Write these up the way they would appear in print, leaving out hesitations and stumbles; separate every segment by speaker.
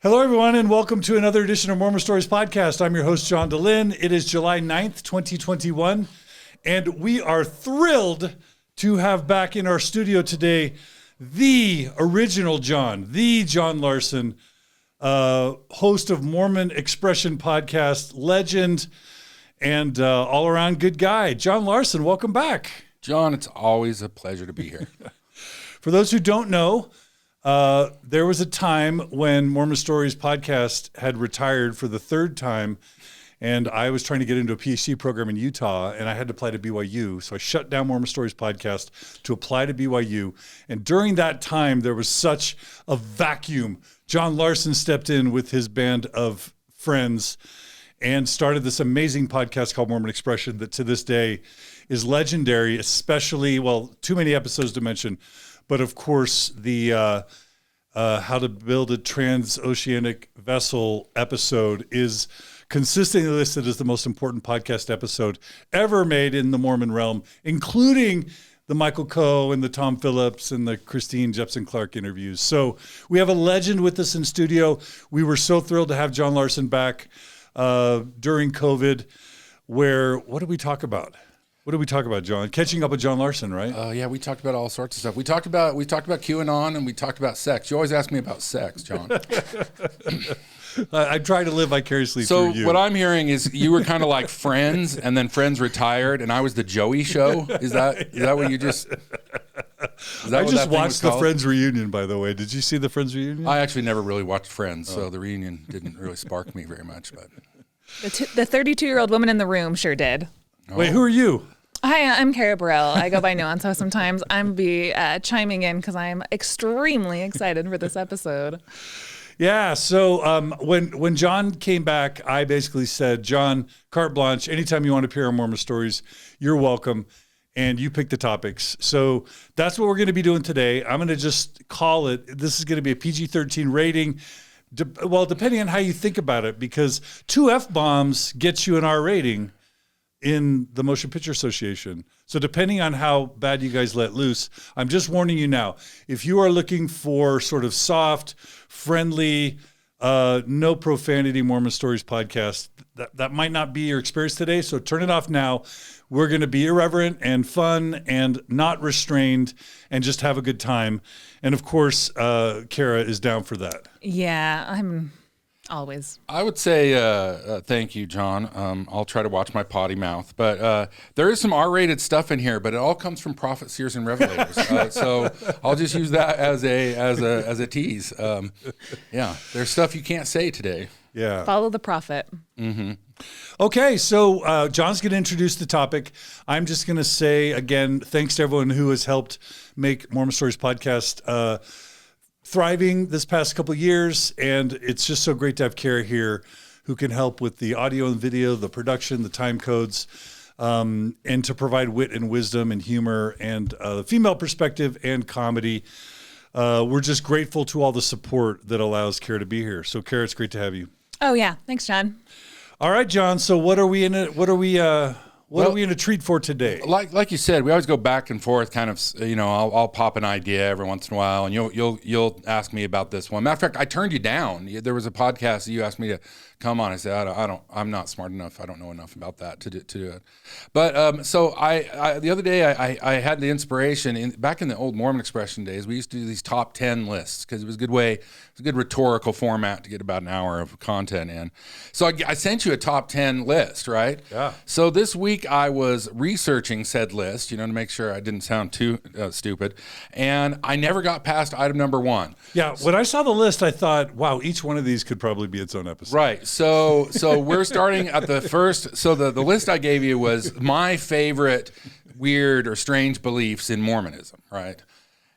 Speaker 1: Hello, everyone, and welcome to another edition of Mormon Stories Podcast. I'm your host, John DeLynn. It is July 9th, 2021, and we are thrilled to have back in our studio today the original John, the John Larsen, host of Mormon Expression podcast, legend, and all-around good guy. John Larsen, welcome back.
Speaker 2: John, it's always a pleasure to be here.
Speaker 1: For those who don't know, there was a time when Mormon Stories podcast had retired for the third time, and I was trying to get into a PhD program in Utah, and I had to apply to BYU. So I shut down Mormon Stories podcast to apply to BYU. And during that time, there was such a vacuum. John Larsen stepped in with his band of friends and started this amazing podcast called Mormon Expression that to this day is legendary, especially, well, too many episodes to mention, but of course, the how to build a transoceanic vessel episode is consistently listed as the most important podcast episode ever made in the Mormon realm, including the Michael Coe and the Tom Phillips and the Christine Jepson Clark interviews. So we have a legend with us in studio. We were so thrilled to have John Larsen back during COVID, where, what did we talk about? What did we talk about, John? Catching up with John Larsen, right?
Speaker 2: Yeah, we talked about all sorts of stuff. We talked about QAnon and we talked about sex. You always ask me about sex, John.
Speaker 1: I try to live vicariously through you.
Speaker 2: So what I'm hearing is you were kind of like Friends, and then Friends retired, and I was the Joey show. Is that what you just?
Speaker 1: I just watched the Friends reunion, by the way. Did you see the Friends reunion?
Speaker 2: I actually never really watched Friends, so the reunion didn't really spark me very much. But
Speaker 3: the 32-year-old woman in the room sure did.
Speaker 1: Oh. Wait, who are you?
Speaker 3: Hi, I'm Carah Burrell. I go by Nuance sometimes. I'm chiming in because I'm extremely excited for this episode.
Speaker 1: Yeah, so when John came back, I basically said, John, carte blanche, anytime you want to appear on Mormon Stories, you're welcome, and you pick the topics. So that's what we're going to be doing today. I'm going to just call it, this is going to be a PG-13 rating, depending on how you think about it, because 2 F-bombs gets you an R rating in the Motion Picture Association. So depending on how bad you guys let loose, I'm just warning you now, if you are looking for sort of soft, friendly, no profanity Mormon Stories podcast, that might not be your experience today. So turn it off now. We're going to be irreverent and fun and not restrained and just have a good time. And of course, Carah is down for that.
Speaker 3: Yeah, I'm always.
Speaker 2: I would say thank you, John. I'll try to watch my potty mouth. But there is some R-rated stuff in here, but it all comes from prophets, seers, and revelators. So I'll just use that as a tease. Yeah, there's stuff you can't say today.
Speaker 1: Yeah.
Speaker 3: Follow the prophet.
Speaker 2: Mm-hmm.
Speaker 1: Okay, so John's going to introduce the topic. I'm just going to say, again, thanks to everyone who has helped make Mormon Stories podcast thriving this past couple of years, and it's just so great to have Carah here who can help with the audio and video, the production, the time codes, and to provide wit and wisdom and humor and the female perspective and comedy. We're just grateful to all the support that allows Carah to be here. So Carah, it's great to have you.
Speaker 3: Oh yeah, thanks, John.
Speaker 1: All right, John. So what are we in a treat for today?
Speaker 2: Like you said, we always go back and forth. Kind of, I'll pop an idea every once in a while, and you'll ask me about this one. Matter of fact, I turned you down. There was a podcast that you asked me to come on. I said, I'm not smart enough. I don't know enough about that to do it. But so I the other day I had the inspiration back in the old Mormon Expression days. We used to do these top 10 lists because it was a good rhetorical format to get about an hour of content in. So I sent you a top 10 list, right?
Speaker 1: Yeah.
Speaker 2: So this week I was researching said list, to make sure I didn't sound too stupid, and I never got past item number 1.
Speaker 1: Yeah, when I saw the list, I thought, wow, each one of these could probably be its own episode.
Speaker 2: Right. So we're starting at the first. So the list I gave you was my favorite weird or strange beliefs in Mormonism, right?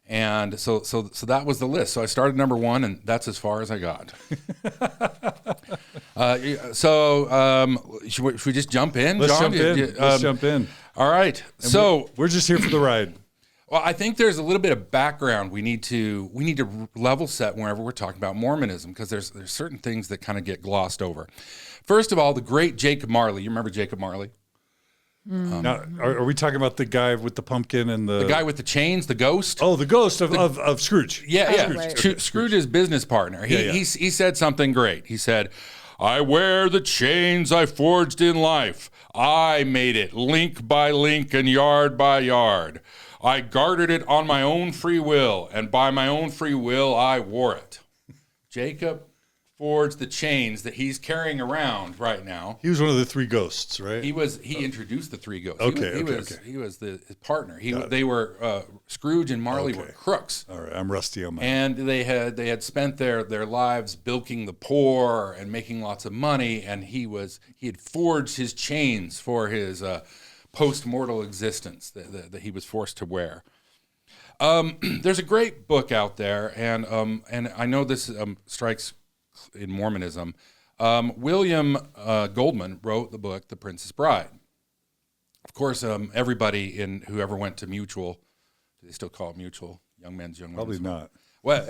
Speaker 2: And so that was the list. So I started number 1, and that's as far as I got. Should we just jump in,
Speaker 1: Let's
Speaker 2: John?
Speaker 1: Let's jump in.
Speaker 2: All right.
Speaker 1: And
Speaker 2: so
Speaker 1: we're just here for the ride.
Speaker 2: Well, I think there's a little bit of background we need to level set whenever we're talking about Mormonism, because there's certain things that kind of get glossed over. First of all, the great Jacob Marley. You remember Jacob Marley?
Speaker 1: Now, are we talking about the guy with the pumpkin and
Speaker 2: The guy with the chains, the ghost.
Speaker 1: Oh, the ghost of Scrooge.
Speaker 2: Yeah.
Speaker 3: Right.
Speaker 2: Scrooge's business partner. He said something great. He said, "I wear the chains I forged in life. I made it link by link and yard by yard. I guarded it on my own free will, and by my own free will I wore it." Jacob forged the chains that he's carrying around right now.
Speaker 1: He was one of the three ghosts, right?
Speaker 2: He introduced the three ghosts. He was his partner. They were Scrooge and Marley were crooks.
Speaker 1: All right, I'm rusty on my.
Speaker 2: And they had spent their lives bilking the poor and making lots of money, and he had forged his chains for his post-mortal existence that he was forced to wear. There's a great book out there, and I know this strikes in Mormonism. William Goldman wrote the book The Princess Bride. Of course, everybody who ever went to Mutual, do they still call it Mutual? Young Men's, Young Women's?
Speaker 1: Probably not.
Speaker 2: Well,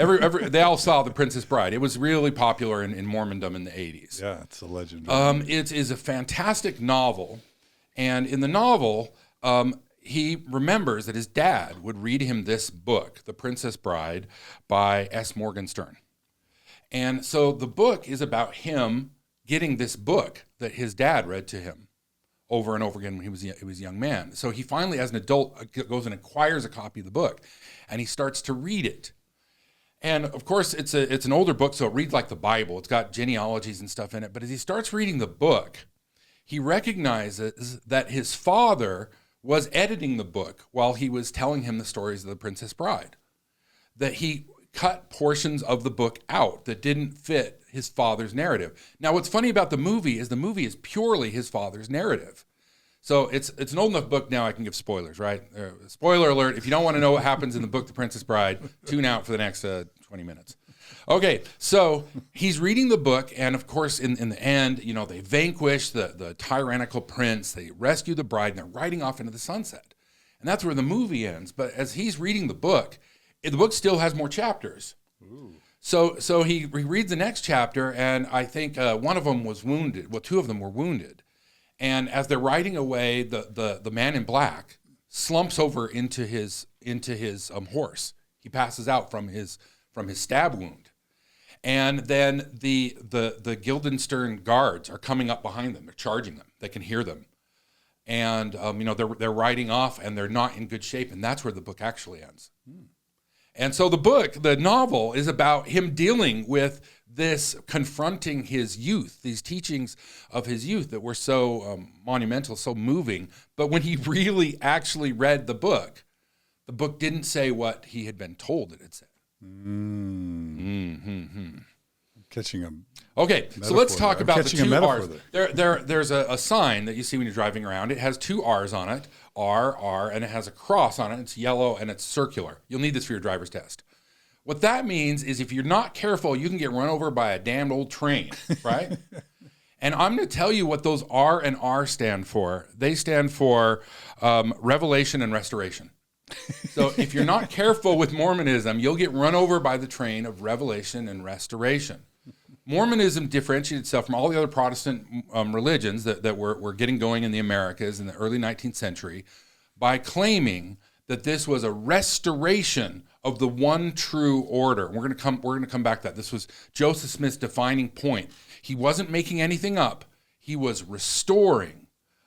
Speaker 2: they all saw The Princess Bride. It was really popular in Mormondom in the 80s.
Speaker 1: Yeah, it's a legend.
Speaker 2: It is a fantastic novel, and in the novel, he remembers that his dad would read him this book, The Princess Bride, by S. Morgenstern. And so the book is about him getting this book that his dad read to him over and over again when he was a young man. So he finally, as an adult, goes and acquires a copy of the book, and he starts to read it. And of course, it's an older book, so it reads like the Bible. It's got genealogies and stuff in it. But as he starts reading the book, he recognizes that his father was editing the book while he was telling him the stories of the Princess Bride. That he cut portions of the book out that didn't fit his father's narrative. Now, what's funny about the movie is purely his father's narrative. So it's an old enough book now I can give spoilers, right? Spoiler alert, if you don't want to know what happens in the book The Princess Bride, tune out for the next 20 minutes. Okay, so he's reading the book, and of course, in the end, they vanquish the tyrannical prince, they rescue the bride, and they're riding off into the sunset. And that's where the movie ends. But as he's reading the book still has more chapters. Ooh. So he reads the next chapter, and I think one of them was wounded. Well, two of them were wounded. And as they're riding away, the man in black slumps over into his horse. He passes out from his stab wound. And then the Guildenstern guards are coming up behind them. They're charging them. They can hear them. And they're riding off, and they're not in good shape. And that's where the book actually ends. And so the novel, is about him dealing with this, confronting his youth, these teachings of his youth that were so monumental, so moving. But when he really actually read the book didn't say what he had been told that it said.
Speaker 1: Catching him.
Speaker 2: Okay, so let's talk about the two R's. There's a sign that you see when you're driving around. It has two R's on it, R, and it has a cross on it. It's yellow and it's circular. You'll need this for your driver's test. What that means is if you're not careful, you can get run over by a damned old train, right? And I'm going to tell you what those R and R stand for. They stand for revelation and restoration. So if you're not careful with Mormonism, you'll get run over by the train of revelation and restoration. Mormonism differentiated itself from all the other Protestant religions that were getting going in the Americas in the early 19th century by claiming that this was a restoration of the one true order. We're going to come back to that. This was Joseph Smith's defining point. He wasn't making anything up. He was restoring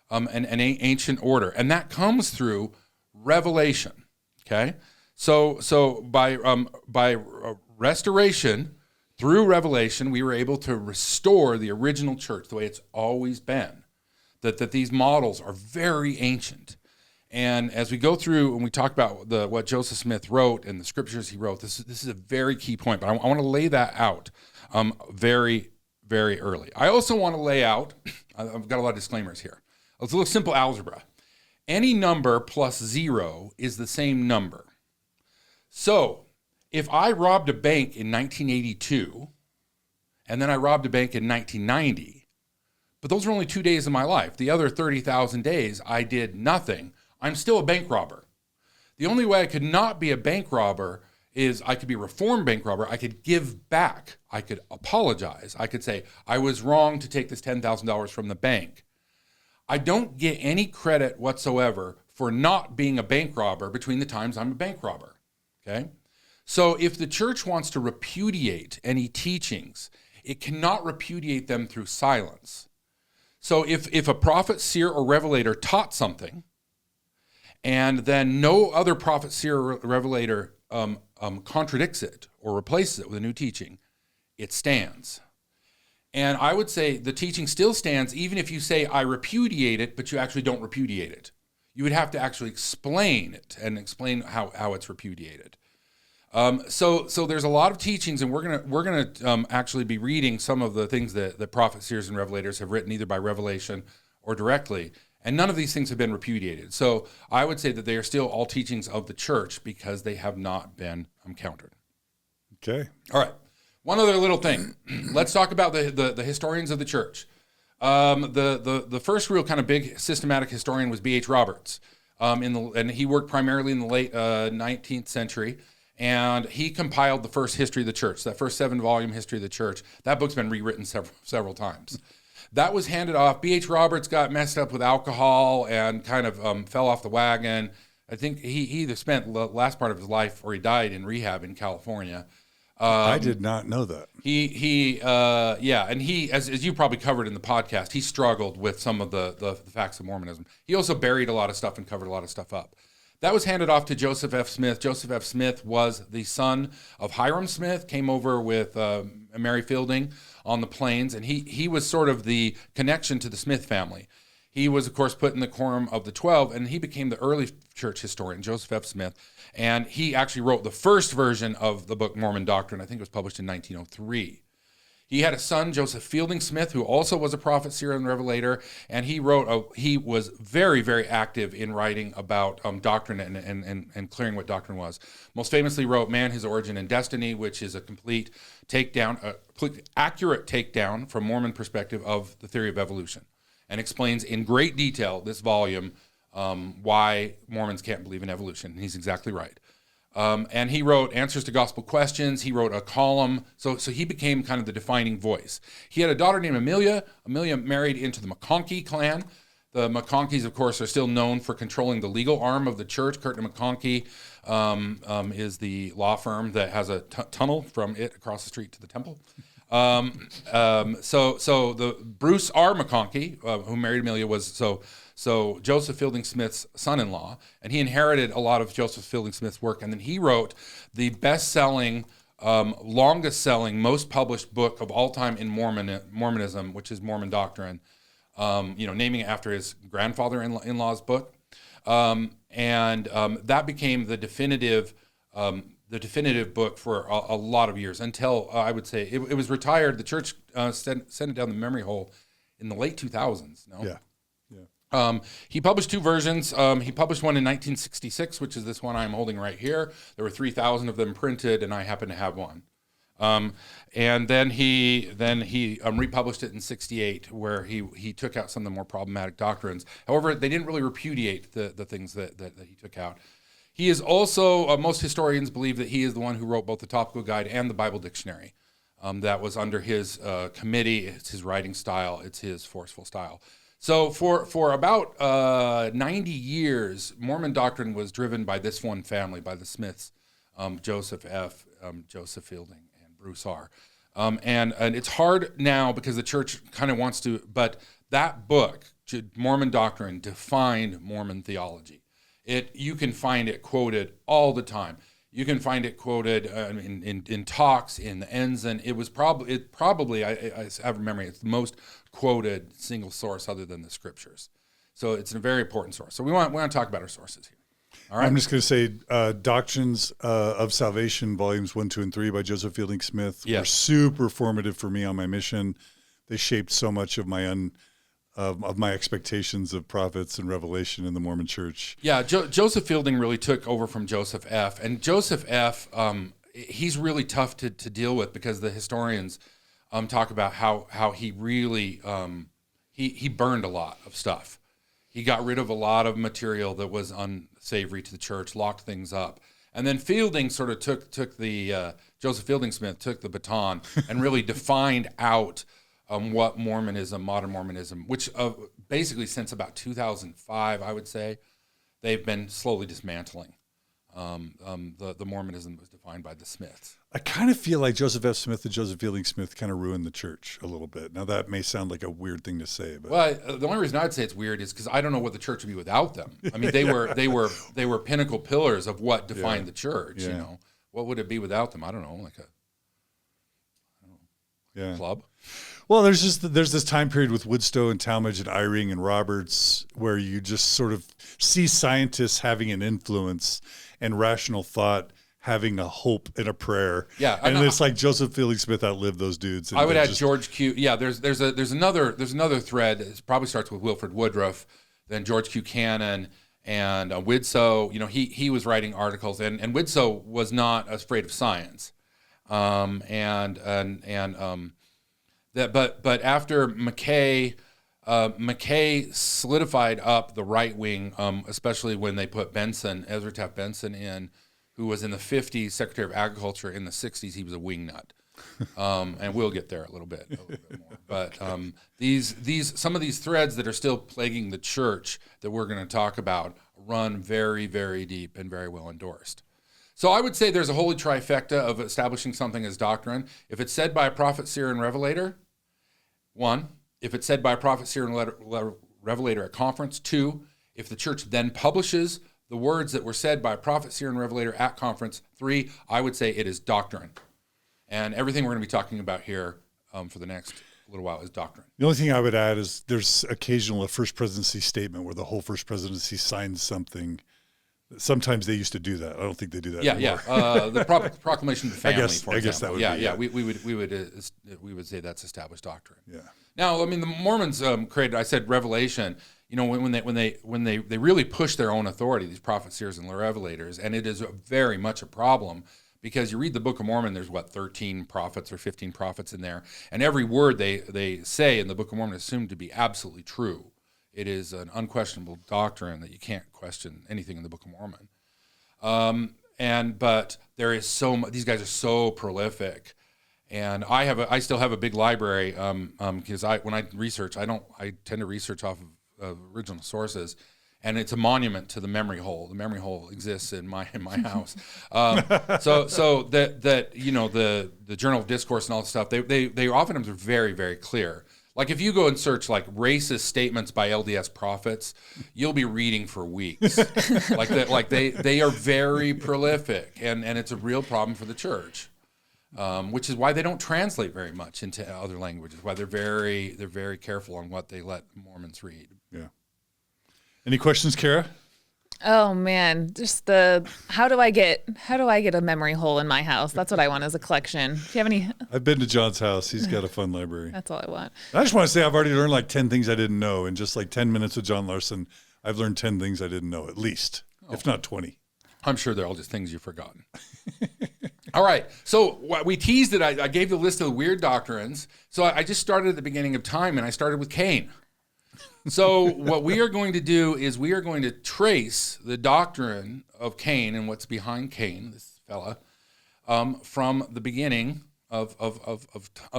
Speaker 2: an ancient order, and that comes through revelation. Okay, so by restoration. Through revelation, we were able to restore the original church the way it's always been. That these models are very ancient. And as we go through and we talk about what Joseph Smith wrote and the scriptures he wrote, this is a very key point. But I want to lay that out very, very early. I also want to lay out, I've got a lot of disclaimers here. It's a little simple algebra. Any number plus 0 is the same number. So, if I robbed a bank in 1982, and then I robbed a bank in 1990, but those were only 2 days of my life. The other 30,000 days, I did nothing. I'm still a bank robber. The only way I could not be a bank robber is I could be a reformed bank robber. I could give back. I could apologize. I could say, I was wrong to take this $10,000 from the bank. I don't get any credit whatsoever for not being a bank robber between the times I'm a bank robber, okay? So if the church wants to repudiate any teachings, it cannot repudiate them through silence. So if a prophet, seer, or revelator taught something, and then no other prophet, seer, or revelator contradicts it or replaces it with a new teaching, it stands. And I would say the teaching still stands even if you say, I repudiate it, but you actually don't repudiate it. You would have to actually explain it and explain how it's repudiated. So there's a lot of teachings, and we're gonna actually be reading some of the things that the prophets, seers, and revelators have written either by revelation or directly, and none of these things have been repudiated. So I would say that they are still all teachings of the church because they have not been countered.
Speaker 1: Okay.
Speaker 2: All right. One other little thing. Let's talk about the historians of the church. The first real kind of big systematic historian was B.H. Roberts, and he worked primarily in the late 19th century. And he compiled the first history of the church, that first 7-volume history of the church. That book's been rewritten several times. That was handed off. B.H. Roberts got messed up with alcohol and kind of fell off the wagon. I think he either spent the last part of his life or he died in rehab in California.
Speaker 1: I did not know that.
Speaker 2: And he, as you probably covered in the podcast, he struggled with some of the facts of Mormonism. He also buried a lot of stuff and covered a lot of stuff up. That was handed off to Joseph F. Smith. Joseph F. Smith was the son of Hiram Smith, came over with Mary Fielding on the plains, and he was sort of the connection to the Smith family. He was, of course, put in the Quorum of the 12, and he became the early church historian, Joseph F. Smith, and he actually wrote the first version of the book Mormon Doctrine. I think it was published in 1903. He had a son, Joseph Fielding Smith, who also was a prophet, seer, and revelator, and he was very, very active in writing about doctrine and clearing what doctrine was. Most famously wrote Man, His Origin, and Destiny, which is a complete accurate takedown from Mormon perspective of the theory of evolution, and explains in great detail this volume why Mormons can't believe in evolution. And he's exactly right. And he wrote Answers to Gospel Questions. He wrote a column. So he became kind of the defining voice. He had a daughter named Amelia. Amelia married into the McConkie clan. The McConkies, of course, are still known for controlling the legal arm of the church. Curtin McConkie is the law firm that has a tunnel from it across the street to the temple. So the Bruce R. McConkie, who married Amelia, was so Joseph Fielding Smith's son-in-law, and he inherited a lot of Joseph Fielding Smith's work. And then he wrote the best-selling, longest-selling, most published book of all time in Mormonism, which is Mormon Doctrine. Naming it after his grandfather-in-law's book, and that became the definitive book for a lot of years until I would say it was retired. The church sent it down the memory hole in the late 2000s. No?
Speaker 1: Yeah.
Speaker 2: He published 2 versions. He published one in 1966, which is this one I'm holding right here. There were 3,000 of them printed, and I happen to have one. And then he republished it in 1968, where he took out some of the more problematic doctrines. However, they didn't really repudiate the things that he took out. He is also, most historians believe that he is the one who wrote both the Topical Guide and the Bible Dictionary. That was under his committee. It's his writing style. It's his forceful style. So for about 90 years, Mormon doctrine was driven by this one family, by the Smiths, Joseph F., Joseph Fielding, and Bruce R. And it's hard now because the church kind of wants to, but that book, Mormon Doctrine, defined Mormon theology. You can find it quoted all the time. You can find it quoted in talks, in the Ensign. It was probably I have a memory, it's the most quoted single source other than the scriptures. So it's a very important source. So we want to talk about our sources here. All right.
Speaker 1: I'm just going to say Doctrines of Salvation, volumes 1, 2, and 3 by Joseph Fielding Smith were super formative for me on my mission. They shaped so much of my of my expectations of prophets and revelation in the Mormon Church.
Speaker 2: Yeah, Joseph Fielding really took over from Joseph F. And Joseph F., he's really tough to deal with because the historians talk about how he really he burned a lot of stuff. He got rid of a lot of material that was unsavory to the church, locked things up. And then Fielding sort of took the, Joseph Fielding Smith took the baton and really defined out what Mormonism, modern Mormonism, which basically since about 2005, I would say, they've been slowly dismantling the Mormonism that was defined by the Smiths.
Speaker 1: I kind of feel like Joseph F. Smith and Joseph Fielding Smith kind of ruined the church a little bit. Now that may sound like a weird thing to say, but
Speaker 2: well, the only reason I'd say it's weird is because I don't know what the church would be without them. I mean, they were pinnacle pillars of what defined the church.
Speaker 1: Yeah.
Speaker 2: You know, what would it be without them? I don't know, like a club.
Speaker 1: Well, there's this time period with Woodstow and Talmage and Eyring and Roberts where you just sort of see scientists having an influence and rational thought having a hope and a prayer.
Speaker 2: Yeah,
Speaker 1: and it's like Joseph Fielding Smith outlived those dudes.
Speaker 2: I would add George Q. Yeah, there's another thread. It probably starts with Wilford Woodruff, then George Q. Cannon and Widsoe. You know, he was writing articles, and Widsoe was not afraid of science, but after McKay solidified up the right wing, especially when they put Ezra Taft Benson in, who was in the 50s Secretary of Agriculture. In the 60s, he was a wingnut. And we'll get there a little bit more. But some of these threads that are still plaguing the church that we're going to talk about run very, very deep and very well endorsed. So I would say there's a holy trifecta of establishing something as doctrine. If it's said by a prophet, seer, and revelator, 1. If it's said by a prophet, seer, and revelator at conference, 2. If the church then publishes the words that were said by a prophet, seer, and revelator at conference, 3, I would say it is doctrine. And everything we're going to be talking about here for the next little while is doctrine.
Speaker 1: The only thing I would add is there's occasional a first presidency statement where the whole first presidency signs something. Sometimes they used to do that. I don't think they do that anymore.
Speaker 2: The proclamation of the family, for example. I guess that would be, we would say that's established doctrine.
Speaker 1: Yeah.
Speaker 2: Now, I mean, the Mormons created. I said revelation. You know, when they really push their own authority, these prophets, seers, and revelators, and it is very much a problem because you read the Book of Mormon. There's 13 prophets or 15 prophets in there, and every word they say in the Book of Mormon is assumed to be absolutely true. It is an unquestionable doctrine that you can't question anything in the Book of Mormon. But there is so much. These guys are so prolific, and I still have a big library because when I research, I tend to research off of original sources, and it's a monument to the memory hole. The memory hole exists in my house. So that you know the Journal of Discourse and all this stuff. They oftentimes are very, very clear. Like if you go and search like racist statements by LDS prophets, you'll be reading for weeks. They are very prolific, and it's a real problem for the church, which is why they don't translate very much into other languages. Why they're very careful on what they let Mormons read.
Speaker 1: Yeah. Any questions, Carah?
Speaker 3: Oh man, just how do I get a memory hole in my house? That's what I want as a collection. Do you have any?
Speaker 1: I've been to John's house. He's got a fun library.
Speaker 3: That's all I want.
Speaker 1: I just want to say I've already learned like 10 things I didn't know. In just like 10 minutes with John Larsen, I've learned 10 things I didn't know, at least, if not 20.
Speaker 2: I'm sure they're all just things you've forgotten. All right. So we teased it. I gave the list of the weird doctrines. So I just started at the beginning of time, and I started with Cain. So what we are going to do is we are going to trace the doctrine of Cain and what's behind Cain, this fella, from the beginning of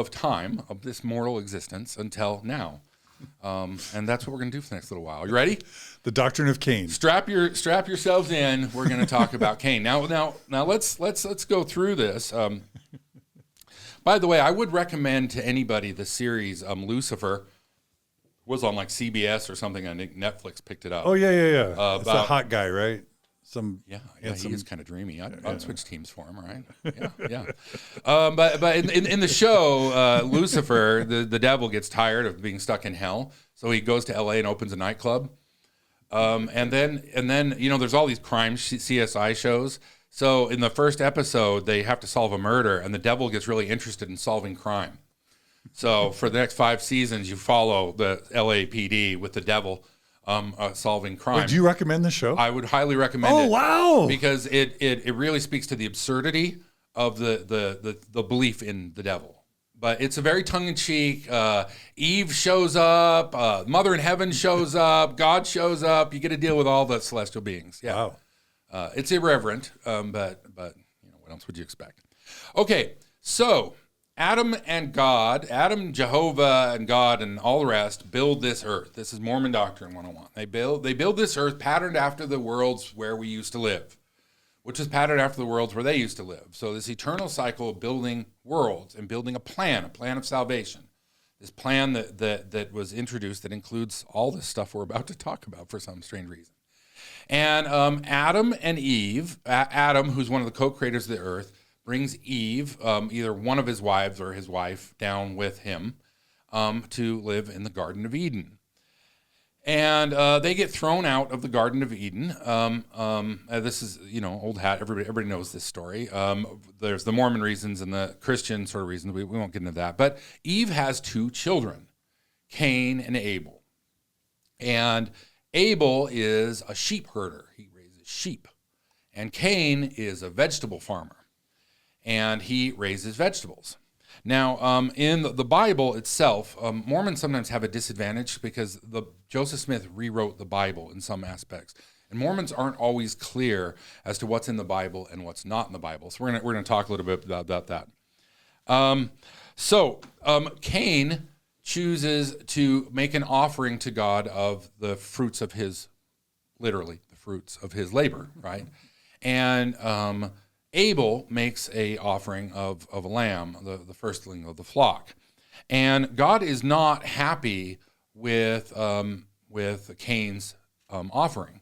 Speaker 2: time, of this mortal existence until now. And that's what we're going to do for the next little while. You ready?
Speaker 1: The doctrine of Cain.
Speaker 2: Strap yourselves in. We're going to talk about Cain. Now let's go through this. By the way, I would recommend to anybody the series Lucifer. Was on like CBS or something. I think Netflix picked it up.
Speaker 1: Oh yeah. It's a hot guy, right?
Speaker 2: Yeah, he is kind of dreamy. I'd switch teams for him, right? Yeah. But in the show, Lucifer, the devil gets tired of being stuck in hell, so he goes to LA and opens a nightclub. And then you know, there's all these crime CSI shows. So in the first episode, they have to solve a murder, and the devil gets really interested in solving crime. So for the next 5 seasons, you follow the LAPD with the devil solving crime.
Speaker 1: Wait, do you recommend the show?
Speaker 2: I would highly recommend it.
Speaker 1: Oh, wow.
Speaker 2: Because it really speaks to the absurdity of the belief in the devil. But it's a very tongue-in-cheek. Eve shows up. Mother in heaven shows up. God shows up. You get to deal with all the celestial beings. Yeah.
Speaker 1: Wow.
Speaker 2: It's irreverent, but you know, what else would you expect? Okay, so Adam, Jehovah, and God, and all the rest build this earth. This is Mormon Doctrine 101. They build this earth patterned after the worlds where we used to live, which is patterned after the worlds where they used to live. So this eternal cycle of building worlds and building a plan of salvation. This plan that was introduced that includes all this stuff we're about to talk about for some strange reason. And Adam and Eve, Adam, who's one of the co-creators of the earth, brings Eve, either one of his wives or his wife, down with him to live in the Garden of Eden. And they get thrown out of the Garden of Eden. This is, old hat. Everybody knows this story. There's the Mormon reasons and the Christian sort of reasons. We won't get into that. But Eve has 2 children, Cain and Abel. And Abel is a sheep herder. He raises sheep. And Cain is a vegetable farmer. And he raises vegetables. Now, in the Bible itself, Mormons sometimes have a disadvantage because Joseph Smith rewrote the Bible in some aspects. And Mormons aren't always clear as to what's in the Bible and what's not in the Bible. So we're gonna talk a little bit about that. Cain chooses to make an offering to God of the fruits of his, literally, the fruits of his labor, right? And Abel makes a offering of a lamb, the firstling of the flock. And God is not happy with Cain's offering.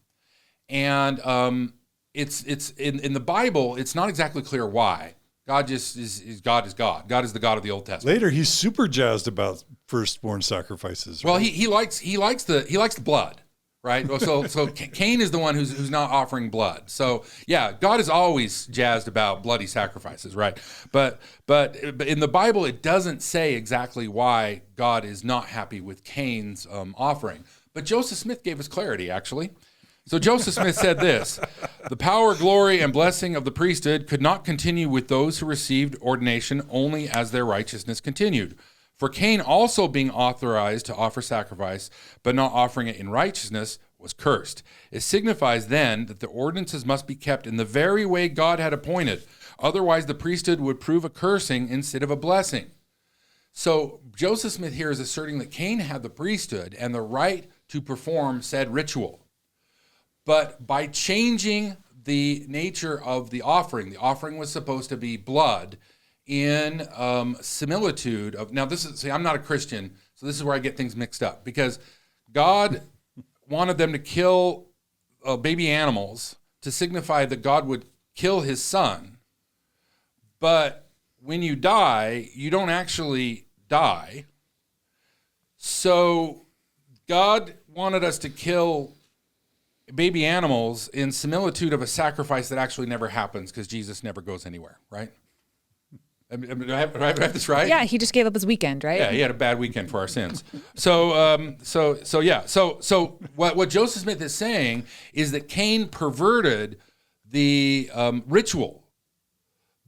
Speaker 2: And it's in the Bible, it's not exactly clear why. God just is God is God. God is the God of the Old Testament.
Speaker 1: Later, he's super jazzed about firstborn sacrifices. Right?
Speaker 2: Well, he likes the blood. Right, so Cain is the one who's not offering blood. So yeah, God is always jazzed about bloody sacrifices, right? But in the Bible, it doesn't say exactly why God is not happy with Cain's offering. But Joseph Smith gave us clarity, actually. So Joseph Smith said this: the power, glory, and blessing of the priesthood could not continue with those who received ordination only as their righteousness continued. For Cain also being authorized to offer sacrifice, but not offering it in righteousness, was cursed. It signifies then that the ordinances must be kept in the very way God had appointed. Otherwise, the priesthood would prove a cursing instead of a blessing. So Joseph Smith here is asserting that Cain had the priesthood and the right to perform said ritual. But by changing the nature of the offering was supposed to be blood, in similitude of, now this is, see, I'm not a Christian, so this is where I get things mixed up, because God wanted them to kill baby animals to signify that God would kill his son. But when you die, you don't actually die. So God wanted us to kill baby animals in similitude of a sacrifice that actually never happens because Jesus never goes anywhere, right? Do I have this right?
Speaker 3: Yeah, he just gave up his weekend, right?
Speaker 2: Yeah, he had a bad weekend for our sins. So what Joseph Smith is saying is that Cain perverted the ritual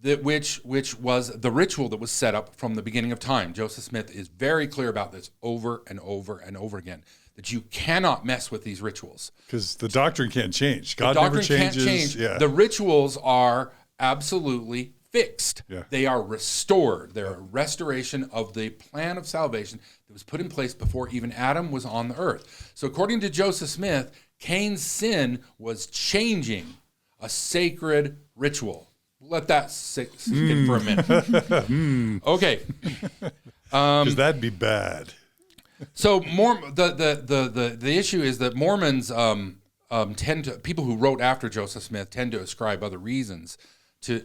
Speaker 2: which was the ritual that was set up from the beginning of time. Joseph Smith is very clear about this over and over and over again, that you cannot mess with these rituals.
Speaker 1: Because the doctrine can't change. God never changes.
Speaker 2: Can't change.
Speaker 1: Yeah.
Speaker 2: The rituals are absolutely fixed.
Speaker 1: Yeah.
Speaker 2: They are restored. They're a restoration of the plan of salvation that was put in place before even Adam was on the earth. So according to Joseph Smith, Cain's sin was changing a sacred ritual. Let that sit for a minute. Okay.
Speaker 1: Because that'd be bad.
Speaker 2: So the issue is that Mormons tend to, people who wrote after Joseph Smith tend to ascribe other reasons to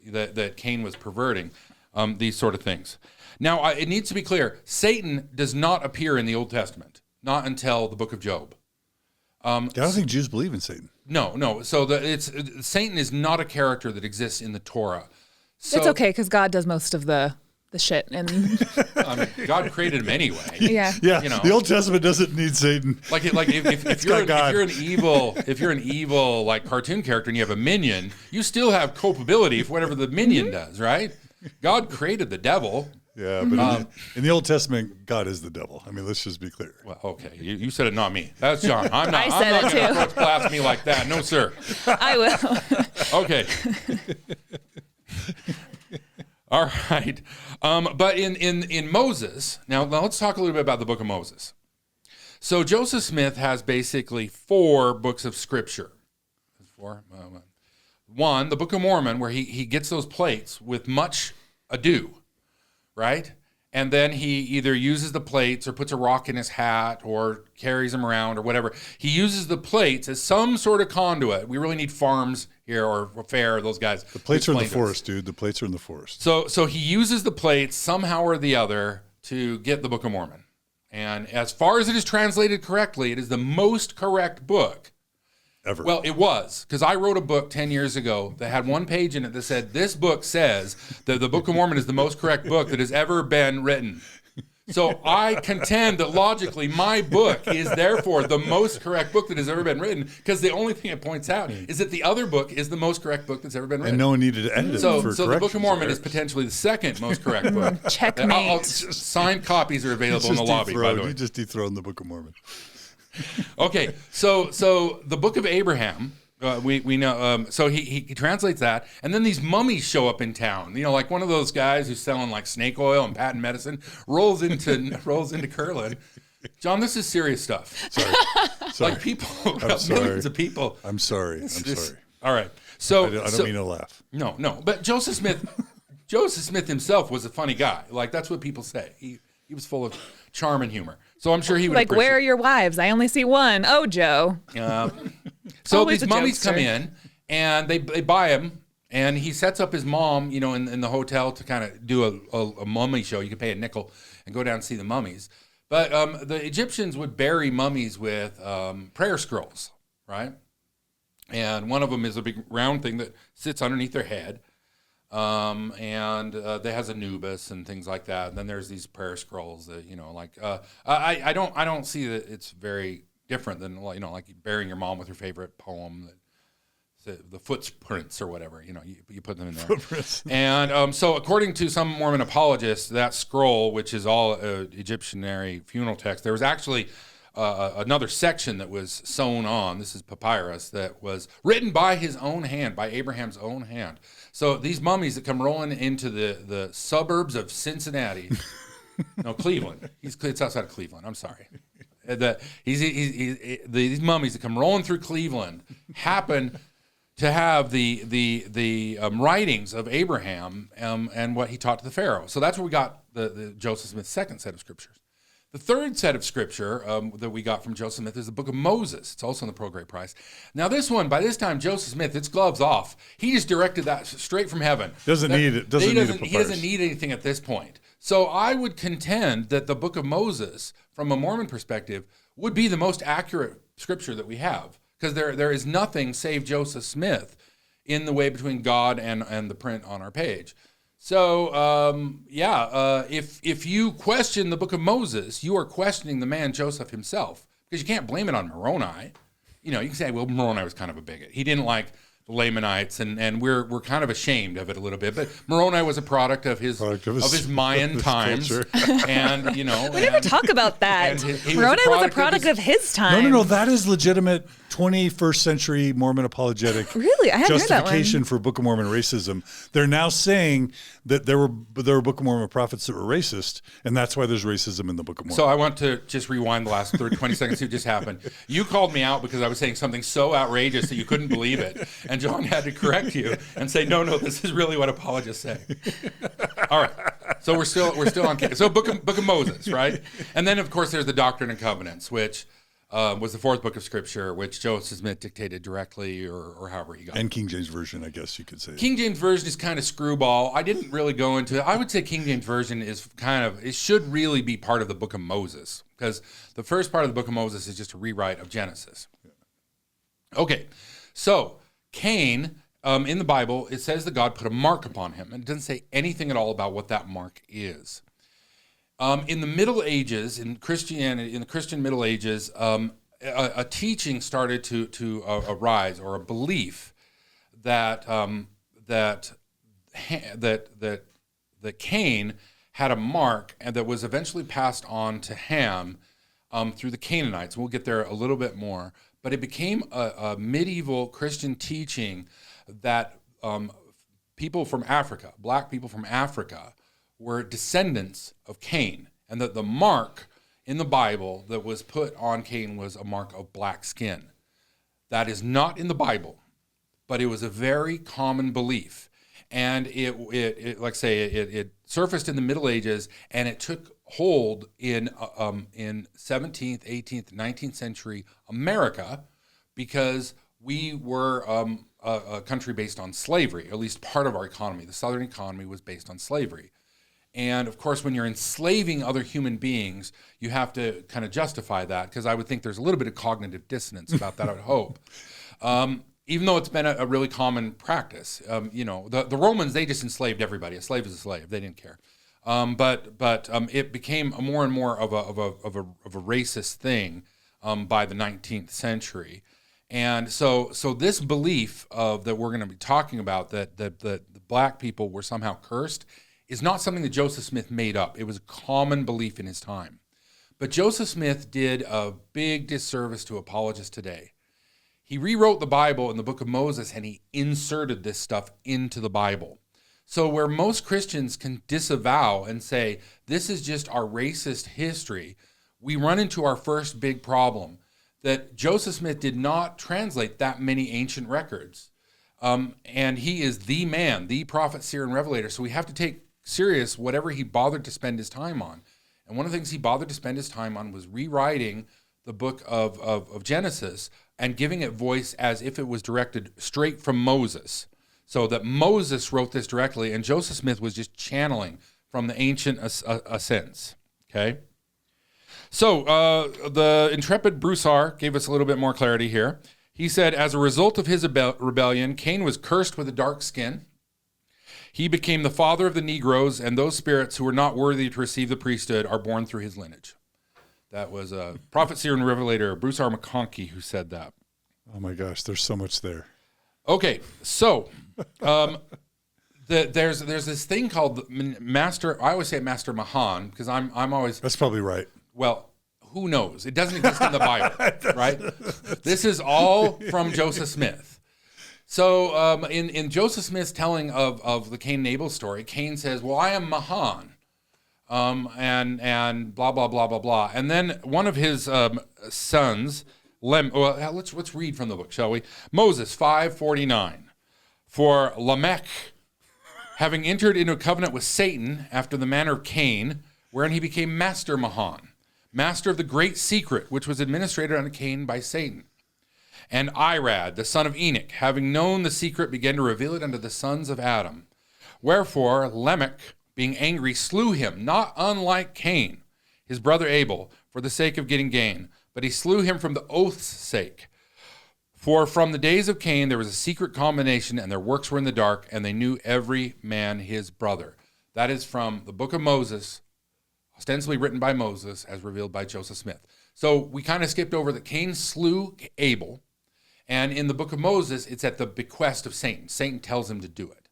Speaker 2: that Cain was perverting these sort of things. Now, it needs to be clear, Satan does not appear in the Old Testament, not until the book of Job.
Speaker 1: I don't think Jews believe in Satan.
Speaker 2: No. So Satan is not a character that exists in the Torah. So,
Speaker 3: it's okay because God does most of the shit, and
Speaker 2: God created him anyway.
Speaker 3: Yeah.
Speaker 2: You know,
Speaker 1: the Old Testament doesn't need Satan.
Speaker 2: If you're an evil like cartoon character and you have a minion, you still have culpability for whatever the minion does, right? God created the devil.
Speaker 1: Yeah, but in the Old Testament, God is the devil. I mean, let's just be clear.
Speaker 2: Well, okay, you said it, not me. That's John. I'm not
Speaker 3: I said
Speaker 2: going to blast me like that. No, sir.
Speaker 3: I will.
Speaker 2: Okay. All right. But in Moses, now let's talk a little bit about the book of Moses. So Joseph Smith has basically 4 books of scripture. 4. One, the Book of Mormon, where he gets those plates with much ado, right? And then he either uses the plates or puts a rock in his hat or carries them around or whatever. He uses the plates as some sort of conduit. We really need farms here or fair, those guys.
Speaker 1: The plates are in the forest, dude. The plates are in the forest.
Speaker 2: So he uses the plates somehow or the other to get the Book of Mormon. And as far as it is translated correctly, it is the most correct book
Speaker 1: ever.
Speaker 2: Well, it was, because I wrote a book 10 years ago that had one page in it that said, this book says that the Book of Mormon is the most correct book that has ever been written. So I contend that logically my book is therefore the most correct book that has ever been written, because the only thing it points out is that the other book is the most correct book that's ever been written.
Speaker 1: And no one needed to edit it
Speaker 2: so
Speaker 1: for
Speaker 2: the Book of Mormon is potentially the second most correct book.
Speaker 3: Checkmate.
Speaker 2: Signed copies are available in the lobby, by the way.
Speaker 1: You just dethroned the Book of Mormon.
Speaker 2: Okay, so the Book of Abraham, we know. So he translates that, and then these mummies show up in town. You know, like one of those guys who's selling like snake oil and patent medicine rolls into Curlin. John, this is serious stuff.
Speaker 1: Sorry.
Speaker 2: Like people, millions of people.
Speaker 1: I'm sorry.
Speaker 2: All right. So
Speaker 1: I don't mean to laugh.
Speaker 2: No. But Joseph Smith himself was a funny guy. Like that's what people say. He was full of charm and humor. So I'm sure he would
Speaker 3: like, where are your wives? I only see one. Oh, Joe.
Speaker 2: So these mummies come in and they buy him, and he sets up his mom, you know, in the hotel to kind of do a mummy show. You could pay a nickel and go down and see the mummies. But the Egyptians would bury mummies with prayer scrolls, right? And one of them is a big round thing that sits underneath their head. And that has Anubis and things like that. And then there's these prayer scrolls that, you know, like, I don't see that it's very different than, you know, like burying your mom with her favorite poem, the footprints or whatever, you know, you put them in there. Footprints. And so according to some Mormon apologists, that scroll, which is all Egyptianary funeral text, there was actually another section that was sewn on. This is papyrus that was written by his own hand, by Abraham's own hand. So these mummies that come rolling into the suburbs of Cincinnati, no, Cleveland. It's outside of Cleveland. I'm sorry. These mummies that come rolling through Cleveland happen to have the writings of Abraham and what he taught to the Pharaoh. So that's where we got the Joseph Smith's second set of scriptures. The third set of scripture that we got from Joseph Smith is the Book of Moses. It's also in the Pro Great Price. Now this one, by this time, Joseph Smith, it's gloves off. He just directed that straight from heaven.
Speaker 1: He doesn't need
Speaker 2: anything at this point. So I would contend that the Book of Moses, from a Mormon perspective, would be the most accurate scripture that we have, because there is nothing save Joseph Smith in the way between God and the print on our page. So, if you question the Book of Moses, you are questioning the man Joseph himself, because you can't blame it on Moroni. You know, you can say, well, Moroni was kind of a bigot. He didn't like the Lamanites, and we're kind of ashamed of it a little bit. But Moroni was a product of his Mayan times, and you know,
Speaker 3: we never talk about that. Moroni was a product of his time.
Speaker 1: No, that is legitimate 21st century Mormon apologetic
Speaker 3: really? I haven't heard that one.
Speaker 1: Justification for Book of Mormon racism. They're now saying that there were Book of Mormon prophets that were racist, and that's why there's racism in the Book of Mormon.
Speaker 2: So I want to just rewind the last 20 seconds who just happened. You called me out because I was saying something so outrageous that you couldn't believe it, and John had to correct you and say, no, this is really what apologists say. All right. So we're still on. So Book of Moses, right? And then of course there's the Doctrine and Covenants, which was the fourth book of Scripture, which Joseph Smith dictated directly, or however he got it.
Speaker 1: And King James Version, I guess you could say.
Speaker 2: King James Version is kind of screwball. I didn't really go into it. I would say King James Version is it should really be part of the Book of Moses, because the first part of the Book of Moses is just a rewrite of Genesis. Okay, so Cain, in the Bible, it says that God put a mark upon him, and it doesn't say anything at all about what that mark is. In the Middle Ages, in Christianity, in the Christian Middle Ages, a teaching started to arise, or a belief that Cain had a mark, and that was eventually passed on to Ham through the Canaanites. We'll get there a little bit more, but it became a medieval Christian teaching that people from Africa, black people from Africa, were descendants of Cain, and that the mark in the Bible that was put on Cain was a mark of black skin. That is not in the Bible, but it was a very common belief. And it like I say, it surfaced in the Middle Ages, and it took hold in 17th, 18th, 19th century America, because we were a country based on slavery, at least part of our economy. The Southern economy was based on slavery. And of course, when you're enslaving other human beings, you have to kind of justify that, because I would think there's a little bit of cognitive dissonance about that, I would hope. Even though it's been a really common practice. The Romans, they just enslaved everybody. A slave is a slave. They didn't care. But it became more and more of a racist thing by the 19th century. And so this belief that we're going to be talking about, that the black people were somehow cursed, is not something that Joseph Smith made up. It was a common belief in his time. But Joseph Smith did a big disservice to apologists today. He rewrote the Bible in the book of Moses, and he inserted this stuff into the Bible. So where most Christians can disavow and say, this is just our racist history, we run into our first big problem, that Joseph Smith did not translate that many ancient records. And he is the man, the prophet, seer, and revelator. So we have to take serious whatever he bothered to spend his time on. And one of the things he bothered to spend his time on was rewriting the book of Genesis and giving it voice as if it was directed straight from Moses. So that Moses wrote this directly, and Joseph Smith was just channeling from the ancient ascents. Okay? So the intrepid Broussard gave us a little bit more clarity here. He said, as a result of his rebellion, Cain was cursed with a dark skin. He became the father of the Negroes, and those spirits who were not worthy to receive the priesthood are born through his lineage. That was a prophet, seer, and revelator, Broussard McConkie, who said that.
Speaker 1: Oh my gosh, there's so much there.
Speaker 2: Okay, so there's this thing called Master. I always say Master Mahan, because I'm always.
Speaker 1: That's probably right.
Speaker 2: Well, who knows? It doesn't exist in the Bible, right? This is all from Joseph Smith. So in Joseph Smith's telling of the Cain and Abel story, Cain says, "Well, I am Mahan." And blah blah blah blah blah, and then one of his sons, let's read from the book, shall we? Moses 5:49. For Lamech, having entered into a covenant with Satan after the manner of Cain, wherein he became Master Mahan, master of the great secret which was administered unto Cain by Satan. And Irad, the son of Enoch, having known the secret, began to reveal it unto the sons of Adam. Wherefore Lamech, being angry, slew him, not unlike Cain, his brother Abel, for the sake of getting gain. But he slew him from the oath's sake. For from the days of Cain there was a secret combination, and their works were in the dark, and they knew every man his brother. That is from the book of Moses, ostensibly written by Moses, as revealed by Joseph Smith. So we kind of skipped over that Cain slew Abel, and in the book of Moses, it's at the bequest of Satan. Satan tells him to do it.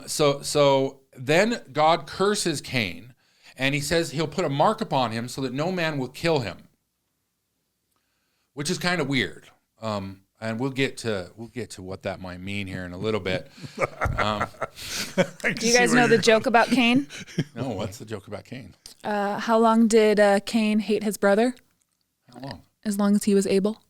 Speaker 2: So then God curses Cain, and he says he'll put a mark upon him so that no man will kill him, which is kind of weird. And we'll get to what that might mean here in a little bit.
Speaker 3: Do you guys know the joke about Cain?
Speaker 2: No, what's the joke about Cain?
Speaker 3: How long did Cain hate his brother?
Speaker 2: How long?
Speaker 3: As long as he was able.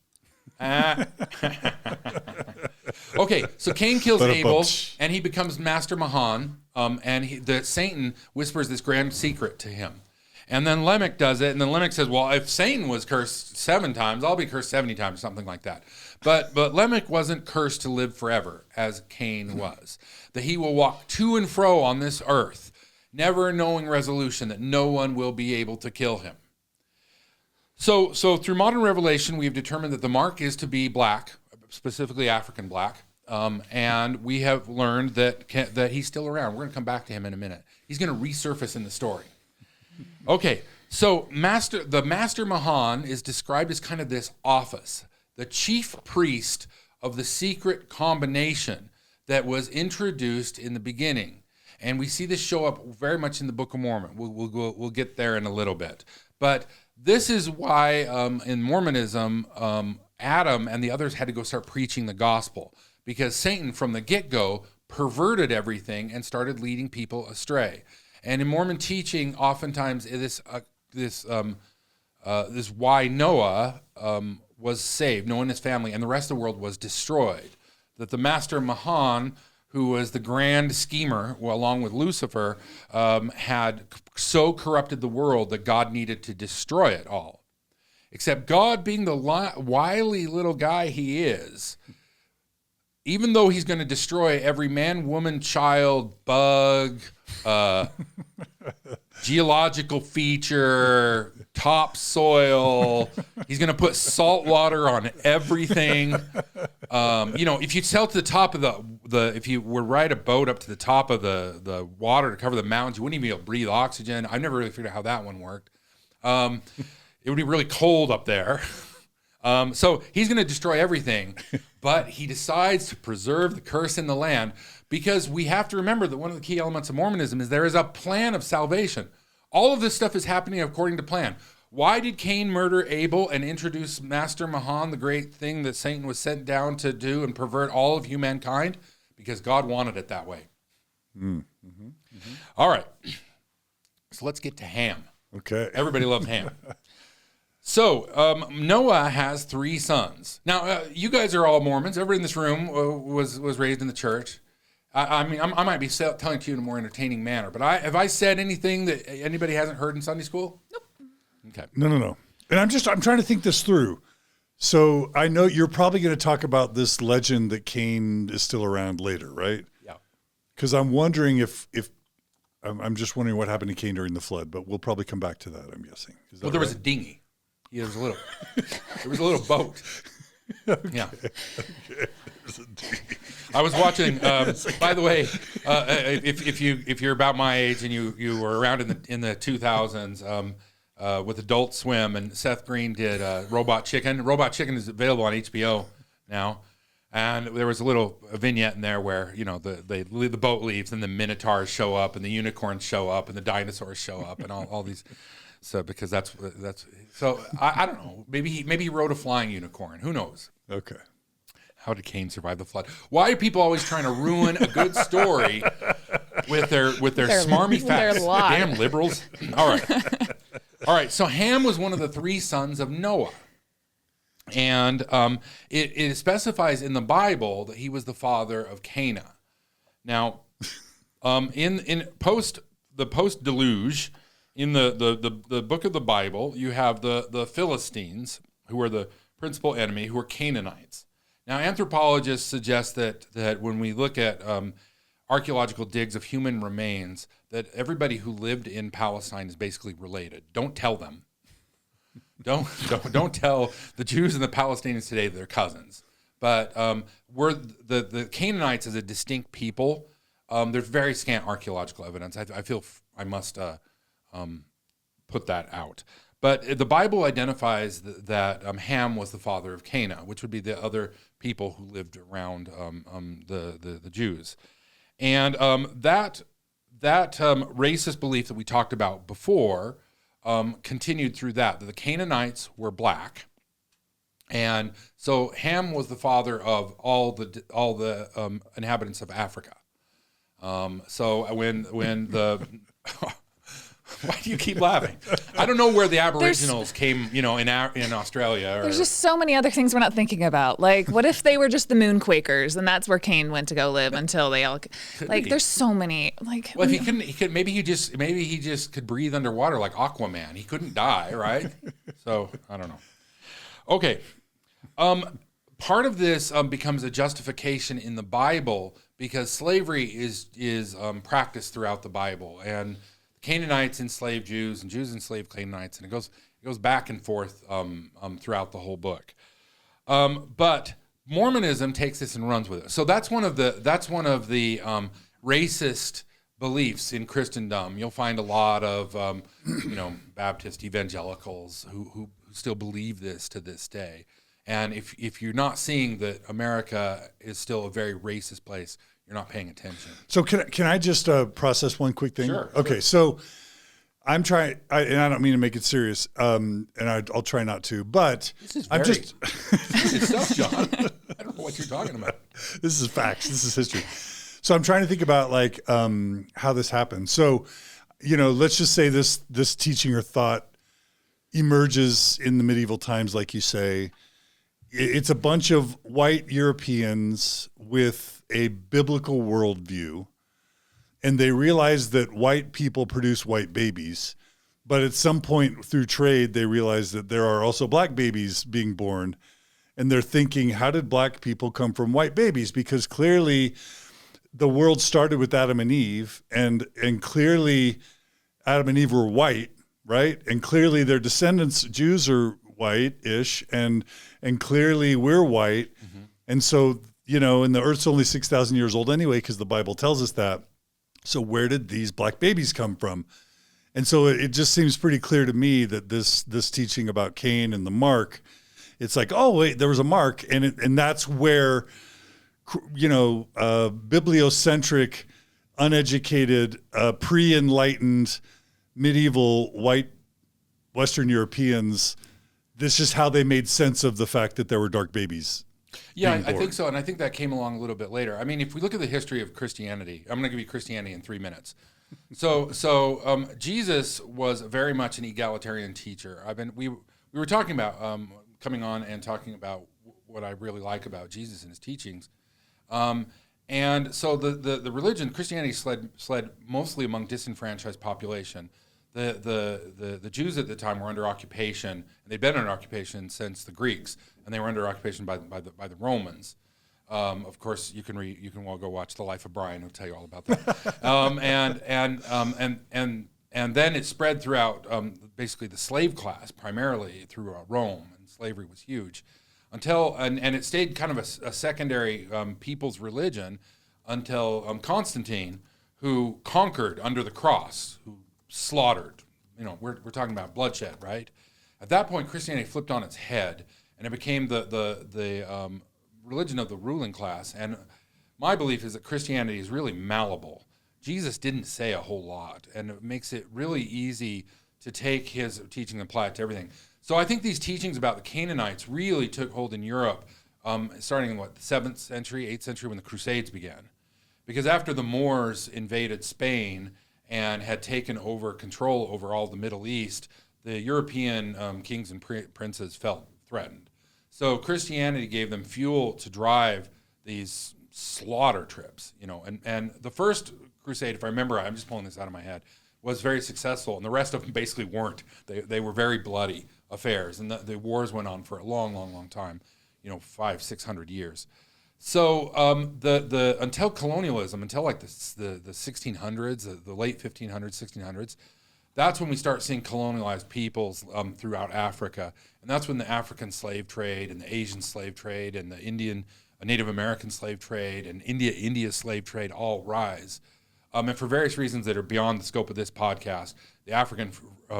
Speaker 2: Okay, so Cain kills Abel, and he becomes Master Mahan, and Satan whispers this grand secret to him. And then Lamech does it, and then Lamech says, well, if Satan was cursed 7 times, I'll be cursed 70 times, something like that. But Lamech wasn't cursed to live forever, as Cain was. That he will walk to and fro on this earth, never knowing resolution, that no one will be able to kill him. So through modern revelation, we've determined that the mark is to be black, specifically African black, and we have learned that he's still around. We're going to come back to him in a minute. He's going to resurface in the story. Okay, so the Master Mahan is described as kind of this office, the chief priest of the secret combination that was introduced in the beginning. And we see this show up very much in the Book of Mormon. We'll get there in a little bit. But this is why in Mormonism, Adam and the others had to go start preaching the gospel, because Satan from the get-go perverted everything and started leading people astray. And in Mormon teaching, oftentimes this why Noah was saved, Noah and his family, and the rest of the world was destroyed. That the master Mahan, who was the grand schemer, along with Lucifer, had so corrupted the world that God needed to destroy it all. Except God, being the wily little guy he is, even though he's going to destroy every man, woman, child, bug, geological feature, topsoil, he's going to put salt water on everything. If you sail to the top of if you were ride a boat up to the top of the water to cover the mountains, you wouldn't even be able to breathe oxygen. I've never really figured out how that one worked. It would be really cold up there. So he's going to destroy everything, but he decides to preserve the curse in the land, because we have to remember that one of the key elements of Mormonism is there is a plan of salvation. All of this stuff is happening according to plan. Why did Cain murder Abel and introduce Master Mahan, the great thing that Satan was sent down to do and pervert all of humankind? Because God wanted it that way. All right. So let's get to Ham.
Speaker 1: Okay.
Speaker 2: Everybody loves Ham. So Noah has 3 sons. Now, you guys are all Mormons. Everybody in this room was raised in the church. I might be telling it to you in a more entertaining manner, but have I said anything that anybody hasn't heard in Sunday school?
Speaker 3: Nope.
Speaker 2: Okay.
Speaker 1: No. And I'm trying to think this through. So I know you're probably going to talk about this legend that Cain is still around later, right?
Speaker 2: Yeah.
Speaker 1: Because I'm wondering if I'm just wondering what happened to Cain during the flood, but we'll probably come back to that, I'm guessing.
Speaker 2: Well, there was a dinghy. Yeah, there was a little boat. Okay. Yeah. Okay. I was watching. By the way, if you're about my age and you were around in the 2000s with Adult Swim, and Seth Green did Robot Chicken. Robot Chicken is available on HBO now, and there was a vignette in there where the boat leaves and the minotaurs show up and the unicorns show up and the dinosaurs show up and all these. So because that's so I don't know, maybe he rode a flying unicorn, who knows.
Speaker 1: Okay.
Speaker 2: How did Cain survive the flood? Why are people always trying to ruin a good story with their smarmy facts? Damn liberals. All right. So Ham was one of the 3 sons of Noah, and it specifies in the Bible that he was the father of Cana. Now, in post deluge. In the book of the Bible, you have the Philistines, who are the principal enemy, who are Canaanites. Now, anthropologists suggest that when we look at archaeological digs of human remains, that everybody who lived in Palestine is basically related. Don't tell them. Don't tell the Jews and the Palestinians today that they're cousins. But we're the Canaanites as a distinct people. There's very scant archaeological evidence. I feel I must put that out. But the Bible identifies that Ham was the father of Canaan, which would be the other people who lived around the Jews. And that racist belief that we talked about before continued through that the Canaanites were black. And so Ham was the father of all the inhabitants of Africa. So when the why do you keep laughing? I don't know where the Aboriginals came, in Australia.
Speaker 3: There's just so many other things we're not thinking about. Like, what if they were just the Moon Quakers, and that's where Cain went to go live until they all there's so many
Speaker 2: Well, if he couldn't. Maybe he just could breathe underwater like Aquaman. He couldn't die, right? So I don't know. Okay, part of this becomes a justification in the Bible because slavery is practiced throughout the Bible, and Canaanites enslaved Jews, and Jews enslaved Canaanites, and it goes back and forth throughout the whole book. But Mormonism takes this and runs with it. So that's one of the racist beliefs in Christendom. You'll find a lot of Baptist evangelicals who still believe this to this day. And if you're not seeing that America is still a very racist place, you're not paying attention. So
Speaker 1: can I just process one quick thing?
Speaker 2: Sure.
Speaker 1: Okay, so I'm trying, and I don't mean to make it serious, and I'll try not to, but I'm just...
Speaker 2: This is stuff, John. I don't know what you're talking about.
Speaker 1: This is facts. This is history. So I'm trying to think about like how this happened. So, let's just say this teaching or thought emerges in the medieval times, like you say. It's a bunch of white Europeans with a biblical worldview, and they realize that white people produce white babies. But at some point through trade, they realize that there are also black babies being born. And they're thinking, how did black people come from white babies? Because clearly the world started with Adam and Eve, and clearly Adam and Eve were white, right? And clearly their descendants, Jews, are white-ish, and clearly we're white. Mm-hmm. And so, and the earth's only 6,000 years old anyway, because the Bible tells us that. So where did these black babies come from? And so it just seems pretty clear to me that this teaching about Cain and the mark, it's like, oh, wait, there was a mark. And that's where, bibliocentric, uneducated, pre-enlightened, medieval white Western Europeans, this is how they made sense of the fact that there were dark babies.
Speaker 2: Yeah, I think so. And I think that came along a little bit later. I mean, if we look at the history of Christianity, I'm going to give you Christianity in 3 minutes. So Jesus was very much an egalitarian teacher. We were talking about coming on and talking about what I really like about Jesus and his teachings. And so the religion, Christianity slid mostly among disenfranchised population. The Jews at the time were under occupation, and they'd been under occupation since the Greeks, and they were under occupation by the Romans. Of course, you can go watch The Life of Brian. He'll tell you all about that. And then it spread throughout basically the slave class, primarily through Rome, and slavery was huge, until and it stayed kind of a secondary people's religion until Constantine, who conquered under the cross, who slaughtered. We're talking about bloodshed, right? At that point, Christianity flipped on its head, and it became the religion of the ruling class. And my belief is that Christianity is really malleable. Jesus didn't say a whole lot, and it makes it really easy to take his teaching and apply it to everything. So I think these teachings about the Canaanites really took hold in Europe, starting in the 7th century, 8th century, when the Crusades began. Because after the Moors invaded Spain and had taken over control over all the Middle East, the European kings and princes felt threatened. So Christianity gave them fuel to drive these slaughter trips, and the first crusade, if I remember, I'm just pulling this out of my head, was very successful, and the rest of them basically weren't. They were very bloody affairs, and the wars went on for a long, long, long time, 500-600 years. So until colonialism, until like the 1600s, the late 1500s, 1600s, that's when we start seeing colonialized peoples throughout Africa. And that's when the African slave trade and the Asian slave trade and the Native American slave trade and India slave trade all rise. And for various reasons that are beyond the scope of this podcast, the African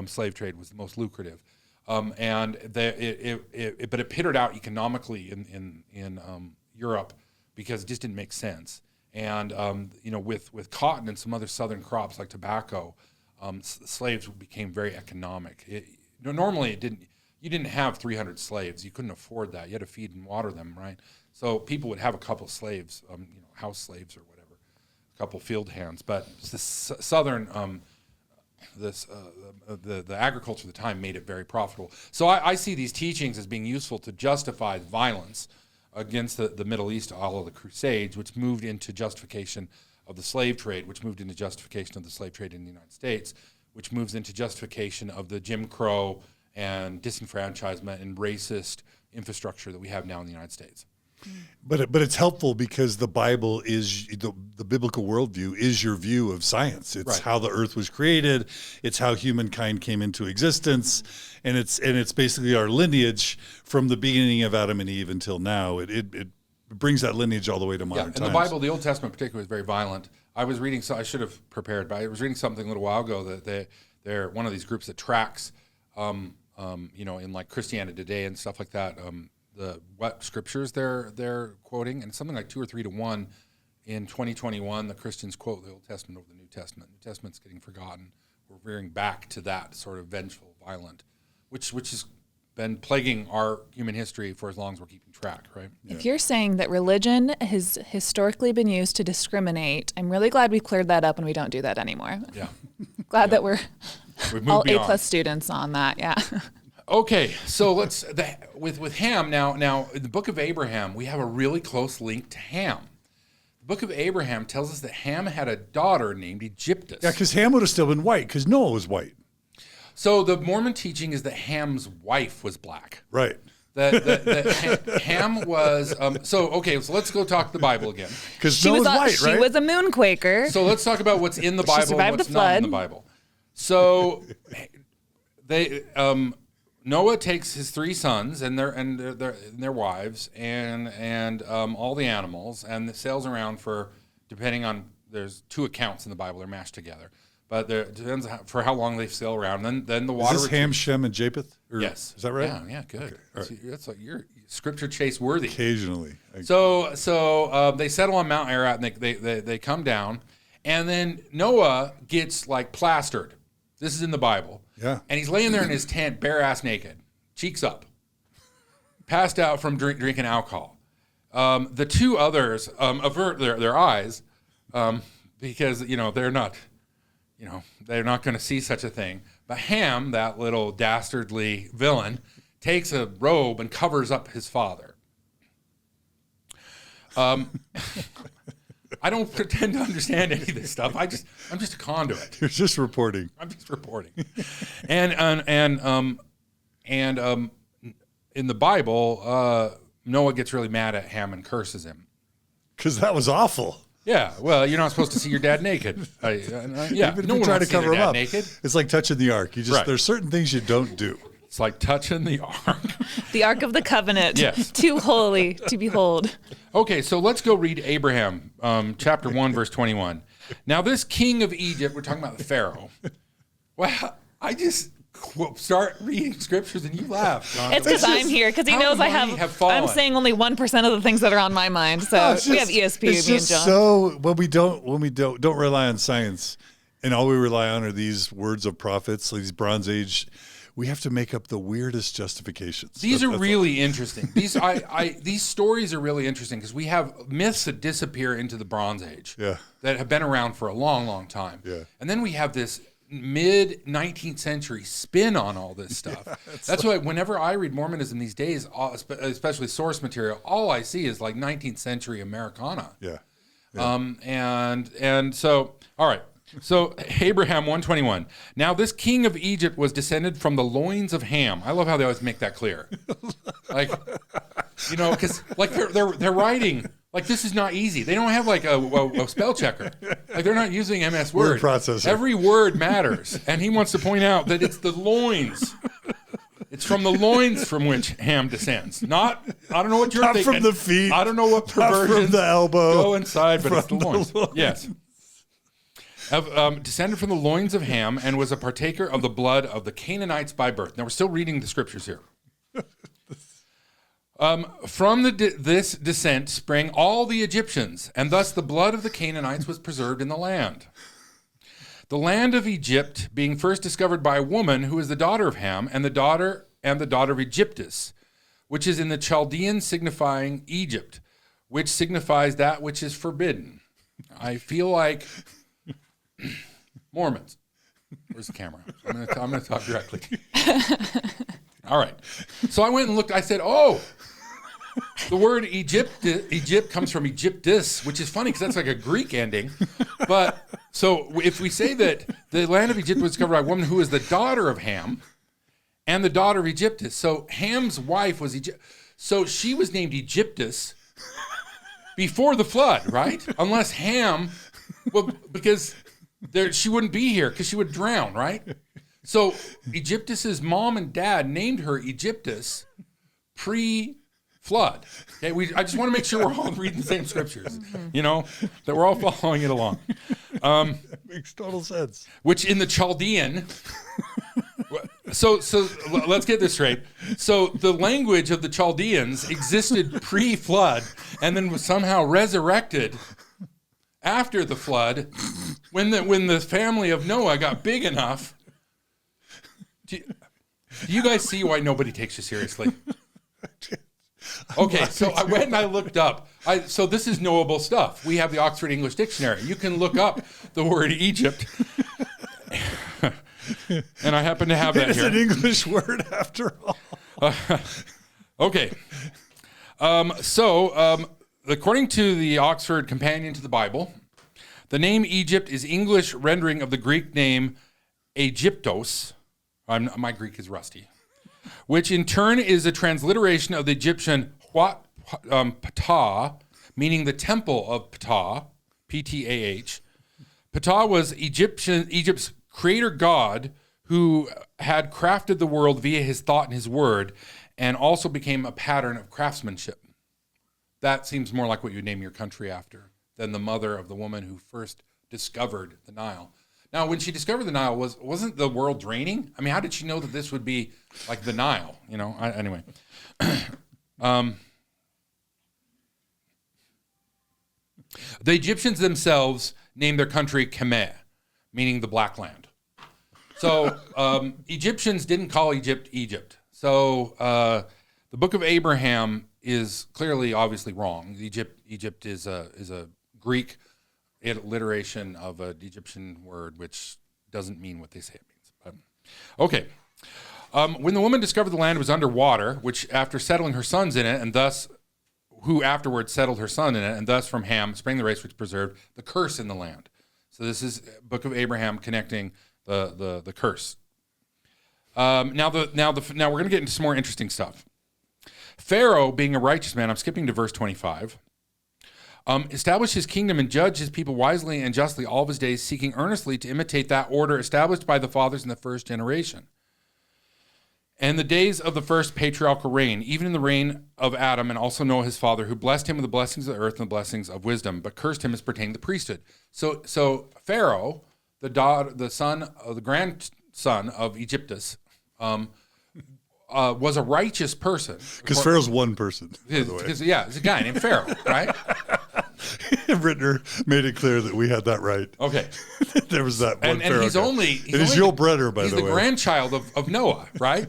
Speaker 2: slave trade was the most lucrative. But it petered out economically in Europe because it just didn't make sense. And with cotton and some other southern crops like tobacco, slaves became very economic. Normally, you didn't have 300 slaves. You couldn't afford that. You had to feed and water them, right? So people would have a couple slaves, house slaves or whatever, a couple field hands. But the southern, the agriculture of the time made it very profitable. So I see these teachings as being useful to justify violence against the Middle East, all of the Crusades, which moved into justification of the slave trade, which moved into justification of the slave trade in the United States, which moves into justification of the Jim Crow and disenfranchisement and racist infrastructure that we have now in the United States.
Speaker 1: But it's helpful because the Bible is the biblical worldview is your view of science. It's
Speaker 2: right.
Speaker 1: How the earth was created. It's how humankind came into existence, and it's basically our lineage from the beginning of Adam and Eve until now. It brings that lineage all the way to modern times.
Speaker 2: And the Bible, the Old Testament in particular, is very violent. I was reading, so I should have prepared, but I was reading something a little while ago that they're one of these groups that tracks, in like Christianity Today and stuff like that. What scriptures they're quoting, and it's something like 2 or 3 to 1 in 2021. The Christians quote the Old Testament over the New Testament. The New Testament's getting forgotten. We're veering back to that sort of vengeful, violent, which is been plaguing our human history for as long as we're keeping track, right?
Speaker 3: If you're saying that religion has historically been used to discriminate, I'm really glad we cleared that up and we don't do that anymore.
Speaker 2: Yeah.
Speaker 3: Glad that we're all
Speaker 2: beyond.
Speaker 3: A+ students on that. Yeah.
Speaker 2: Okay, so with Ham now in the book of Abraham, we have a really close link to Ham. The book of Abraham tells us that Ham had a daughter named Egyptus.
Speaker 1: Yeah, because Ham would have still been white, because Noah was white.
Speaker 2: So the Mormon teaching is that Ham's wife was black.
Speaker 1: Right.
Speaker 2: Ham was so let's go talk the Bible again.
Speaker 1: Because Noah's white, right?
Speaker 3: She was a moon quaker.
Speaker 2: So let's talk about what's in the Bible and what's not in the Bible. So Noah takes his 3 sons and their wives and all the animals and sails around for, depending on, there's 2 accounts in the Bible, they're mashed together, but it depends for how long they sail around. Then the water.
Speaker 1: Is this Ham, Shem, and Japheth?
Speaker 2: Yes.
Speaker 1: Is that right?
Speaker 2: Yeah, good.
Speaker 1: Okay. All right.
Speaker 2: That's like you're scripture chase worthy.
Speaker 1: Occasionally.
Speaker 2: So they settle on Mount Ararat and they come down, and then Noah gets like plastered. This is in the Bible.
Speaker 1: Yeah.
Speaker 2: And he's laying there in his tent, bare ass naked, cheeks up, passed out from drinking alcohol. The 2 others avert their eyes because they're not going to see such a thing. But Ham, that little dastardly villain, takes a robe and covers up his father. I don't pretend to understand any of this stuff. I'm just a conduit.
Speaker 1: You're just reporting.
Speaker 2: I'm just reporting. And in the Bible, Noah gets really mad at Ham and curses him.
Speaker 1: Because that was awful.
Speaker 2: Yeah, well, you're not supposed to see your dad naked. Yeah,
Speaker 1: Even if
Speaker 2: no
Speaker 1: you
Speaker 2: one
Speaker 1: try
Speaker 2: wants
Speaker 1: to cover
Speaker 2: their
Speaker 1: him
Speaker 2: dad
Speaker 1: up.
Speaker 2: naked.
Speaker 1: It's like touching the ark.
Speaker 2: Right.
Speaker 1: There's certain things you don't do.
Speaker 2: It's like touching the ark.
Speaker 3: The Ark of the Covenant.
Speaker 2: Yes.
Speaker 3: Too holy to behold.
Speaker 2: Okay, so let's go read Abraham, chapter 1, verse 21. Now, this king of Egypt, we're talking about the Pharaoh. Well, I just start reading scriptures and you laugh, John.
Speaker 3: It's because I'm here, because he knows I'm saying only 1% of the things that are on my mind. So we have ESP,
Speaker 1: it's
Speaker 3: me and
Speaker 1: just
Speaker 3: John.
Speaker 1: So when we don't rely on science, and all we rely on are these words of prophets, like these Bronze Age. We have to make up the weirdest justifications.
Speaker 2: These are really interesting. These stories are really interesting because we have myths that disappear into the Bronze Age that have been around for a long, long time.
Speaker 1: Yeah.
Speaker 2: And then we have this mid-19th century spin on all this stuff. That's why whenever I read Mormonism these days, especially source material, all I see is like 19th century Americana.
Speaker 1: Yeah.
Speaker 2: And so, all right. So Abraham 1:21. Now this king of Egypt was descended from the loins of Ham. I love how they always make that clear. Like, because like they're writing like this is not easy. They don't have like a spell checker. Like they're not using MS Word.
Speaker 1: Processor.
Speaker 2: Every word matters, and he wants to point out that it's the loins. It's from the loins from which Ham descends. I don't know what you're
Speaker 1: Not
Speaker 2: thinking.
Speaker 1: from the feet.
Speaker 2: I don't know what
Speaker 1: Not
Speaker 2: perversions
Speaker 1: from the elbow.
Speaker 2: go inside, but it's the
Speaker 1: From the
Speaker 2: loins.
Speaker 1: loins.
Speaker 2: Yes. Descended from the loins of Ham and was a partaker of the blood of the Canaanites by birth. Now we're still reading the scriptures here. From this descent sprang all the Egyptians, and thus the blood of the Canaanites was preserved in the land. The land of Egypt being first discovered by a woman who is the daughter of Ham and the daughter of Egyptus, which is in the Chaldean signifying Egypt, which signifies that which is forbidden. I feel like Mormons. Where's the camera? I'm going to talk directly. All right. So I went and looked. I said, the word Egypt comes from Egyptus, which is funny because that's like a Greek ending. But so if we say that the land of Egypt was discovered by a woman who is the daughter of Ham and the daughter of Egyptus. So Ham's wife was So she was named Egyptus before the flood, right? Unless Ham, because she wouldn't be here because she would drown, right? So Egyptus's mom and dad named her Egyptus pre-flood. Okay, I just want to make sure we're all reading the same scriptures, that we're all following it along.
Speaker 1: That makes total sense.
Speaker 2: Which in the Chaldean, so let's get this straight. So the language of the Chaldeans existed pre-flood and then was somehow resurrected after the flood, when the family of Noah got big enough Do you guys see why nobody takes you seriously? Okay, so I went and I looked up. So this is knowable stuff. We have the Oxford English Dictionary. You can look up the word Egypt. And I happen to have that here.
Speaker 1: It's an English word after all.
Speaker 2: Okay. According to the Oxford Companion to the Bible, the name Egypt is English rendering of the Greek name Aegyptos. My Greek is rusty. Which in turn is a transliteration of the Egyptian Ptah, meaning the temple of Ptah, P-T-A-H. Ptah was Egypt's creator god who had crafted the world via his thought and his word, and also became a pattern of craftsmanship. That seems more like what you name your country after than the mother of the woman who first discovered the Nile. Now, when she discovered the Nile, wasn't the world draining? I mean, how did she know that this would be like the Nile? You know, anyway. The Egyptians themselves named their country Kemet, meaning the Black Land. So Egyptians didn't call Egypt Egypt. So the Book of Abraham is clearly, obviously wrong. Egypt is a Greek alliteration of an Egyptian word, which doesn't mean what they say it means. But, okay. When the woman discovered the land was underwater, which after settling her sons in it, and thus, who afterwards settled her son in it, and thus from Ham sprang the race which preserved the curse in the land. So this is Book of Abraham connecting the curse. Now we're going to get into some more interesting stuff. Pharaoh, being a righteous man, I'm skipping to verse 25, established his kingdom and judged his people wisely and justly all of his days, seeking earnestly to imitate that order established by the fathers in the first generation. And the days of the first patriarchal reign, even in the reign of Adam and also Noah his father, who blessed him with the blessings of the earth and the blessings of wisdom, but cursed him as pertaining to the priesthood. So Pharaoh, the grandson of Egyptus, was a righteous person.
Speaker 1: Because Pharaoh's one person, by the way.
Speaker 2: It's a guy named Pharaoh, right?
Speaker 1: Rittner made it clear that we had that right.
Speaker 2: Okay.
Speaker 1: There was that one Pharaoh.
Speaker 2: And he's only
Speaker 1: Yul Brynner, by the way.
Speaker 2: He's the grandchild of Noah, right?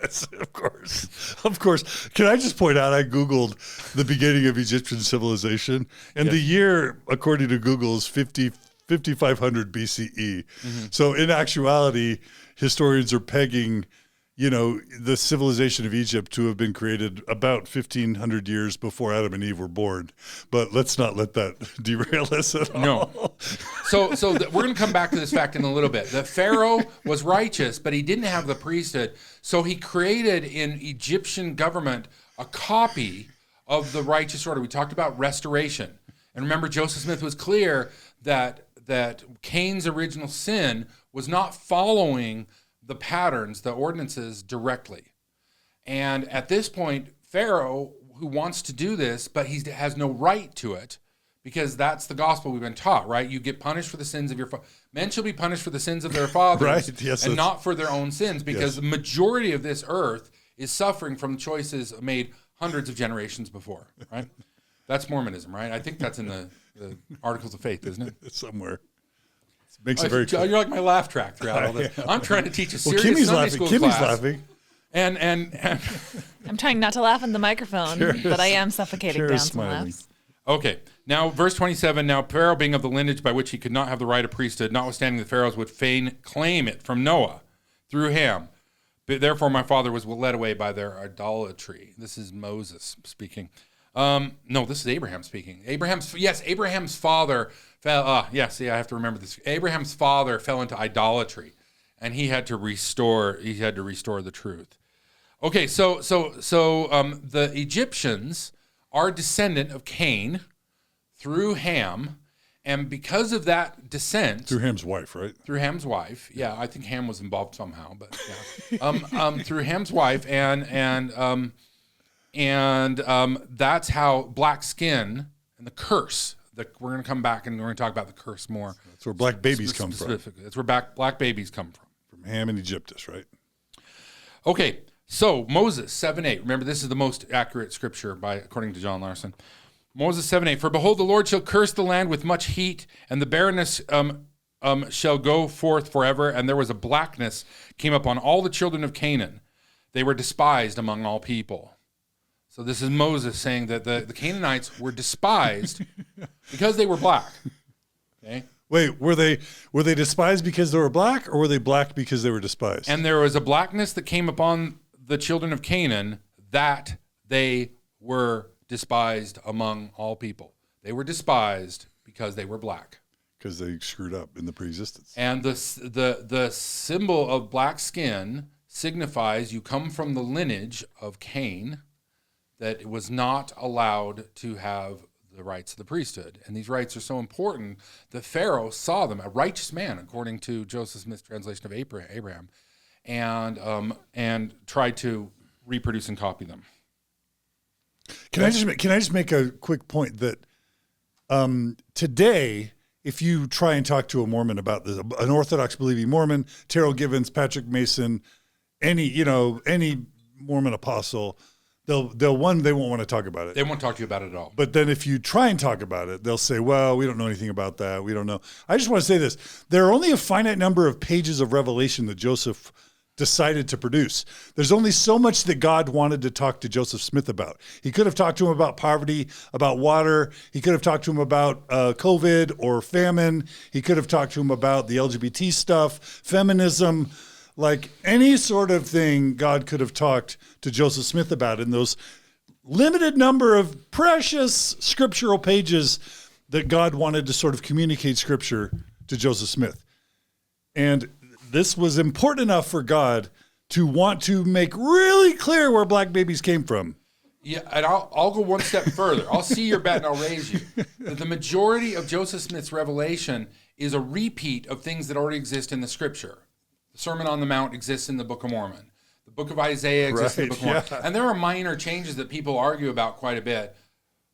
Speaker 1: Yes, of course. Of course. Can I just point out, I Googled the beginning of Egyptian civilization, and the year, according to Google, is 5500 BCE. Mm-hmm. So in actuality, historians are pegging, the civilization of Egypt to have been created about 1,500 years before Adam and Eve were born. But let's not let that derail us at all.
Speaker 2: No. So we're going to come back to this fact in a little bit. The Pharaoh was righteous, but he didn't have the priesthood. So he created in Egyptian government a copy of the righteous order. We talked about restoration. And remember, Joseph Smith was clear that Cain's original sin was not following the patterns, the ordinances directly. And at this point, Pharaoh, who wants to do this, but he has no right to it, because that's the gospel we've been taught, right? You get punished for the sins of your men shall be punished for the sins of their fathers,
Speaker 1: right? Yes,
Speaker 2: and not for their own sins, because the majority of this earth is suffering from choices made hundreds of generations before, right? That's Mormonism, right? I think that's in the Articles of Faith, isn't it?
Speaker 1: Somewhere. Makes it very
Speaker 2: clear. You're like my laugh track throughout all this. I'm trying to teach a serious
Speaker 1: Kimmy's
Speaker 2: Sunday
Speaker 1: laughing.
Speaker 2: school
Speaker 1: Kimmy's
Speaker 2: class.
Speaker 1: laughing.
Speaker 2: And
Speaker 3: I'm trying not to laugh in the microphone, but I am suffocating down some laughs.
Speaker 2: Okay. Now, verse 27, now Pharaoh being of the lineage by which he could not have the right of priesthood, notwithstanding the Pharaohs would fain claim it from Noah through Ham. But therefore my father was led away by their idolatry. This is Moses speaking. No, this is Abraham speaking. Abraham's father fell. I have to remember this. Abraham's father fell into idolatry, and he had to restore the truth. Okay, so the Egyptians are descendant of Cain through Ham, and because of that descent,
Speaker 1: through Ham's wife, right?
Speaker 2: Through Ham's wife, yeah. I think Ham was involved somehow, but yeah. Through Ham's wife, and that's how black skin and the curse. We're going to come back and we're going to talk about the curse more.
Speaker 1: That's where black babies come from.
Speaker 2: That's where black babies come from.
Speaker 1: From Ham and Egyptus, right?
Speaker 2: Okay, so Moses 7:8. Remember, this is the most accurate scripture according to John Larsen. Moses 7:8. For behold, the Lord shall curse the land with much heat, and the barrenness shall go forth forever. And there was a blackness came upon all the children of Canaan. They were despised among all people. So this is Moses saying that the Canaanites were despised because they were black. Okay.
Speaker 1: Wait, were they despised because they were black, or were they black because they were despised?
Speaker 2: And there was a blackness that came upon the children of Canaan that they were despised among all people. They were despised because they were black.
Speaker 1: Because they screwed up in the pre-existence.
Speaker 2: And the symbol of black skin signifies you come from the lineage of Cain, that it was not allowed to have the rights of the priesthood. And these rights are so important that Pharaoh saw them, a righteous man, according to Joseph Smith's translation of Abraham, and tried to reproduce and copy them.
Speaker 1: Can I just make a quick point that today, if you try and talk to a Mormon about this, an Orthodox believing Mormon, Terrell Givens, Patrick Mason, any Mormon apostle, they won't want to talk about it.
Speaker 2: They won't talk to you about it at all.
Speaker 1: But then if you try and talk about it, they'll say, well, we don't know anything about that. We don't know. I just want to say this. There are only a finite number of pages of revelation that Joseph decided to produce. There's only so much that God wanted to talk to Joseph Smith about. He could have talked to him about poverty, about water. He could have talked to him about COVID or famine. He could have talked to him about the LGBT stuff, feminism, like any sort of thing God could have talked to Joseph Smith about in those limited number of precious scriptural pages that God wanted to sort of communicate scripture to Joseph Smith. And this was important enough for God to want to make really clear where black babies came from.
Speaker 2: Yeah, and I'll go one step further. I'll see your bet and I'll raise you. The majority of Joseph Smith's revelation is a repeat of things that already exist in the scripture. The Sermon on the Mount exists in the Book of Mormon. The Book of Isaiah exists in the Book of Mormon. Yeah. And there are minor changes that people argue about quite a bit,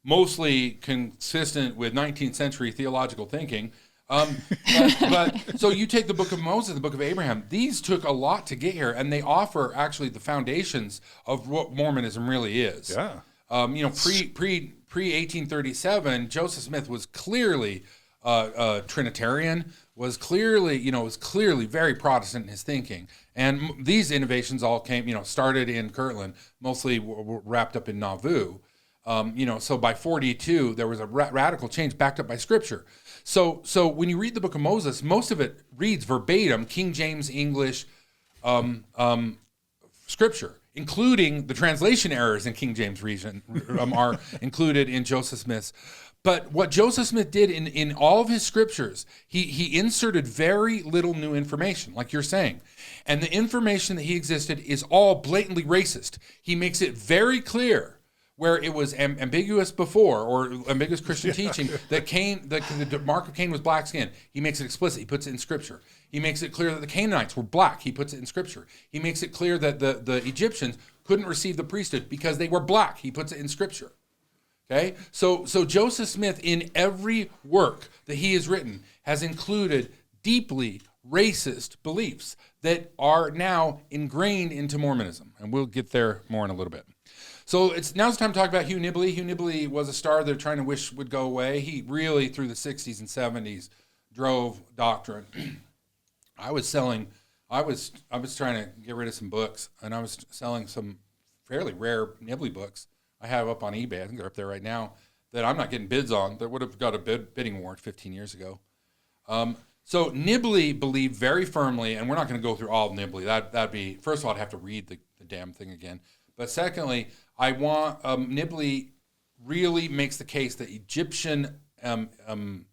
Speaker 2: mostly consistent with 19th century theological thinking. But so you take the Book of Moses, the Book of Abraham, these took a lot to get here, and they offer actually the foundations of what Mormonism really is.
Speaker 1: Yeah.
Speaker 2: Pre 1837, Joseph Smith was clearly Trinitarian, was clearly very Protestant in his thinking. And these innovations all came, started in Kirtland, mostly wrapped up in Nauvoo. So by 42, there was a radical change backed up by scripture. So when you read the Book of Moses, most of it reads verbatim King James English scripture, including the translation errors in King James region are included in Joseph Smith's. But what Joseph Smith did in all of his scriptures, he inserted very little new information, like you're saying. And the information that he existed is all blatantly racist. He makes it very clear where it was ambiguous before, or ambiguous Christian teaching, that the mark of Cain was black skin. He makes it explicit. He puts it in scripture. He makes it clear that the Canaanites were black. He puts it in scripture. He makes it clear that the Egyptians couldn't receive the priesthood because they were black. He puts it in scripture. Okay? So Joseph Smith, in every work that he has written, has included deeply racist beliefs that are now ingrained into Mormonism. And we'll get there more in a little bit. So now's the time to talk about Hugh Nibley. Hugh Nibley was a star they're trying to wish would go away. He really, through the 60s and 70s, drove doctrine. I was trying to get rid of some books, and I was selling some fairly rare Nibley books I have up on eBay. I think they're up there right now, that I'm not getting bids on, that would have got a bidding war 15 years ago. So Nibley believed very firmly, and we're not going to go through all of Nibley. That'd be, first of all, I'd have to read the damn thing again. But secondly, I want Nibley really makes the case that Egyptian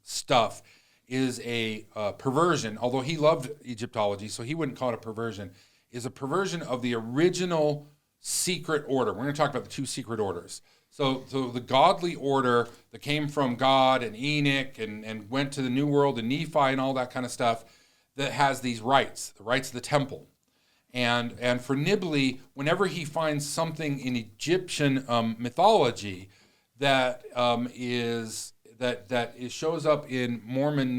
Speaker 2: stuff is a perversion, although he loved Egyptology, so he wouldn't call it a perversion, is a perversion of the original secret order. We're going to talk about the two secret orders. So the godly order that came from God and Enoch and went to the New World and Nephi and all that kind of stuff, that has these rights, the rights of the temple. And for Nibley, whenever he finds something in Egyptian mythology that shows up in Mormon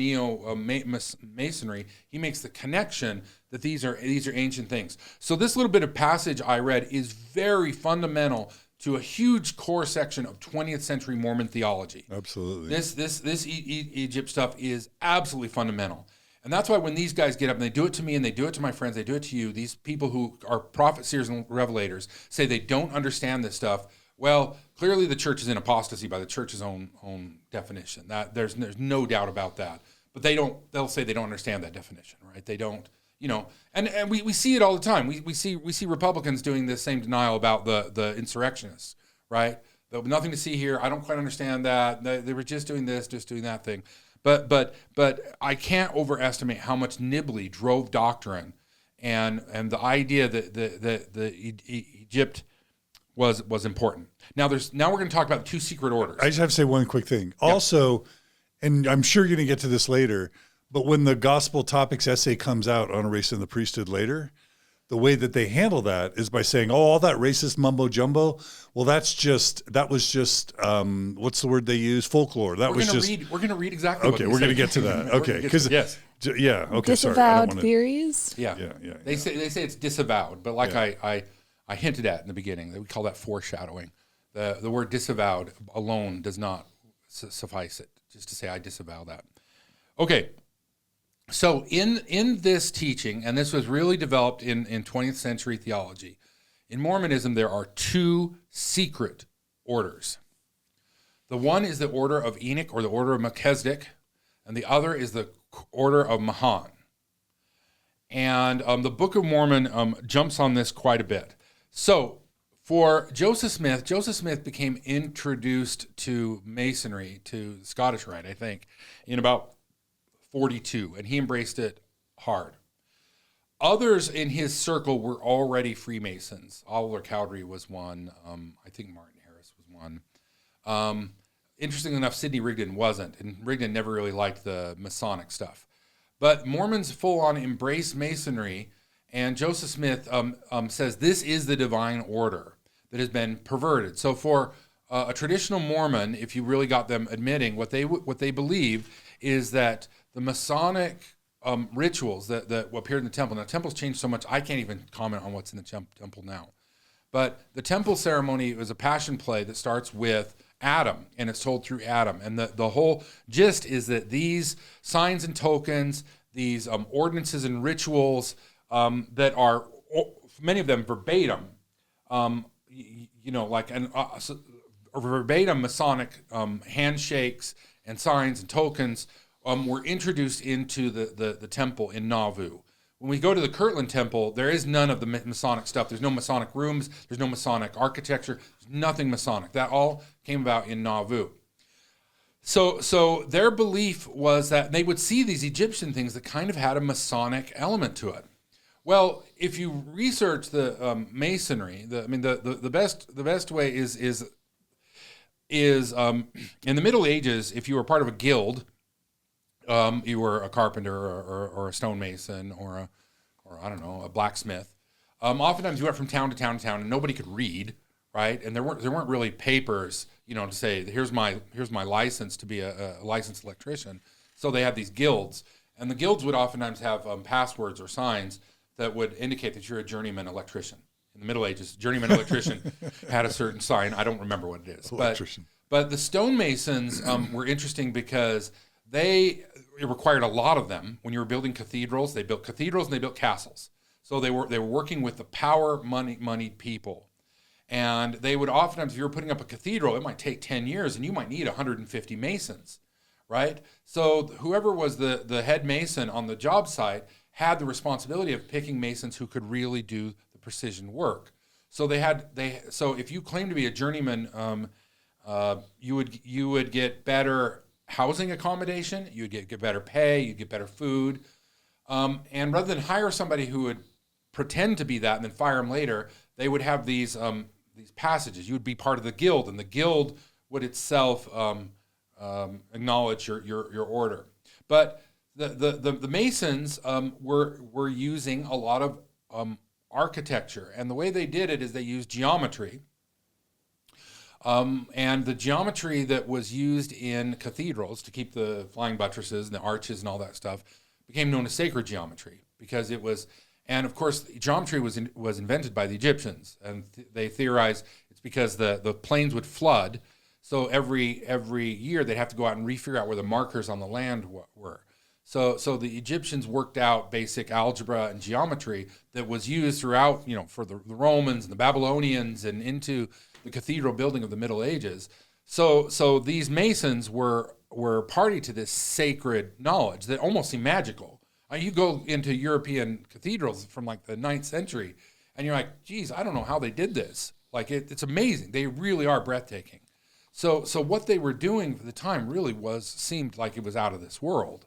Speaker 2: Masonry, he makes the connection that these are ancient things. So this little bit of passage I read is very fundamental to a huge core section of 20th century Mormon theology.
Speaker 1: Absolutely.
Speaker 2: This Egypt stuff is absolutely fundamental. And that's why when these guys get up and they do it to me and they do it to my friends, they do it to you, these people who are prophets, seers, and revelators say they don't understand this stuff. Well, clearly the church is in apostasy by the church's own definition. That there's no doubt about that. But they'll say they don't understand that definition, right? They don't, and we see it all the time. We see Republicans doing this same denial about the insurrectionists, right? Nothing to see here. I don't quite understand that. They were just doing this, just doing that thing. But I can't overestimate how much Nibley drove doctrine, and the idea that Egypt was important. Now we're going to talk about two secret orders.
Speaker 1: I just have to say one quick thing. Yeah. Also, and I'm sure you're going to get to this later, but when the Gospel Topics essay comes out on race and the priesthood later, the way that they handle that is by saying, all that racist mumbo jumbo. Well, that was just what's the word they use? Folklore. We're
Speaker 2: going to read exactly.
Speaker 1: Okay, we're going to get to that. Okay, because
Speaker 2: yes,
Speaker 1: yeah. Okay,
Speaker 3: disavowed theories.
Speaker 2: Yeah. They say it's disavowed, but like I hinted at in the beginning, we call that foreshadowing. The word disavowed alone does not suffice it. Just to say I disavow that. Okay. So in this teaching, and this was really developed in 20th century theology, in Mormonism there are two secret orders. The one is the order of Enoch or the order of Melchizedek, and the other is the order of Mahan. And the Book of Mormon jumps on this quite a bit. So for Joseph Smith became introduced to Masonry, to Scottish Rite, I think, in about 42, and he embraced it hard. Others in his circle were already Freemasons. Oliver Cowdery was one. I think Martin Harris was one. Interestingly enough, Sidney Rigdon wasn't, and Rigdon never really liked the Masonic stuff. But Mormons full-on embrace Masonry, and Joseph Smith says this is the divine order that has been perverted. So for a traditional Mormon, if you really got them admitting what they believe is that the Masonic rituals that appeared in the temple. Now, temples changed so much, I can't even comment on what's in the temple now. But the temple ceremony was a passion play that starts with Adam, and it's told through Adam. And the whole gist is that these signs and tokens, these ordinances and rituals that are, many of them verbatim, verbatim Masonic handshakes and signs and tokens were introduced into the temple in Nauvoo. When we go to the Kirtland Temple, there is none of the Masonic stuff. There's no Masonic rooms. There's no Masonic architecture. There's nothing Masonic. That all came about in Nauvoo. So their belief was that they would see these Egyptian things that kind of had a Masonic element to it. Well, if you research the Masonry, the best way is in the Middle Ages, if you were part of a guild, you were a carpenter or a stonemason or I don't know, a blacksmith. Oftentimes you went from town to town to town and nobody could read, right? And there weren't really papers, to say here's my license to be a licensed electrician. So they had these guilds, and the guilds would oftentimes have passwords or signs that would indicate that you're a journeyman electrician. In the Middle Ages, journeyman electrician had a certain sign. I don't remember what it is. But the stonemasons were interesting because it required a lot of them. When you were building cathedrals, they built cathedrals and they built castles. So they were working with the moneyed people. And they would oftentimes, if you were putting up a cathedral, it might take 10 years and you might need 150 masons, right? So whoever was the head mason on the job site had the responsibility of picking masons who could really do the precision work. So so if you claim to be a journeyman, you would get better housing accommodation, you'd get better pay, you'd get better food. And rather than hire somebody who would pretend to be that and then fire them later, they would have these passages. You would be part of the guild, and the guild would itself acknowledge your order. But the Masons were using a lot of architecture, and the way they did it is they used geometry. And the geometry that was used in cathedrals to keep the flying buttresses and the arches and all that stuff became known as sacred geometry, because it was, and of course geometry was invented by the Egyptians, and they theorized it's because the plains would flood, so every year they'd have to go out and refigure out where the markers on the land were. So the Egyptians worked out basic algebra and geometry that was used throughout, for the Romans and the Babylonians and into the cathedral building of the Middle Ages. So these Masons were party to this sacred knowledge that almost seemed magical. You go into European cathedrals from like the 9th century, and you're like, geez, I don't know how they did this. Like it's amazing. They really are breathtaking. So what they were doing for the time really seemed like it was out of this world.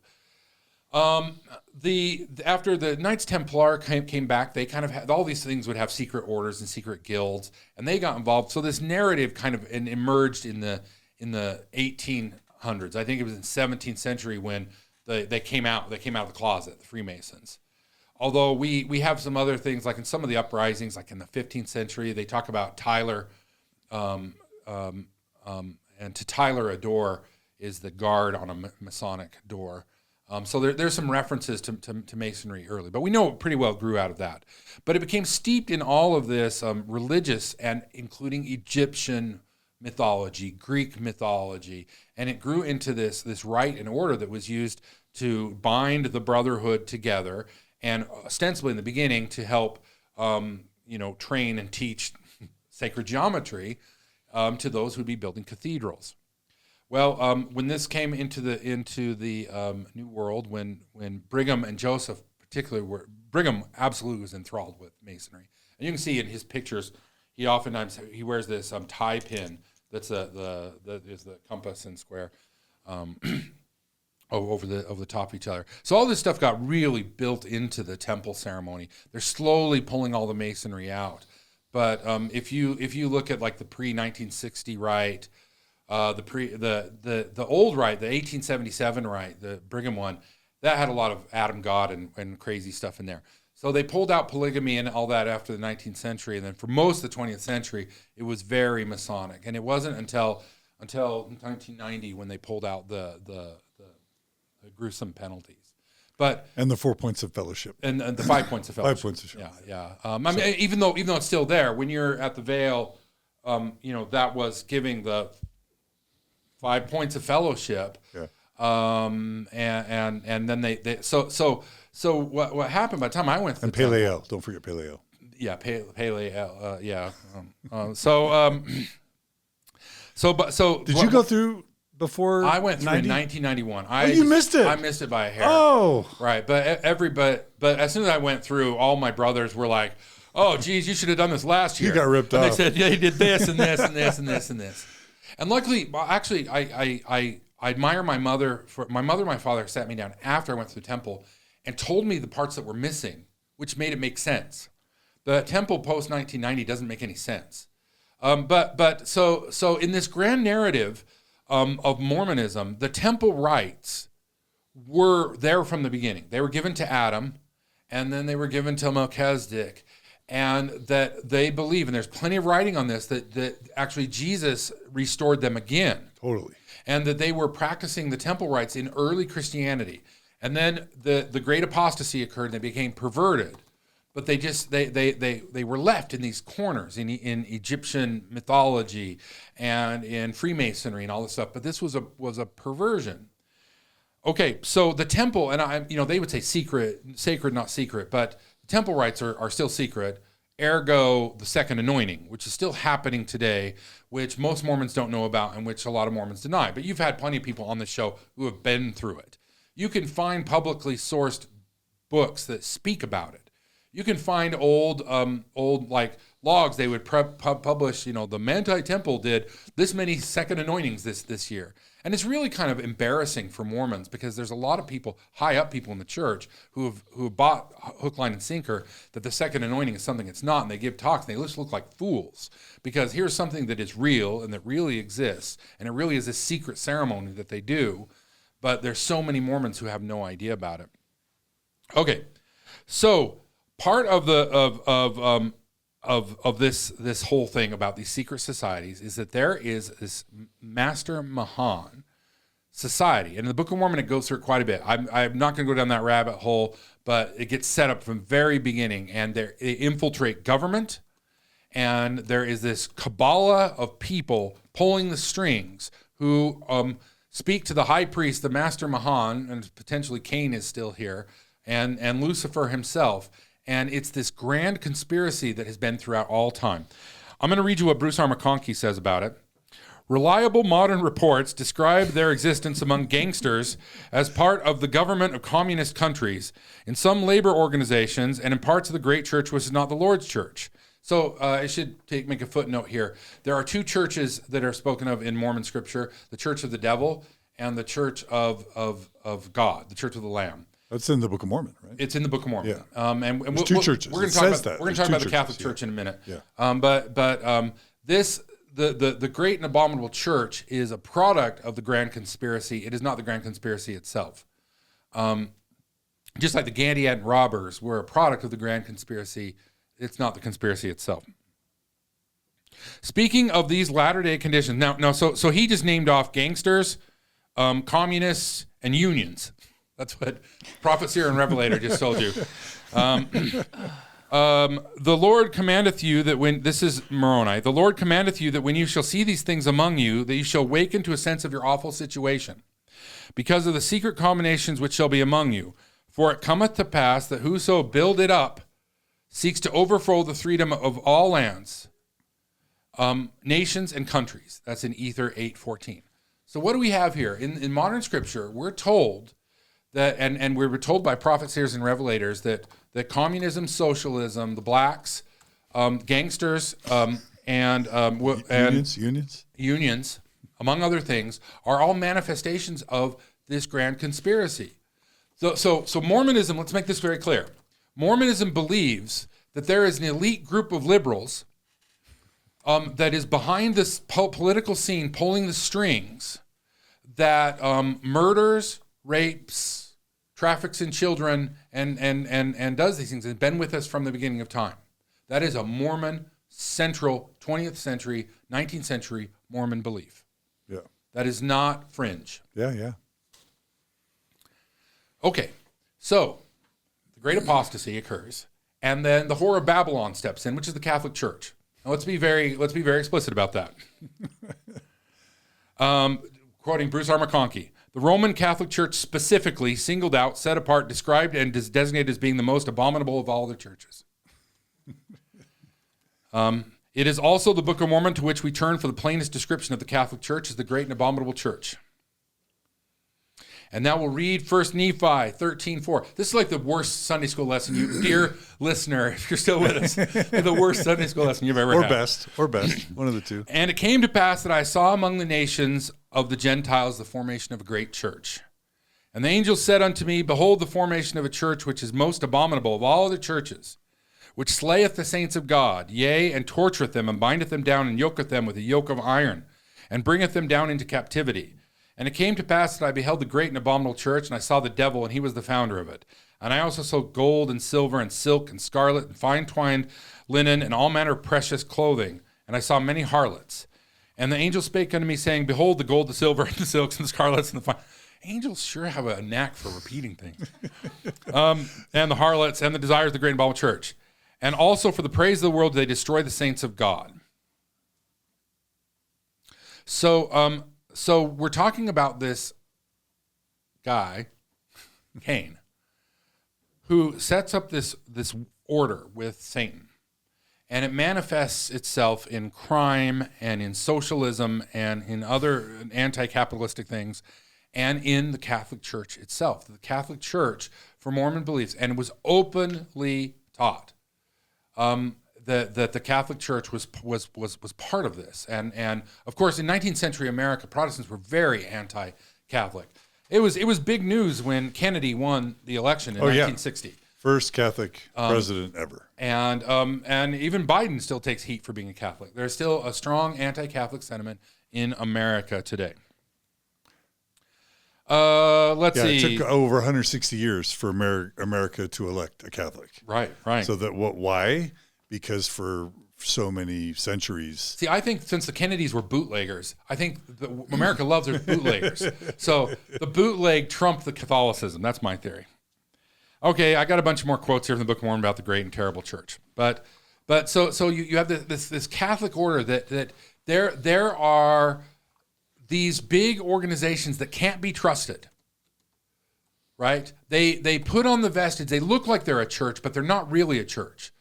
Speaker 2: After the Knights Templar came back, they kind of had all these things would have secret orders and secret guilds, and they got involved. So this narrative kind of emerged in the 1800s. I think it was in the 17th century when they came out of the closet, the Freemasons. Although we have some other things, like in some of the uprisings, like in the 15th century, they talk about Tyler, and to Tyler a door is the guard on a Masonic door. So there's some references to Masonry early, but we know it pretty well grew out of that. But it became steeped in all of this religious and including Egyptian mythology, Greek mythology, and it grew into this rite and order that was used to bind the brotherhood together, and ostensibly in the beginning to help train and teach sacred geometry to those who'd be building cathedrals. Well, when this came into the New World, when Brigham and Joseph particularly Brigham absolutely was enthralled with Masonry, and you can see in his pictures, he oftentimes wears this tie pin that's the compass and square over the top of each other. So all this stuff got really built into the temple ceremony. They're slowly pulling all the Masonry out, but if you look at like the pre-1960 rite. The old rite, the 1877 rite, the Brigham one, that had a lot of Adam God and crazy stuff in there. So they pulled out polygamy and all that after the 19th century, and then for most of the 20th century, it was very Masonic. And it wasn't until 1990 when they pulled out the gruesome penalties.
Speaker 1: And the 4 points of fellowship.
Speaker 2: And the 5 points of fellowship.
Speaker 1: 5 points of fellowship.
Speaker 2: Yeah. I mean, even though it's still there, when you're at the veil, that was giving the 5 points of fellowship.
Speaker 1: Yeah.
Speaker 2: And then so what happened by the time I went to
Speaker 1: and Paleo, don't forget Paleo.
Speaker 2: Yeah, Paleo. Yeah.
Speaker 1: Did you go through before?
Speaker 2: I went through
Speaker 1: 90?
Speaker 2: in 1991.
Speaker 1: You missed it.
Speaker 2: I missed it by a hair.
Speaker 1: Oh,
Speaker 2: right. But as soon as I went through, all my brothers were like, "Oh, geez, you should have done this last year."
Speaker 1: You got ripped
Speaker 2: off.
Speaker 1: off.
Speaker 2: They said, "Yeah, he did this and this and this and this and this." And luckily, actually, I admire my mother. My mother and my father sat me down after I went through the temple and told me the parts that were missing, which made it make sense. The temple post 1990 doesn't make any sense. So in this grand narrative of Mormonism, the temple rites were there from the beginning. They were given to Adam, and then they were given to Melchizedek. And that they believe, and there's plenty of writing on this, that actually Jesus restored them again.
Speaker 1: Totally.
Speaker 2: And that they were practicing the temple rites in early Christianity. And then the great apostasy occurred and they became perverted. But they were left in these corners in Egyptian mythology and in Freemasonry and all this stuff. But this was a perversion. Okay, so the temple, and they would say sacred, not secret, but temple rites are still secret, ergo the second anointing, which is still happening today, which most Mormons don't know about and which a lot of Mormons deny. But you've had plenty of people on the show who have been through it. You can find publicly sourced books that speak about it. You can find old like logs they would publish, the Manti Temple did this many second anointings this year. And it's really kind of embarrassing for Mormons because there's a lot of people, high up people in the church who have bought hook, line, and sinker that the second anointing is something it's not, and they give talks and they just look like fools because here's something that is real and that really exists, and it really is a secret ceremony that they do, but there's so many Mormons who have no idea about it. Okay, so part of this whole thing about these secret societies is that there is this Master Mahan society. And in the Book of Mormon, it goes through it quite a bit. I'm not going to go down that rabbit hole, but it gets set up from the very beginning. And they infiltrate government. And there is this Kabbalah of people pulling the strings who speak to the high priest, the master Mahan, and potentially Cain is still here, and Lucifer himself. And it's this grand conspiracy that has been throughout all time. I'm going to read you what Bruce R. McConkie says about it. Reliable modern reports describe their existence among gangsters as part of the government of communist countries, in some labor organizations, and in parts of the great church, which is not the Lord's church. So I should make a footnote here. There are two churches that are spoken of in Mormon scripture, the Church of the Devil and the Church of God, the Church of the Lamb.
Speaker 1: That's in the Book of Mormon, right?
Speaker 2: It's in the Book of Mormon.
Speaker 1: Yeah.
Speaker 2: And
Speaker 1: two churches.
Speaker 2: We're going to talk about the Catholic Church in a minute.
Speaker 1: Yeah.
Speaker 2: The great and abominable church is a product of the grand conspiracy. It is not the grand conspiracy itself. Just like the Gandhian robbers were a product of the grand conspiracy, it's not the conspiracy itself. Speaking of these latter-day conditions, so he just named off gangsters, communists, and unions. That's what Prophet, Seer, and Revelator just told you. The Lord commandeth you that when, this is Moroni, the Lord commandeth you that when you shall see these things among you, that you shall waken to a sense of your awful situation, because of the secret combinations which shall be among you. For it cometh to pass that whoso buildeth up seeks to overthrow the freedom of all lands, nations, and countries. That's in Ether 8:14. So what do we have here? In modern scripture, we're told that, and we were told by prophets, seers, and revelators that communism, socialism, the blacks, gangsters, and unions, among other things, are all manifestations of this grand conspiracy. So Mormonism, let's make this very clear. Mormonism believes that there is an elite group of liberals that is behind this political scene, pulling the strings, that murders, rapes, traffics in children, and does these things, and has been with us from the beginning of time. That is a Mormon central 20th century, 19th century Mormon belief.
Speaker 1: Yeah.
Speaker 2: That is not fringe.
Speaker 1: Yeah.
Speaker 2: Okay, so the great apostasy occurs, and then the whore of Babylon steps in, which is the Catholic Church. Now, let's be very explicit about that. Quoting Bruce R. McConkie, the Roman Catholic Church specifically singled out, set apart, described, and is designated as being the most abominable of all the churches. It is also the Book of Mormon to which we turn for the plainest description of the Catholic Church as the great and abominable church. And now we'll read 1 Nephi 13:4. This is like the worst Sunday school lesson, you dear listener, if you're still with us, the worst Sunday school lesson you've ever had.
Speaker 1: Or best, one of the two.
Speaker 2: And it came to pass that I saw among the nations of the Gentiles the formation of a great church. And the angel said unto me, behold, the formation of a church which is most abominable of all other churches, which slayeth the saints of God, yea, and tortureth them, and bindeth them down, and yoketh them with a yoke of iron, and bringeth them down into captivity. And it came to pass that I beheld the great and abominable church, and I saw the devil, and he was the founder of it. And I also saw gold and silver and silk and scarlet and fine twined linen and all manner of precious clothing. And I saw many harlots. And the angel spake unto me, saying, behold, the gold, the silver, and the silks, and the scarlets, and the fine. Angels sure have a knack for repeating things. And the harlots, and the desires of the great and abominable church. And also for the praise of the world they destroy the saints of God. So we're talking about this guy, Cain, who sets up this order with Satan. And it manifests itself in crime and in socialism and in other anti-capitalistic things and in the Catholic Church itself. The Catholic Church, for Mormon beliefs, and it was openly taught that the Catholic Church was part of this. And of course, in 19th century America, Protestants were very anti-Catholic. It was big news when Kennedy won the election in 1960.
Speaker 1: Yeah. First Catholic president ever.
Speaker 2: And even Biden still takes heat for being a Catholic. There's still a strong anti-Catholic sentiment in America today. Let's see.
Speaker 1: It took over 160 years for America to elect a Catholic.
Speaker 2: Right.
Speaker 1: So why? Because for so many centuries.
Speaker 2: See, I think since the Kennedys were bootleggers, I think America loves their bootleggers. So the bootleg trumped the Catholicism. That's my theory. Okay, I got a bunch more quotes here from the Book of Mormon about the great and terrible church. But so you have this Catholic order that there are these big organizations that can't be trusted, right? They put on the vestige. They look like they're a church, but they're not really a church.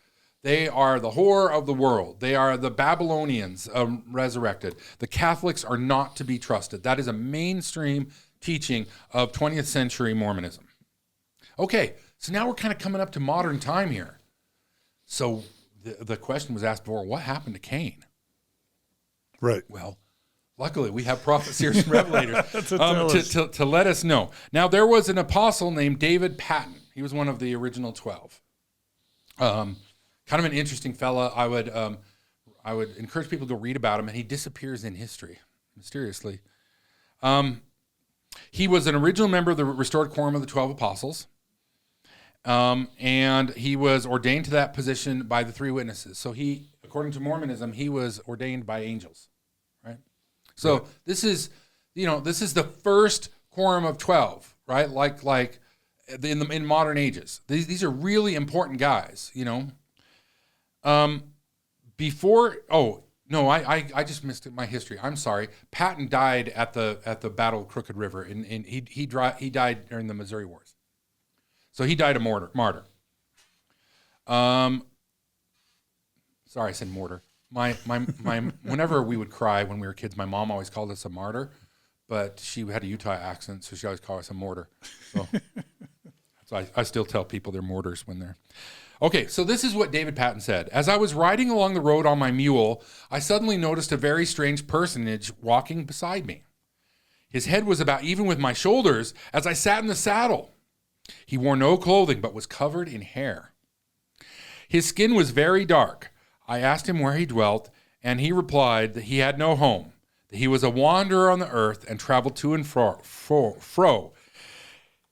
Speaker 2: They are the whore of the world. They are the Babylonians resurrected. The Catholics are not to be trusted. That is a mainstream teaching of 20th century Mormonism. Okay, so now we're kind of coming up to modern time here. So the question was asked before, what happened to Cain?
Speaker 1: Right.
Speaker 2: Well, luckily we have prophets, seers, and revelators to let us know. Now, there was an apostle named David Patton. He was one of the original 12. Kind of an interesting fella. I would encourage people to go read about him, and he disappears in history, mysteriously. He was an original member of the restored quorum of the 12 apostles, and he was ordained to that position by the 3 witnesses. So he, according to Mormonism, he was ordained by angels, right? So this is the first quorum of 12, right? Like in modern ages. These are really important guys, you know. I just missed my history. I'm sorry. Patton died at the Battle of Crooked River, and he died during the Missouri Wars. So he died a martyr. Sorry, I said mortar. My whenever we would cry when we were kids, my mom always called us a martyr, but she had a Utah accent, so she always called us a mortar. So I still tell people they're mortars when they're. Okay, so this is what David Patton said. As I was riding along the road on my mule, I suddenly noticed a very strange personage walking beside me. His head was about even with my shoulders as I sat in the saddle. He wore no clothing but was covered in hair. His skin was very dark. I asked him where he dwelt, and he replied that he had no home, that he was a wanderer on the earth and traveled to and fro.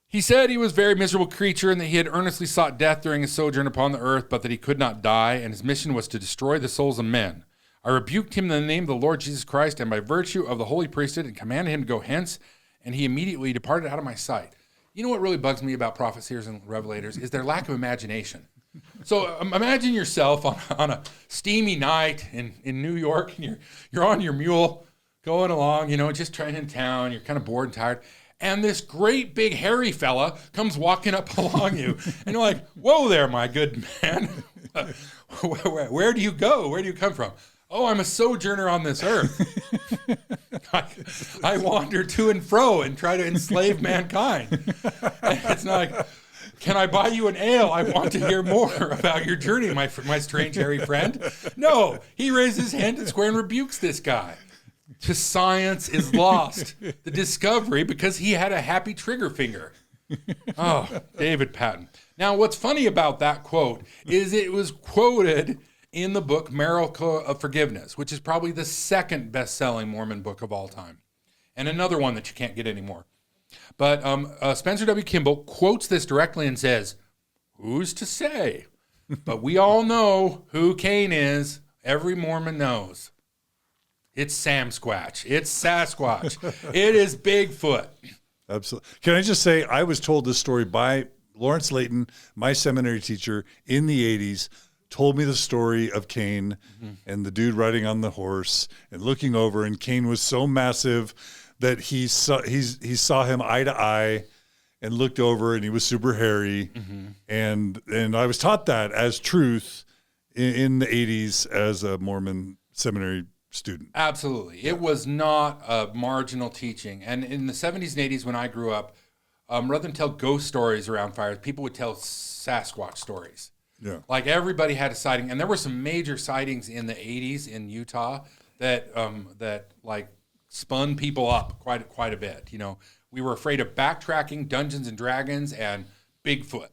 Speaker 2: He said he was a very miserable creature and that he had earnestly sought death during his sojourn upon the earth, but that he could not die, and his mission was to destroy the souls of men. I rebuked him in the name of the Lord Jesus Christ and by virtue of the holy priesthood and commanded him to go hence, and he immediately departed out of my sight. You know what really bugs me about prophets, seers, and revelators is their lack of imagination. So imagine yourself on a steamy night in New York, and you're on your mule going along, just trying in town, you're kind of bored and tired. And this great big hairy fella comes walking up along you. And you're like, whoa there, my good man. Where do you go? Where do you come from? Oh, I'm a sojourner on this earth. I wander to and fro and try to enslave mankind. And it's not like, can I buy you an ale? I want to hear more about your journey, my strange hairy friend. No, he raises his hand and square and rebukes this guy. To science is lost the discovery because he had a happy trigger finger. Oh, David Patton. Now, what's funny about that quote is it was quoted in the book Miracle of Forgiveness, which is probably the second best-selling Mormon book of all time, and another one that you can't get anymore. But Spencer W. Kimball quotes this directly and says, "Who's to say? But we all know who Cain is. Every Mormon knows. It's Sam Squatch. It's Sasquatch. It is Bigfoot."
Speaker 1: Absolutely. Can I just say, I was told this story by Lawrence Layton, my seminary teacher in the 80s, told me the story of Cain and the dude riding on the horse and looking over, and Cain was so massive that he saw him eye to eye and looked over, and he was super hairy. And I was taught that as truth in the 80s as a Mormon seminary student.
Speaker 2: Absolutely. It was not a marginal teaching. And in the 70s and 80s when I grew up, rather than tell ghost stories around fires, people would tell Sasquatch stories.
Speaker 1: Yeah. Like
Speaker 2: everybody had a sighting. And there were some major sightings in the 80s in Utah that like spun people up quite a bit. We were afraid of backtracking, Dungeons and Dragons, and Bigfoot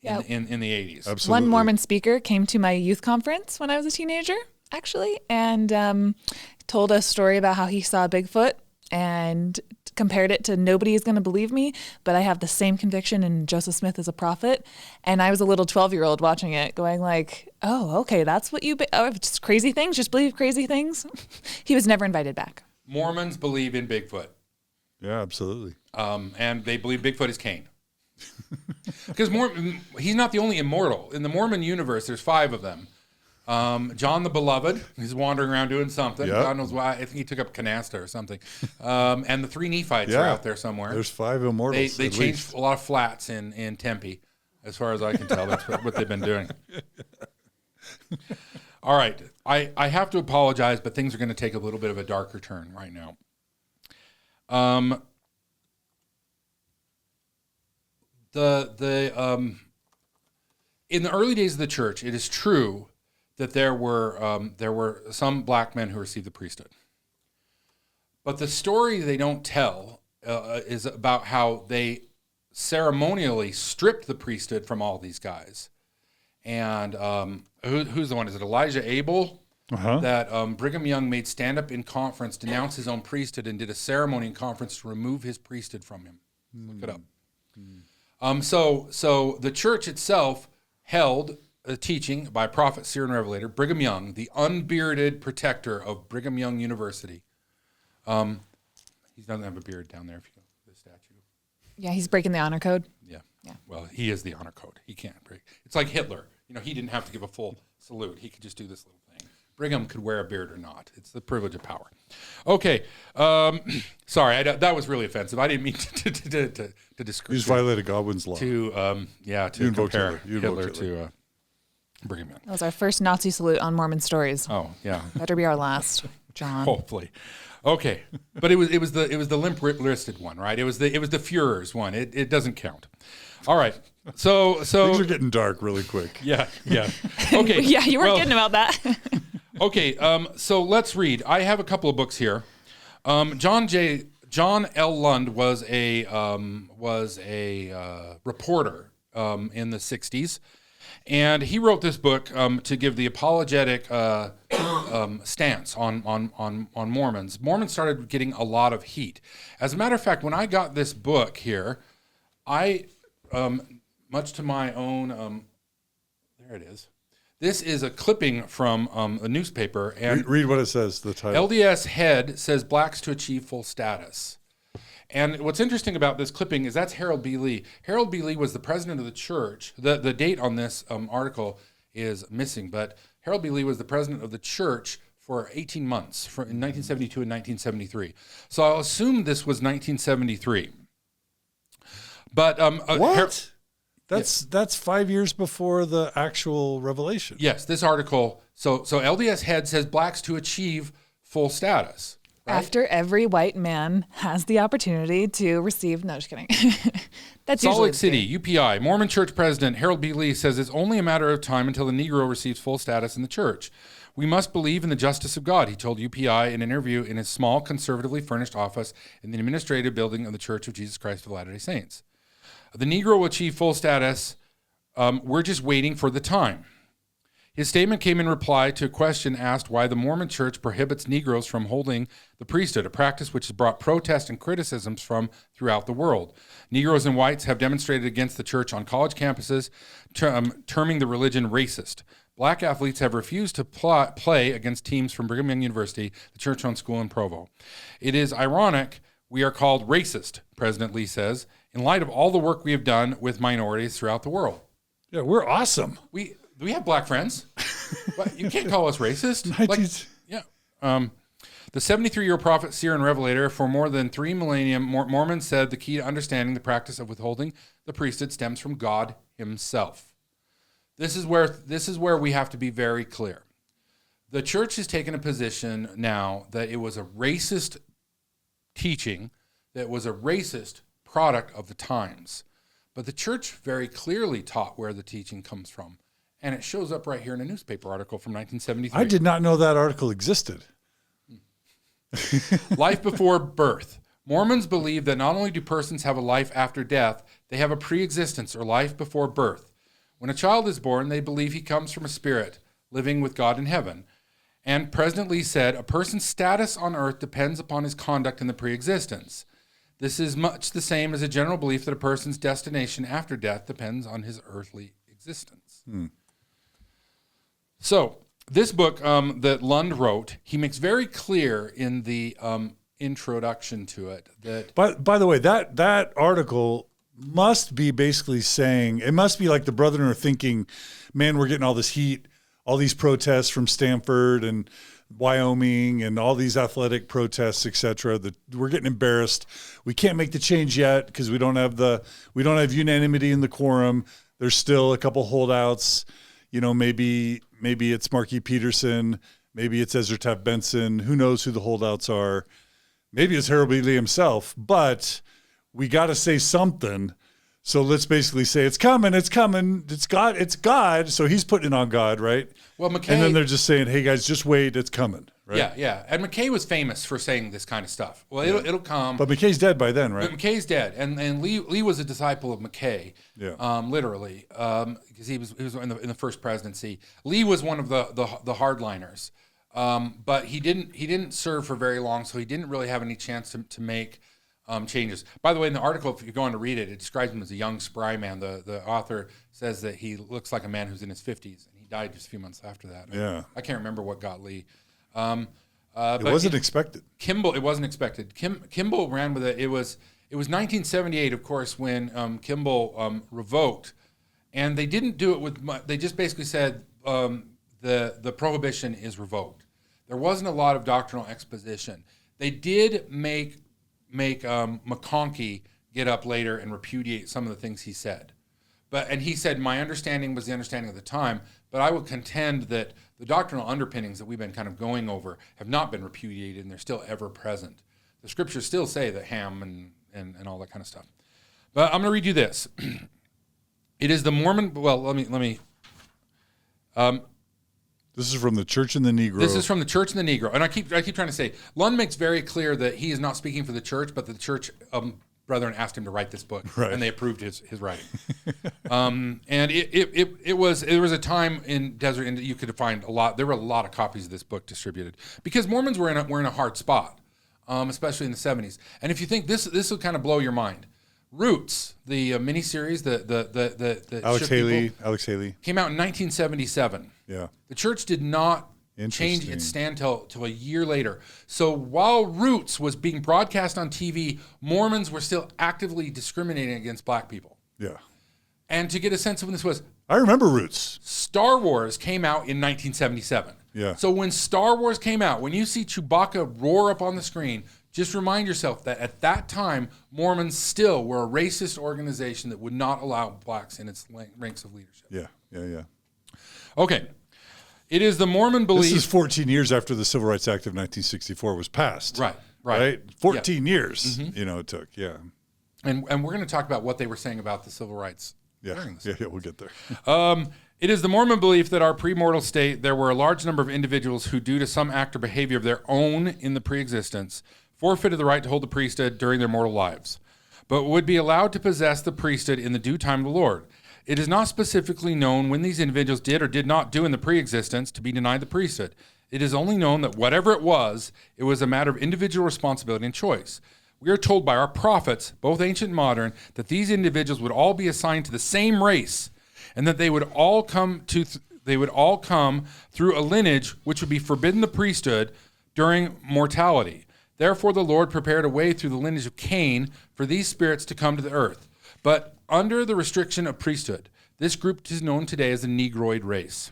Speaker 2: in the 80s.
Speaker 1: Absolutely.
Speaker 3: One Mormon speaker came to my youth conference when I was a teenager, actually, and told a story about how he saw Bigfoot and compared it to "Nobody is going to believe me, but I have the same conviction in Joseph Smith as a prophet." And I was a little 12-year-old watching it going like, oh, okay, that's what just crazy things, just believe crazy things. He was never invited back.
Speaker 2: Mormons believe in Bigfoot.
Speaker 1: Yeah, absolutely.
Speaker 2: And they believe Bigfoot is Cain. Because he's not the only immortal. In the Mormon universe, there's 5 of them. John the Beloved, he's wandering around doing something.
Speaker 1: Yep.
Speaker 2: God knows why. I think he took up canasta or something. And the 3 Nephites are out there somewhere.
Speaker 1: There's 5 immortals.
Speaker 2: They
Speaker 1: at
Speaker 2: changed
Speaker 1: least.
Speaker 2: a lot of flats in Tempe, as far as I can tell. That's what they've been doing. All right. I have to apologize, but things are going to take a little bit of a darker turn right now. In the early days of the church, it is true that there were some black men who received the priesthood. But the story they don't tell is about how they ceremonially stripped the priesthood from all these guys. And who's the one? Is it Elijah Abel? That Brigham Young made stand up in conference, denounce his own priesthood, and did a ceremony in conference to remove his priesthood from him. Look it up. So the church itself held a teaching by prophet, seer, and revelator, Brigham Young, the unbearded protector of Brigham Young University. He doesn't have a beard down there if you go to the statue.
Speaker 3: Yeah, he's breaking the honor code.
Speaker 2: Yeah. Well, he is the honor code. He can't break. It's like Hitler. He didn't have to give a full salute. He could just do this little thing. Brigham could wear a beard or not. It's the privilege of power. Okay. Sorry, that was really offensive. I didn't mean to discriminate.
Speaker 1: You just violated Godwin's law.
Speaker 2: To compare Hitler to Brigham Young.
Speaker 3: That was our first Nazi salute on Mormon Stories.
Speaker 2: Oh, yeah.
Speaker 3: Better be our last, John.
Speaker 2: Hopefully. Okay. But it was the limp-wristed one, right? It was the Führer's one. It doesn't count. All right. So
Speaker 1: things are getting dark really quick.
Speaker 2: Yeah. Okay.
Speaker 3: Yeah, you weren't kidding about that.
Speaker 2: Okay. So let's read. I have a couple of books here. John L. Lund was a reporter in the 60s, and he wrote this book to give the apologetic stance on Mormons. Mormons started getting a lot of heat. As a matter of fact, when I got this book here, I much to my own there it is. This is a clipping from a newspaper. And
Speaker 1: read what it says, the title.
Speaker 2: LDS head says blacks to achieve full status. And what's interesting about this clipping is that's Harold B. Lee. Harold B. Lee was the president of the church. The date on this article is missing, but Harold B. Lee was the president of the church for 18 months, in 1972 and 1973. So I'll assume this was 1973. But
Speaker 1: what? That's 5 years before the actual revelation.
Speaker 2: Yes, this article. So LDS head says blacks to achieve full status. Right?
Speaker 3: After every white man has the opportunity to receive. No, just kidding. That's
Speaker 2: Salt
Speaker 3: usually
Speaker 2: Lake City, UPI, Mormon Church President Harold B. Lee says it's only a matter of time until the Negro receives full status in the church. We must believe in the justice of God, he told UPI in an interview in his small, conservatively furnished office in the administrative building of the Church of Jesus Christ of Latter-day Saints. The Negro will achieve full status. We're just waiting for the time. His statement came in reply to a question asked why the Mormon Church prohibits Negroes from holding the priesthood, a practice which has brought protest and criticisms from throughout the world. Negroes and whites have demonstrated against the church on college campuses, terming the religion racist. Black athletes have refused to play against teams from Brigham Young University, the church-owned school in Provo. It is ironic we are called racist, President Lee says, in light of all the work we have done with minorities throughout the world.
Speaker 1: Yeah, we're awesome.
Speaker 2: We have black friends. But you can't call us racist. The 73-year prophet, seer, and revelator for more than 3 millennia, Mormons said the key to understanding the practice of withholding the priesthood stems from God himself. This is where we have to be very clear. The church has taken a position now that it was a racist teaching, that was a racist product of the times. But the church very clearly taught where the teaching comes from. And it shows up right here in a newspaper article from 1973.
Speaker 1: I did not know that article existed.
Speaker 2: Life before birth. Mormons believe that not only do persons have a life after death, they have a pre-existence or life before birth. When a child is born, they believe he comes from a spirit living with God in heaven. And President Lee said, a person's status on earth depends upon his conduct in the pre-existence. This is much the same as a general belief that a person's destination after death depends on his earthly existence. So this book that Lund wrote, he makes very clear in the introduction to it that...
Speaker 1: By the way, that article must be basically saying, it must be like the brethren are thinking, man, we're getting all this heat. all these protests from Stanford and Wyoming and all these athletic protests, etc. That we're getting embarrassed. We can't make the change yet because we don't have unanimity in the quorum. There's still a couple holdouts. Maybe it's Marky Peterson. Maybe it's Ezra Taft Benson. Who knows who the holdouts are? Maybe it's Harold Beasley himself. But we got to say something. So let's basically say it's coming. It's God. It's God. So he's putting it on God, right?
Speaker 2: Well, McKay,
Speaker 1: and then they're just saying, "Hey guys, just wait. It's coming." Right?
Speaker 2: Yeah. And McKay was famous for saying this kind of stuff. Well, it'll come.
Speaker 1: But McKay's dead by then, right?
Speaker 2: But McKay's dead, and Lee was a disciple of McKay.
Speaker 1: Yeah.
Speaker 2: Literally, because he was in the first presidency. Lee was one of the hardliners, but he didn't serve for very long, so he didn't really have any chance to make changes. By the way, in the article, if you're going to read it, it describes him as a young, spry man. The author says that he looks like a man who's in his 50s, and he died just a few months after that.
Speaker 1: Yeah.
Speaker 2: I can't remember what got Lee.
Speaker 1: It wasn't expected.
Speaker 2: It wasn't expected. Kimball ran with it. It was 1978, of course, when Kimball revoked, and they didn't do it with. They just basically said the prohibition is revoked. There wasn't a lot of doctrinal exposition. They did make McConkie get up later and repudiate some of the things he said. And he said, my understanding was the understanding of the time, but I would contend that the doctrinal underpinnings that we've been kind of going over have not been repudiated, and they're still ever present. The scriptures still say that Ham and all that kind of stuff. But I'm going to read you this. It is the Mormon, well, let me.
Speaker 1: This is from the Church and the Negro.
Speaker 2: This is from the Church and the Negro. And I keep trying to say, Lund makes very clear that he is not speaking for the church, but the church brethren asked him to write this book, right, and they approved his writing. And there was a time in Desert Inn that you could find there were a lot of copies of this book distributed because Mormons were in a hard spot, especially in the 70s. And if you think this will kind of blow your mind. Roots, the miniseries, the
Speaker 1: Alex Haley
Speaker 2: came out in 1977.
Speaker 1: Yeah,
Speaker 2: the church did not change its stand till a year later. So while Roots was being broadcast on TV, Mormons were still actively discriminating against black people.
Speaker 1: Yeah,
Speaker 2: and to get a sense of when this was,
Speaker 1: I remember Roots.
Speaker 2: Star Wars came out in 1977.
Speaker 1: Yeah.
Speaker 2: So when Star Wars came out, when you see Chewbacca roar up on the screen, just remind yourself that at that time, Mormons still were a racist organization that would not allow blacks in its ranks of leadership.
Speaker 1: Yeah.
Speaker 2: Okay. It is the Mormon belief.
Speaker 1: This is 14 years after the Civil Rights Act of 1964 was passed.
Speaker 2: Right.
Speaker 1: 14 years, it took, yeah.
Speaker 2: And we're going to talk about what they were saying about the civil rights.
Speaker 1: Yeah, we'll get there.
Speaker 2: It is the Mormon belief that our premortal state, there were a large number of individuals who, due to some act or behavior of their own in the preexistence, forfeited the right to hold the priesthood during their mortal lives, but would be allowed to possess the priesthood in the due time of the Lord. It is not specifically known when these individuals did or did not do in the preexistence to be denied the priesthood. It is only known that whatever it was a matter of individual responsibility and choice. We are told by our prophets, both ancient and modern, that these individuals would all be assigned to the same race, and that they would all come through a lineage which would be forbidden the priesthood during mortality. Therefore, the Lord prepared a way through the lineage of Cain for these spirits to come to the earth. But under the restriction of priesthood, this group is known today as the Negroid race.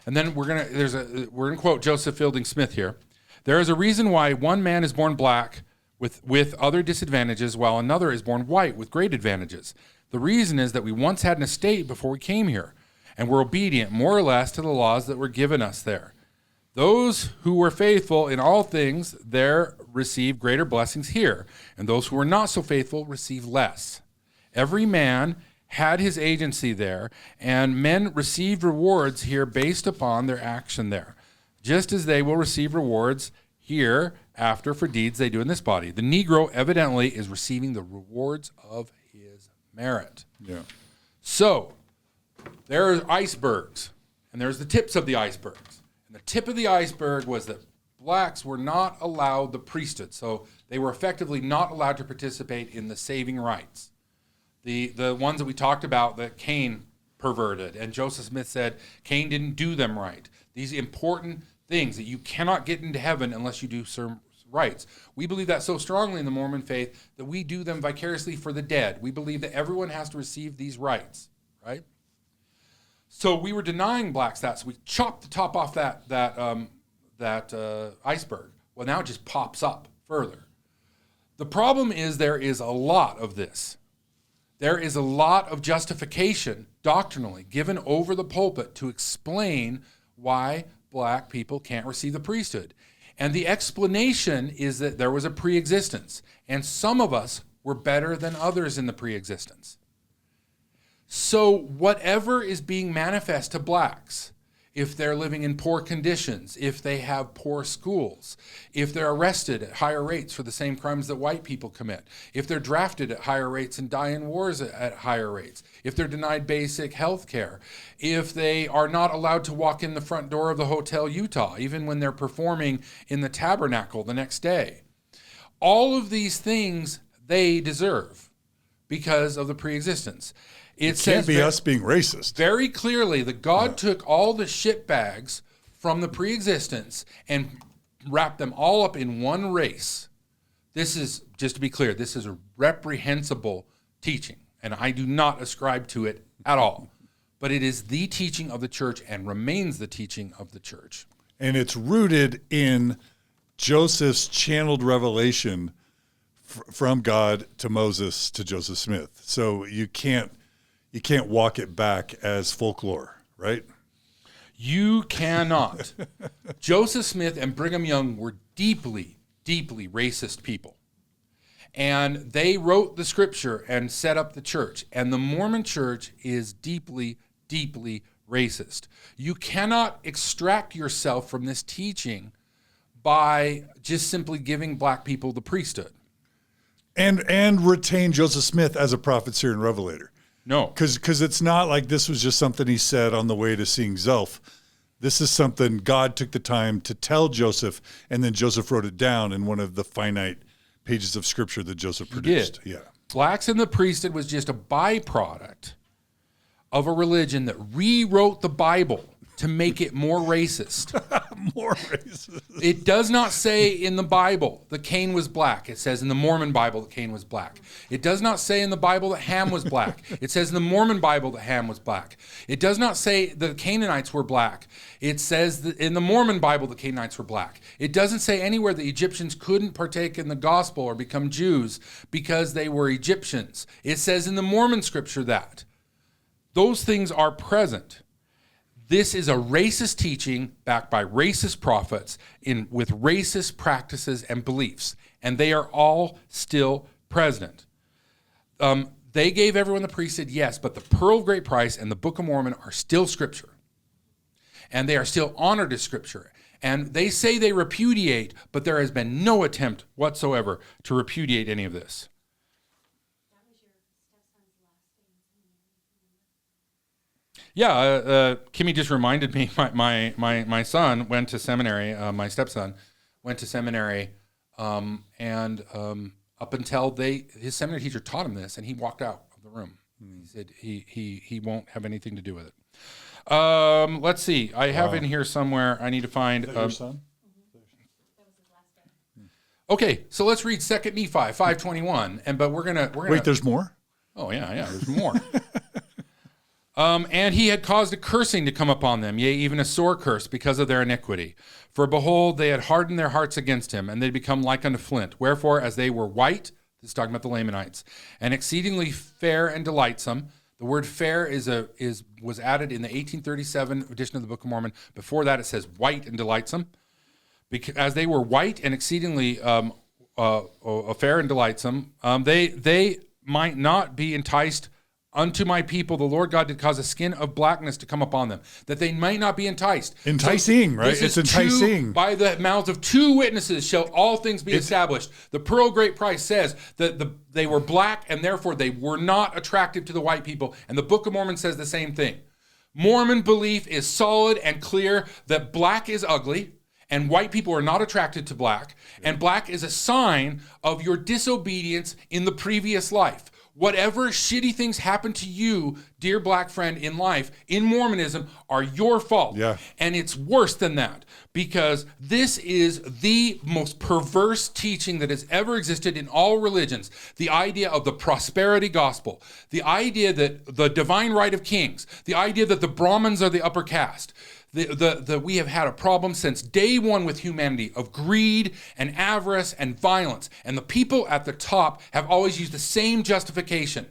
Speaker 2: And then we're gonna quote Joseph Fielding Smith here. There is a reason why one man is born black with other disadvantages, while another is born white with great advantages. The reason is that we once had an estate before we came here, and were obedient more or less to the laws that were given us there. Those who were faithful in all things there receive greater blessings here, and those who were not so faithful receive less. Every man had his agency there, and men received rewards here based upon their action there, just as they will receive rewards here after for deeds they do in this body. The Negro evidently is receiving the rewards of his merit.
Speaker 1: Yeah.
Speaker 2: So there are icebergs, and there's the tips of the icebergs. And the tip of the iceberg was that blacks were not allowed the priesthood. So they were effectively not allowed to participate in the saving rites. The ones that we talked about that Cain perverted. And Joseph Smith said Cain didn't do them right. These important things that you cannot get into heaven unless you do certain rites. We believe that so strongly in the Mormon faith that we do them vicariously for the dead. We believe that everyone has to receive these rites, right? So we were denying blacks that. So we chopped the top off that iceberg. Well, now it just pops up further. The problem is there is a lot of this. There is a lot of justification doctrinally given over the pulpit to explain why black people can't receive the priesthood. And the explanation is that there was a pre-existence, and some of us were better than others in the pre-existence. So whatever is being manifest to blacks, if they're living in poor conditions, if they have poor schools, if they're arrested at higher rates for the same crimes that white people commit, if they're drafted at higher rates and die in wars at higher rates, if they're denied basic health care, if they are not allowed to walk in the front door of the Hotel Utah, even when they're performing in the tabernacle the next day. All of these things they deserve because of the pre-existence. It
Speaker 1: can't be us being racist.
Speaker 2: Very clearly that God took all the shit bags from the pre-existence and wrapped them all up in one race. This is, just to be clear, this is a reprehensible teaching, and I do not ascribe to it at all. But it is the teaching of the church and remains the teaching of the church.
Speaker 1: And it's rooted in Joseph's channeled revelation from God to Moses to Joseph Smith. So you can't walk it back as folklore, right?
Speaker 2: You cannot. Joseph Smith and Brigham Young were deeply, deeply racist people. And they wrote the scripture and set up the church. And the Mormon church is deeply, deeply racist. You cannot extract yourself from this teaching by just simply giving black people the priesthood.
Speaker 1: And retain Joseph Smith as a prophet, seer, and revelator.
Speaker 2: No.
Speaker 1: Because it's not like this was just something he said on the way to seeing Zelph. This is something God took the time to tell Joseph, and then Joseph wrote it down in one of the finite pages of scripture that Joseph produced. Yeah.
Speaker 2: Blacks in the priesthood was just a byproduct of a religion that rewrote the Bible to make it more racist.
Speaker 1: More racist.
Speaker 2: It does not say in the Bible that Cain was black. It says in the Mormon Bible that Cain was black. It does not say in the Bible that Ham was black. It says in the Mormon Bible that Ham was black. It does not say that the Canaanites were black. It says that in the Mormon Bible the Canaanites were black. It doesn't say anywhere that Egyptians couldn't partake in the gospel or become Jews because they were Egyptians. It says in the Mormon scripture that. Those things are present. This is a racist teaching backed by racist prophets with racist practices and beliefs, and they are all still present. They gave everyone the priesthood, yes, but the Pearl of Great Price and the Book of Mormon are still scripture, and they are still honored as scripture. And they say they repudiate, but there has been no attempt whatsoever to repudiate any of this. Yeah, Kimmy just reminded me. My son went to seminary. My stepson went to seminary, and up until his seminary teacher taught him this, and he walked out of the room. He said he won't have anything to do with it. Let's see. I have in here somewhere. I need to find.
Speaker 1: Is that your son?
Speaker 2: Okay, so let's read 2 Nephi 5:21, but we're gonna
Speaker 1: wait. There's more.
Speaker 2: Oh yeah. There's more. And he had caused a cursing to come upon them, yea, even a sore curse, because of their iniquity. For behold, they had hardened their hearts against him, and they become like unto flint. Wherefore, as they were white, this is talking about the Lamanites, and exceedingly fair and delightsome. The word fair was added in the 1837 edition of the Book of Mormon. Before that, it says white and delightsome. Because as they were white and exceedingly fair and delightsome, they might not be enticed. Unto my people, the Lord God did cause a skin of blackness to come upon them, that they might not be enticed.
Speaker 1: Enticing, so, right? It's enticing.
Speaker 2: By the mouth of two witnesses shall all things be established. The Pearl of Great Price says that they were black, and therefore they were not attractive to the white people. And the Book of Mormon says the same thing. Mormon belief is solid and clear that black is ugly, and white people are not attracted to black, and black is a sign of your disobedience in the previous life. Whatever shitty things happen to you, dear black friend, in life, in Mormonism, are your fault.
Speaker 1: Yeah.
Speaker 2: And it's worse than that, because this is the most perverse teaching that has ever existed in all religions. The idea of the prosperity gospel, the idea that the divine right of kings, the idea that the Brahmins are the upper caste. We have had a problem since day one with humanity of greed and avarice and violence. And the people at the top have always used the same justification.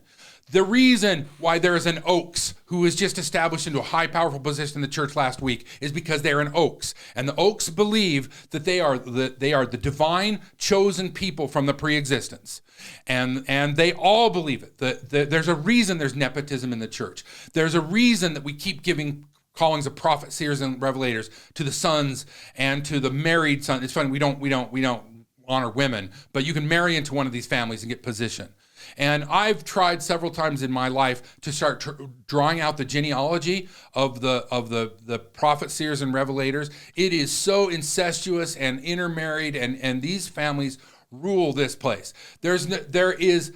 Speaker 2: The reason why there is an Oaks who was just established into a high, powerful position in the church last week is because they're an Oaks. And the Oaks believe that they are the divine chosen people from the pre-existence. And they all believe it. There's a reason there's nepotism in the church. There's a reason that we keep giving callings of prophets, seers, and revelators to the sons and to the married son. It's funny, we don't honor women, but you can marry into one of these families and get position. And I've tried several times in my life to start drawing out the genealogy of the prophets, seers, and revelators. It is so incestuous and intermarried, and these families rule this place. There is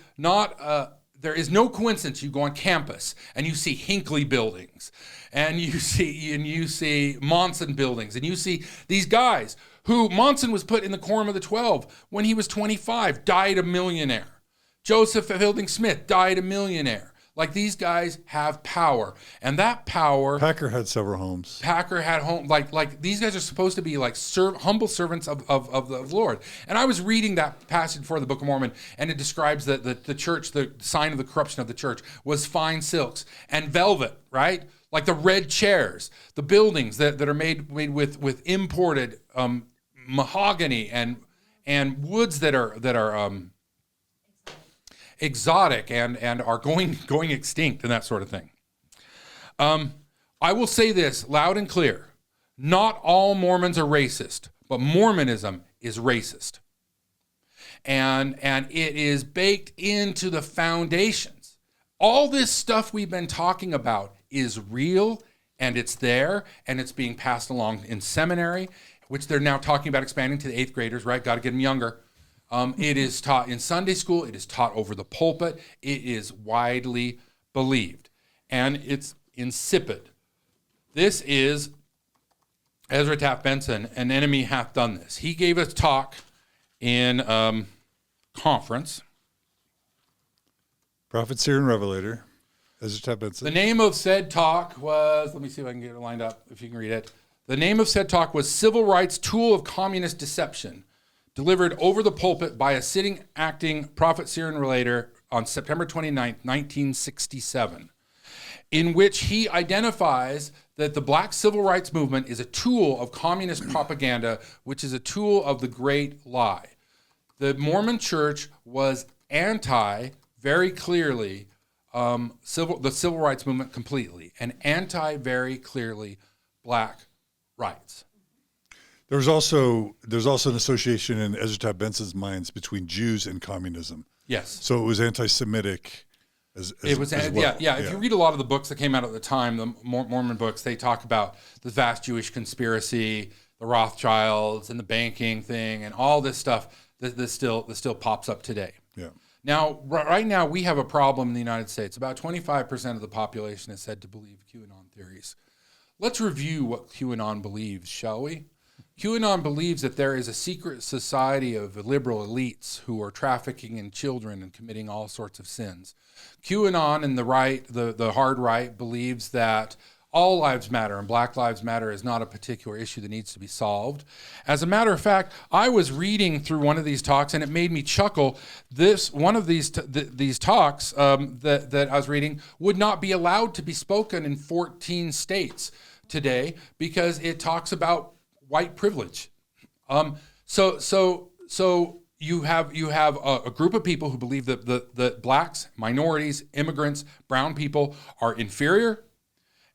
Speaker 2: no coincidence. You go on campus and you see Hinckley buildings, and you see Monson buildings, and you see these guys who Monson was put in the Quorum of the 12 when he was 25, died a millionaire. Joseph Fielding Smith died a millionaire. Like, these guys have power, and that power.
Speaker 1: Packer had several homes.
Speaker 2: Packer had home. Like these guys are supposed to be like humble servants of the Lord. And I was reading that passage before the Book of Mormon, and it describes that the church, the sign of the corruption of the church, was fine silks and velvet, right? Like the red chairs, the buildings that are made with imported mahogany and woods that are exotic and are going extinct and that sort of thing. I will say this loud and clear. Not all Mormons are racist, but Mormonism is racist. And it is baked into the foundations. All this stuff we've been talking about is real, and it's there, and it's being passed along in seminary, which they're now talking about expanding to the 8th graders, right? Got to get them younger. It is taught in Sunday school. It is taught over the pulpit. It is widely believed, and it's insipid. This is Ezra Taft Benson, An Enemy Hath Done This. He gave a talk in conference.
Speaker 1: Prophet, seer, and revelator. Ezra Taft Benson.
Speaker 2: The name of said talk was, let me see if I can get it lined up, if you can read it. The name of said talk was Civil Rights Tool of Communist Deception, delivered over the pulpit by a sitting acting prophet, seer, and relator on September 29th, 1967, in which he identifies that the black civil rights movement is a tool of communist propaganda, which is a tool of the great lie. The Mormon Church was very clearly, the civil rights movement completely, and very clearly, black rights.
Speaker 1: There's also an association in Ezra Taft Benson's minds between Jews and communism.
Speaker 2: Yes.
Speaker 1: So it was anti-Semitic as well.
Speaker 2: Yeah. If you read a lot of the books that came out at the time, the Mormon books, they talk about the vast Jewish conspiracy, the Rothschilds, and the banking thing, and all this stuff that still pops up today.
Speaker 1: Yeah.
Speaker 2: Now, right now, we have a problem in the United States. About 25% of the population is said to believe QAnon theories. Let's review what QAnon believes, shall we? QAnon believes that there is a secret society of liberal elites who are trafficking in children and committing all sorts of sins. QAnon and the right, the hard right, believes that all lives matter and Black Lives Matter is not a particular issue that needs to be solved. As a matter of fact, I was reading through one of these talks and it made me chuckle. One of these talks that I was reading would not be allowed to be spoken in 14 states today because it talks about white privilege. So you have a group of people who believe that the blacks, minorities, immigrants, brown people are inferior,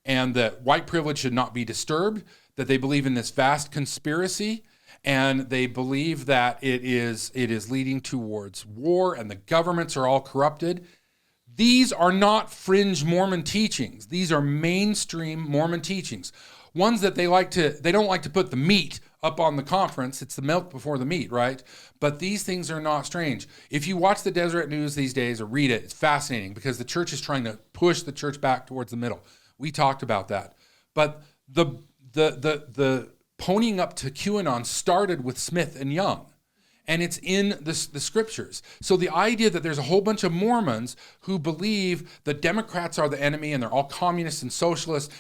Speaker 2: and that white privilege should not be disturbed. That they believe in this vast conspiracy, and they believe that it is leading towards war, and the governments are all corrupted. These are not fringe Mormon teachings. These are mainstream Mormon teachings. Ones that they don't like to put the meat up on the conference. It's the milk before the meat, right? But these things are not strange. If you watch the Deseret News these days or read it, it's fascinating because the church is trying to push the church back towards the middle. We talked about that. But the ponying up to QAnon started with Smith and Young. And it's in the scriptures. So the idea that there's a whole bunch of Mormons who believe that Democrats are the enemy and they're all communists and socialists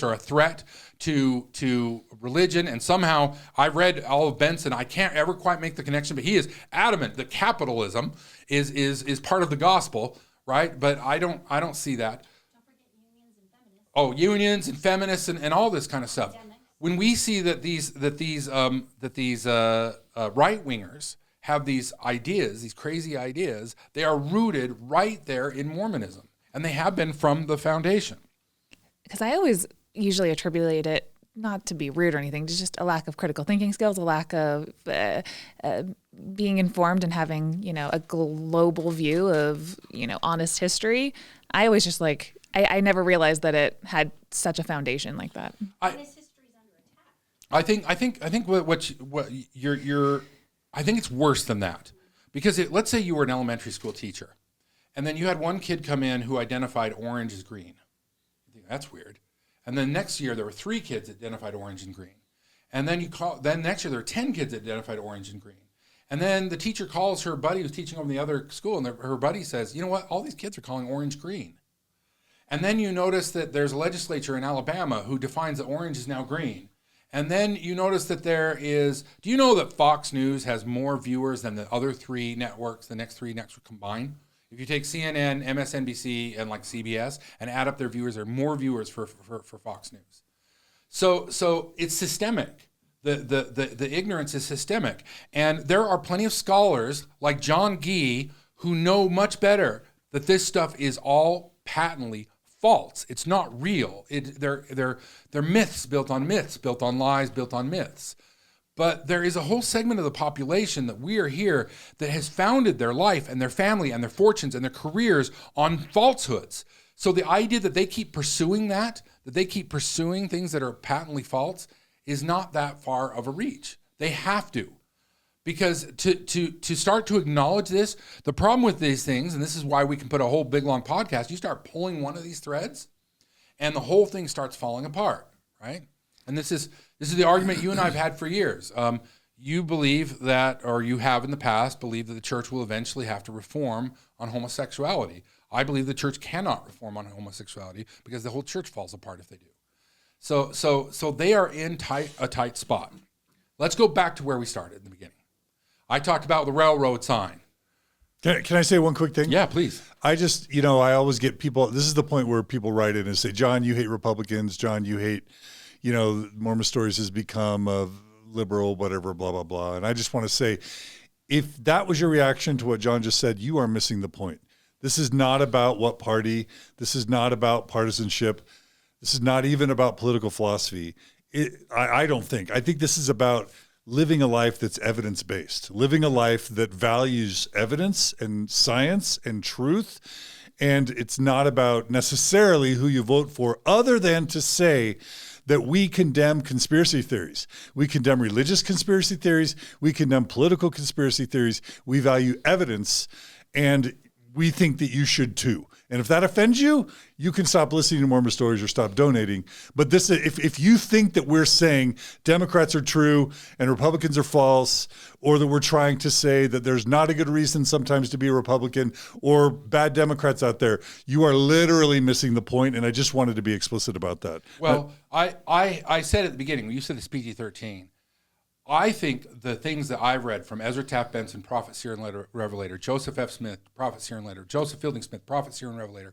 Speaker 2: are a threat to religion. And somehow I read all of Benson. I can't ever quite make the connection, but he is adamant that capitalism is part of the gospel, right? But I don't see that.
Speaker 4: Don't forget unions and feminists.
Speaker 2: Oh, unions and feminists and all this kind of stuff. When we see that these right wingers have these ideas, these crazy ideas, they are rooted right there in Mormonism, and they have been from the foundation.
Speaker 3: Because I always usually attribute it, not to be rude or anything, to just a lack of critical thinking skills, a lack of being informed and having, a global view of, honest history. I always just I never realized that it had such a foundation like that.
Speaker 2: I think what you're I think it's worse than that, because let's say you were an elementary school teacher, and then you had one kid come in who identified orange as green. You think that's weird, and then next year there were 3 kids that identified orange and green, and then next year there were 10 kids that identified orange and green, and then the teacher calls her buddy who's teaching over in the other school, and her buddy says, you know what, all these kids are calling orange green, and then you notice that there's a legislature in Alabama who defines that orange is now green. And then you notice that do you know that Fox News has more viewers than the other 3 networks, the next 3 networks combined? If you take CNN, MSNBC, and CBS and add up their viewers, there are more viewers for Fox News. So it's systemic. The ignorance is systemic. And there are plenty of scholars like John Gee who know much better that this stuff is all patently false. It's not real. They're myths built on myths, built on lies, built on myths. But there is a whole segment of the population that we are here that has founded their life and their family and their fortunes and their careers on falsehoods. So the idea that they keep pursuing that they keep pursuing things that are patently false is not that far of a reach. They have to. Because to start to acknowledge this, the problem with these things, and this is why we can put a whole big long podcast, you start pulling one of these threads and the whole thing starts falling apart, right? And this is the argument you and I have had for years. You believe that, or you have in the past believed that the church will eventually have to reform on homosexuality. I believe the church cannot reform on homosexuality because the whole church falls apart if they do. So they are in a tight spot. Let's go back to where we started in the beginning. I talked about the railroad sign.
Speaker 1: Can I say one quick thing?
Speaker 2: Yeah, please.
Speaker 1: I just, I always get people, this is the point where people write in and say, John, you hate Republicans. John, you hate, Mormon Stories has become a liberal, whatever, blah, blah, blah. And I just want to say, if that was your reaction to what John just said, you are missing the point. This is not about what party. This is not about partisanship. This is not even about political philosophy. I don't think. I think this is about living a life that's evidence-based, living a life that values evidence and science and truth. And it's not about necessarily who you vote for, other than to say that we condemn conspiracy theories. We condemn religious conspiracy theories. We condemn political conspiracy theories. We value evidence, and we think that you should too. And if that offends you, you can stop listening to Mormon Stories or stop donating. But this, if you think that we're saying Democrats are true and Republicans are false, or that we're trying to say that there's not a good reason sometimes to be a Republican or bad Democrats out there, you are literally missing the point. And I just wanted to be explicit about that.
Speaker 2: Well, I said at the beginning, when you said it's PG-13, I think the things that I've read from Ezra Taft Benson, Prophet, Seer, and Revelator, Joseph F. Smith, Prophet, Seer, and Revelator, Joseph Fielding Smith, Prophet, Seer, and Revelator,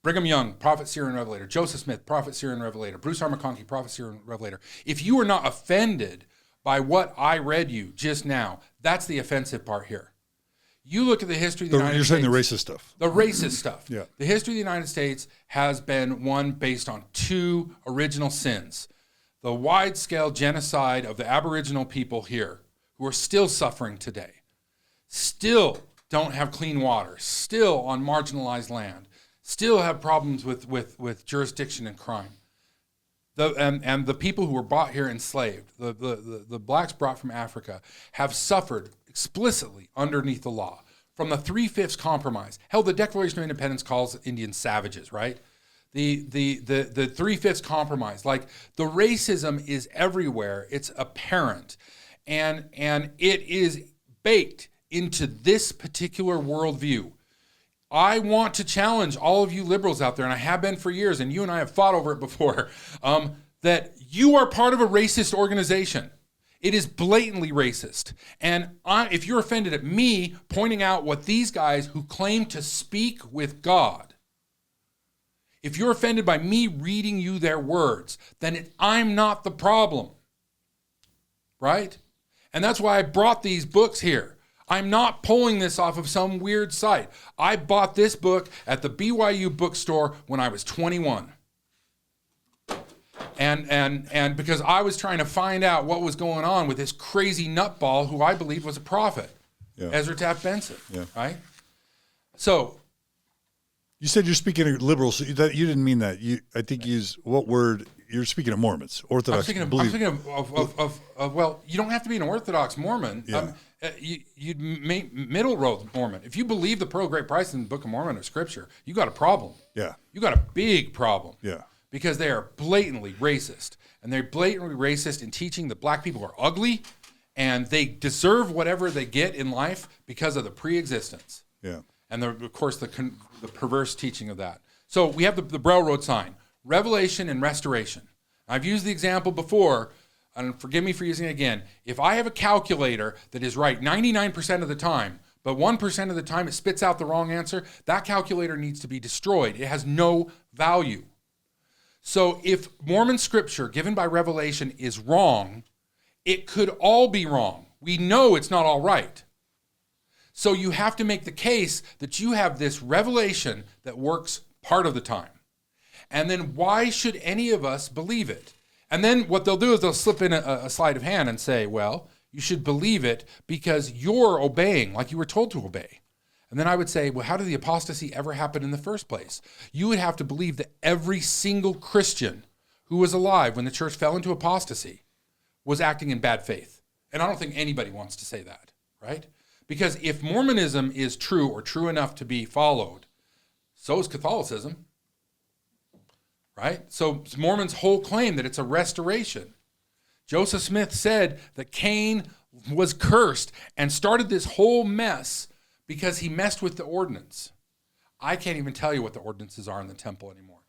Speaker 2: Brigham Young, Prophet, Seer, and Revelator, Joseph Smith, Prophet, Seer, and Revelator, Bruce R. McConkie, Prophet, Seer, and Revelator. If you are not offended by what I read you just now, that's the offensive part here. You look at the history of the United States.
Speaker 1: You're saying the racist stuff.
Speaker 2: The racist stuff.
Speaker 1: Yeah.
Speaker 2: The history of the United States has been one based on 2 original sins. The wide-scale genocide of the Aboriginal people here, who are still suffering today, still don't have clean water, still on marginalized land, still have problems with jurisdiction and crime. And the people who were brought here enslaved, the blacks brought from Africa, have suffered explicitly underneath the law. From the 3/5 compromise. Hell, the Declaration of Independence calls Indians savages, right? The 3/5 compromise, like the racism is everywhere. It's apparent. And it is baked into this particular worldview. I want to challenge all of you liberals out there, and I have been for years, and you and I have fought over it before, that you are part of a racist organization. It is blatantly racist. And if you're offended at me pointing out what these guys who claim to speak with God, if you're offended by me reading you their words, then I'm not the problem, right? And that's why I brought these books here. I'm not pulling this off of some weird site. I bought this book at the BYU bookstore when I was 21. And because I was trying to find out what was going on with this crazy nutball who I believed was a prophet, Ezra Taft Benson, right? So,
Speaker 1: you said you're speaking of liberals. So that you didn't mean that. I think you used what word? You're speaking of Mormons, Orthodox.
Speaker 2: I'm speaking of well, you don't have to be an Orthodox Mormon.
Speaker 1: Yeah.
Speaker 2: You'd middle road Mormon. If you believe the Pearl of Great Price in the Book of Mormon or Scripture, you got a problem.
Speaker 1: Yeah.
Speaker 2: You got a big problem.
Speaker 1: Yeah.
Speaker 2: Because they are blatantly racist. And they're blatantly racist in teaching that black people are ugly and they deserve whatever they get in life because of the pre-existence.
Speaker 1: Yeah.
Speaker 2: And of course, the perverse teaching of that. So we have the Burrell Road sign, revelation and restoration. I've used the example before, and forgive me for using it again. If I have a calculator that is right 99% of the time, but 1% of the time it spits out the wrong answer, that calculator needs to be destroyed. It has no value. So if Mormon scripture given by revelation is wrong, it could all be wrong. We know it's not all right. So you have to make the case that you have this revelation that works part of the time. And then why should any of us believe it? And then what they'll do is they'll slip in a sleight of hand and say, well, you should believe it because you're obeying like you were told to obey. And then I would say, well, how did the apostasy ever happen in the first place? You would have to believe that every single Christian who was alive when the church fell into apostasy was acting in bad faith. And I don't think anybody wants to say that, right? Because if Mormonism is true or true enough to be followed, so is Catholicism, right? So Mormons' whole claim that it's a restoration. Joseph Smith said that Cain was cursed and started this whole mess because he messed with the ordinance. I can't even tell you what the ordinances are in the temple anymore.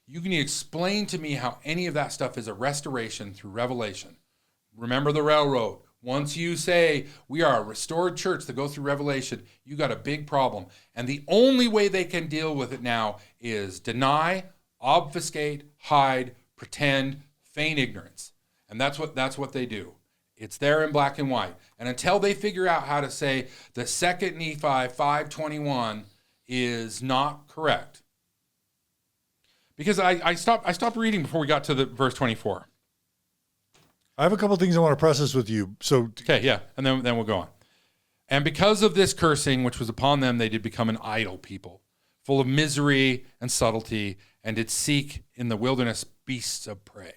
Speaker 2: You can explain to me how any of that stuff is a restoration through revelation. Remember the railroad. Once you say we are a restored church that go through revelation, you got a big problem. And the only way they can deal with it now is deny, obfuscate, hide, pretend, feign ignorance. And that's what they do. It's there in black and white. And until they figure out how to say the 2 Nephi 5:21 is not correct. Because I stopped reading before we got to the verse 24.
Speaker 1: I have a couple of things I want to process with you. So
Speaker 2: okay, yeah, and then we'll go on. And because of this cursing which was upon them, they did become an idle people, full of misery and subtlety, and did seek in the wilderness beasts of prey.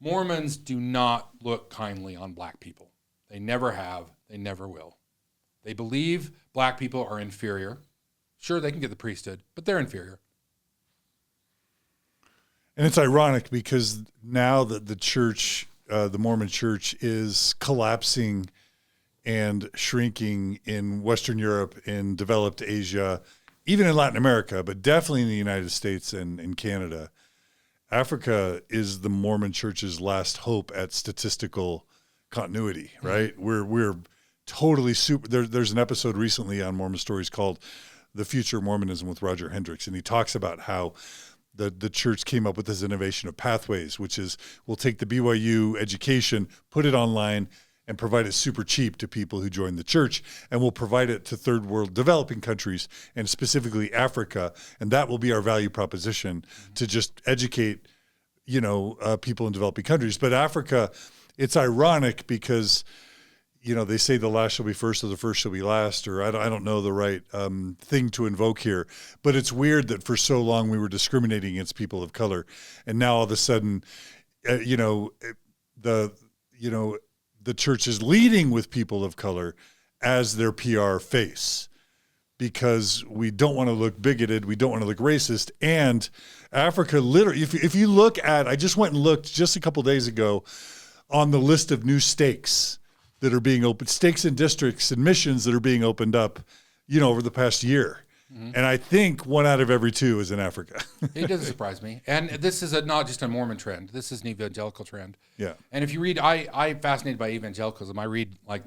Speaker 2: Mormons do not look kindly on black people. They never have. They never will. They believe black people are inferior. Sure, they can get the priesthood, but they're inferior.
Speaker 1: And it's ironic because now that the church, the Mormon church, is collapsing and shrinking in Western Europe, in developed Asia, even in Latin America, but definitely in the United States and in Canada, Africa is the Mormon church's last hope at statistical continuity, right? We're totally super. There's an episode recently on Mormon Stories called The Future of Mormonism with Roger Hendricks, and he talks about how the church came up with this innovation of pathways, which is we'll take the BYU education, put it online, and provide it super cheap to people who join the church, and we'll provide it to third world developing countries and specifically Africa, and that will be our value proposition to just educate, people in developing countries. But Africa, it's ironic because, they say the last shall be first or the first shall be last, or I don't know the right thing to invoke here. But it's weird that for so long we were discriminating against people of color. And now all of a sudden, the church is leading with people of color as their PR face, because we don't want to look bigoted. We don't want to look racist. And Africa, literally, if you look at, I just went and looked just a couple of days ago on the list of new stakes that are being opened, stakes and districts and missions that are being opened up, over the past year. Mm-hmm. And I think 1 out of every 2 is in Africa.
Speaker 2: It doesn't surprise me. And this is not just a Mormon trend. This is an evangelical trend.
Speaker 1: Yeah.
Speaker 2: And if you read, I'm fascinated by evangelicalism. I read like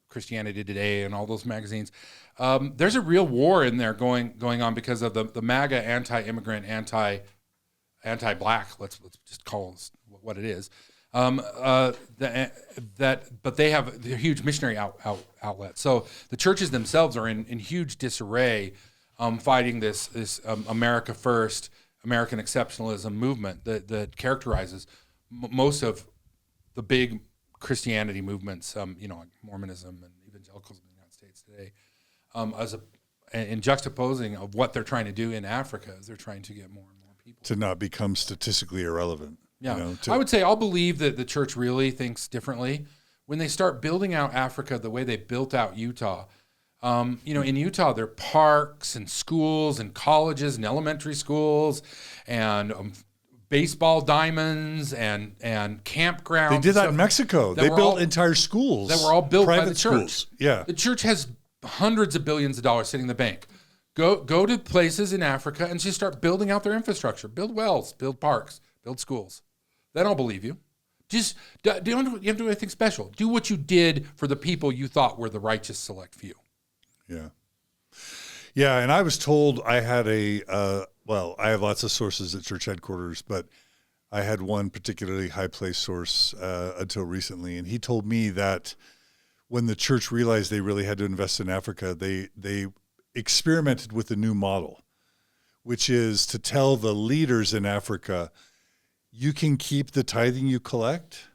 Speaker 2: Christianity Today and all those magazines. There's a real war in there going on because of the MAGA anti-immigrant, anti-black. Let's just call it what it is. But they're huge missionary outlets. So the churches themselves are in huge disarray, fighting this America First, American exceptionalism movement that characterizes most of the big Christianity movements, like Mormonism and evangelicalism in the United States today, in juxtaposing of what they're trying to do in Africa as they're trying to get more and more people
Speaker 1: to not become statistically irrelevant.
Speaker 2: Yeah, I would say I'll believe that the church really thinks differently when they start building out Africa the way they built out Utah. In Utah, there are parks and schools and colleges and elementary schools and baseball diamonds and campgrounds.
Speaker 1: They did that in Mexico. They built entire schools
Speaker 2: that were all built by the church.
Speaker 1: Schools. Yeah,
Speaker 2: the church has hundreds of billions of dollars sitting in the bank. Go to places in Africa and just start building out their infrastructure. Build wells, build parks, build schools. Then I'll believe you. Just you don't have to do anything special. Do what you did for the people you thought were the righteous select few.
Speaker 1: Yeah. Yeah, and I was told I had I have lots of sources at church headquarters, but I had one particularly high-placed source until recently, and he told me that when the church realized they really had to invest in Africa, they experimented with a new model, which is to tell the leaders in Africa, you can keep the tithing you collect,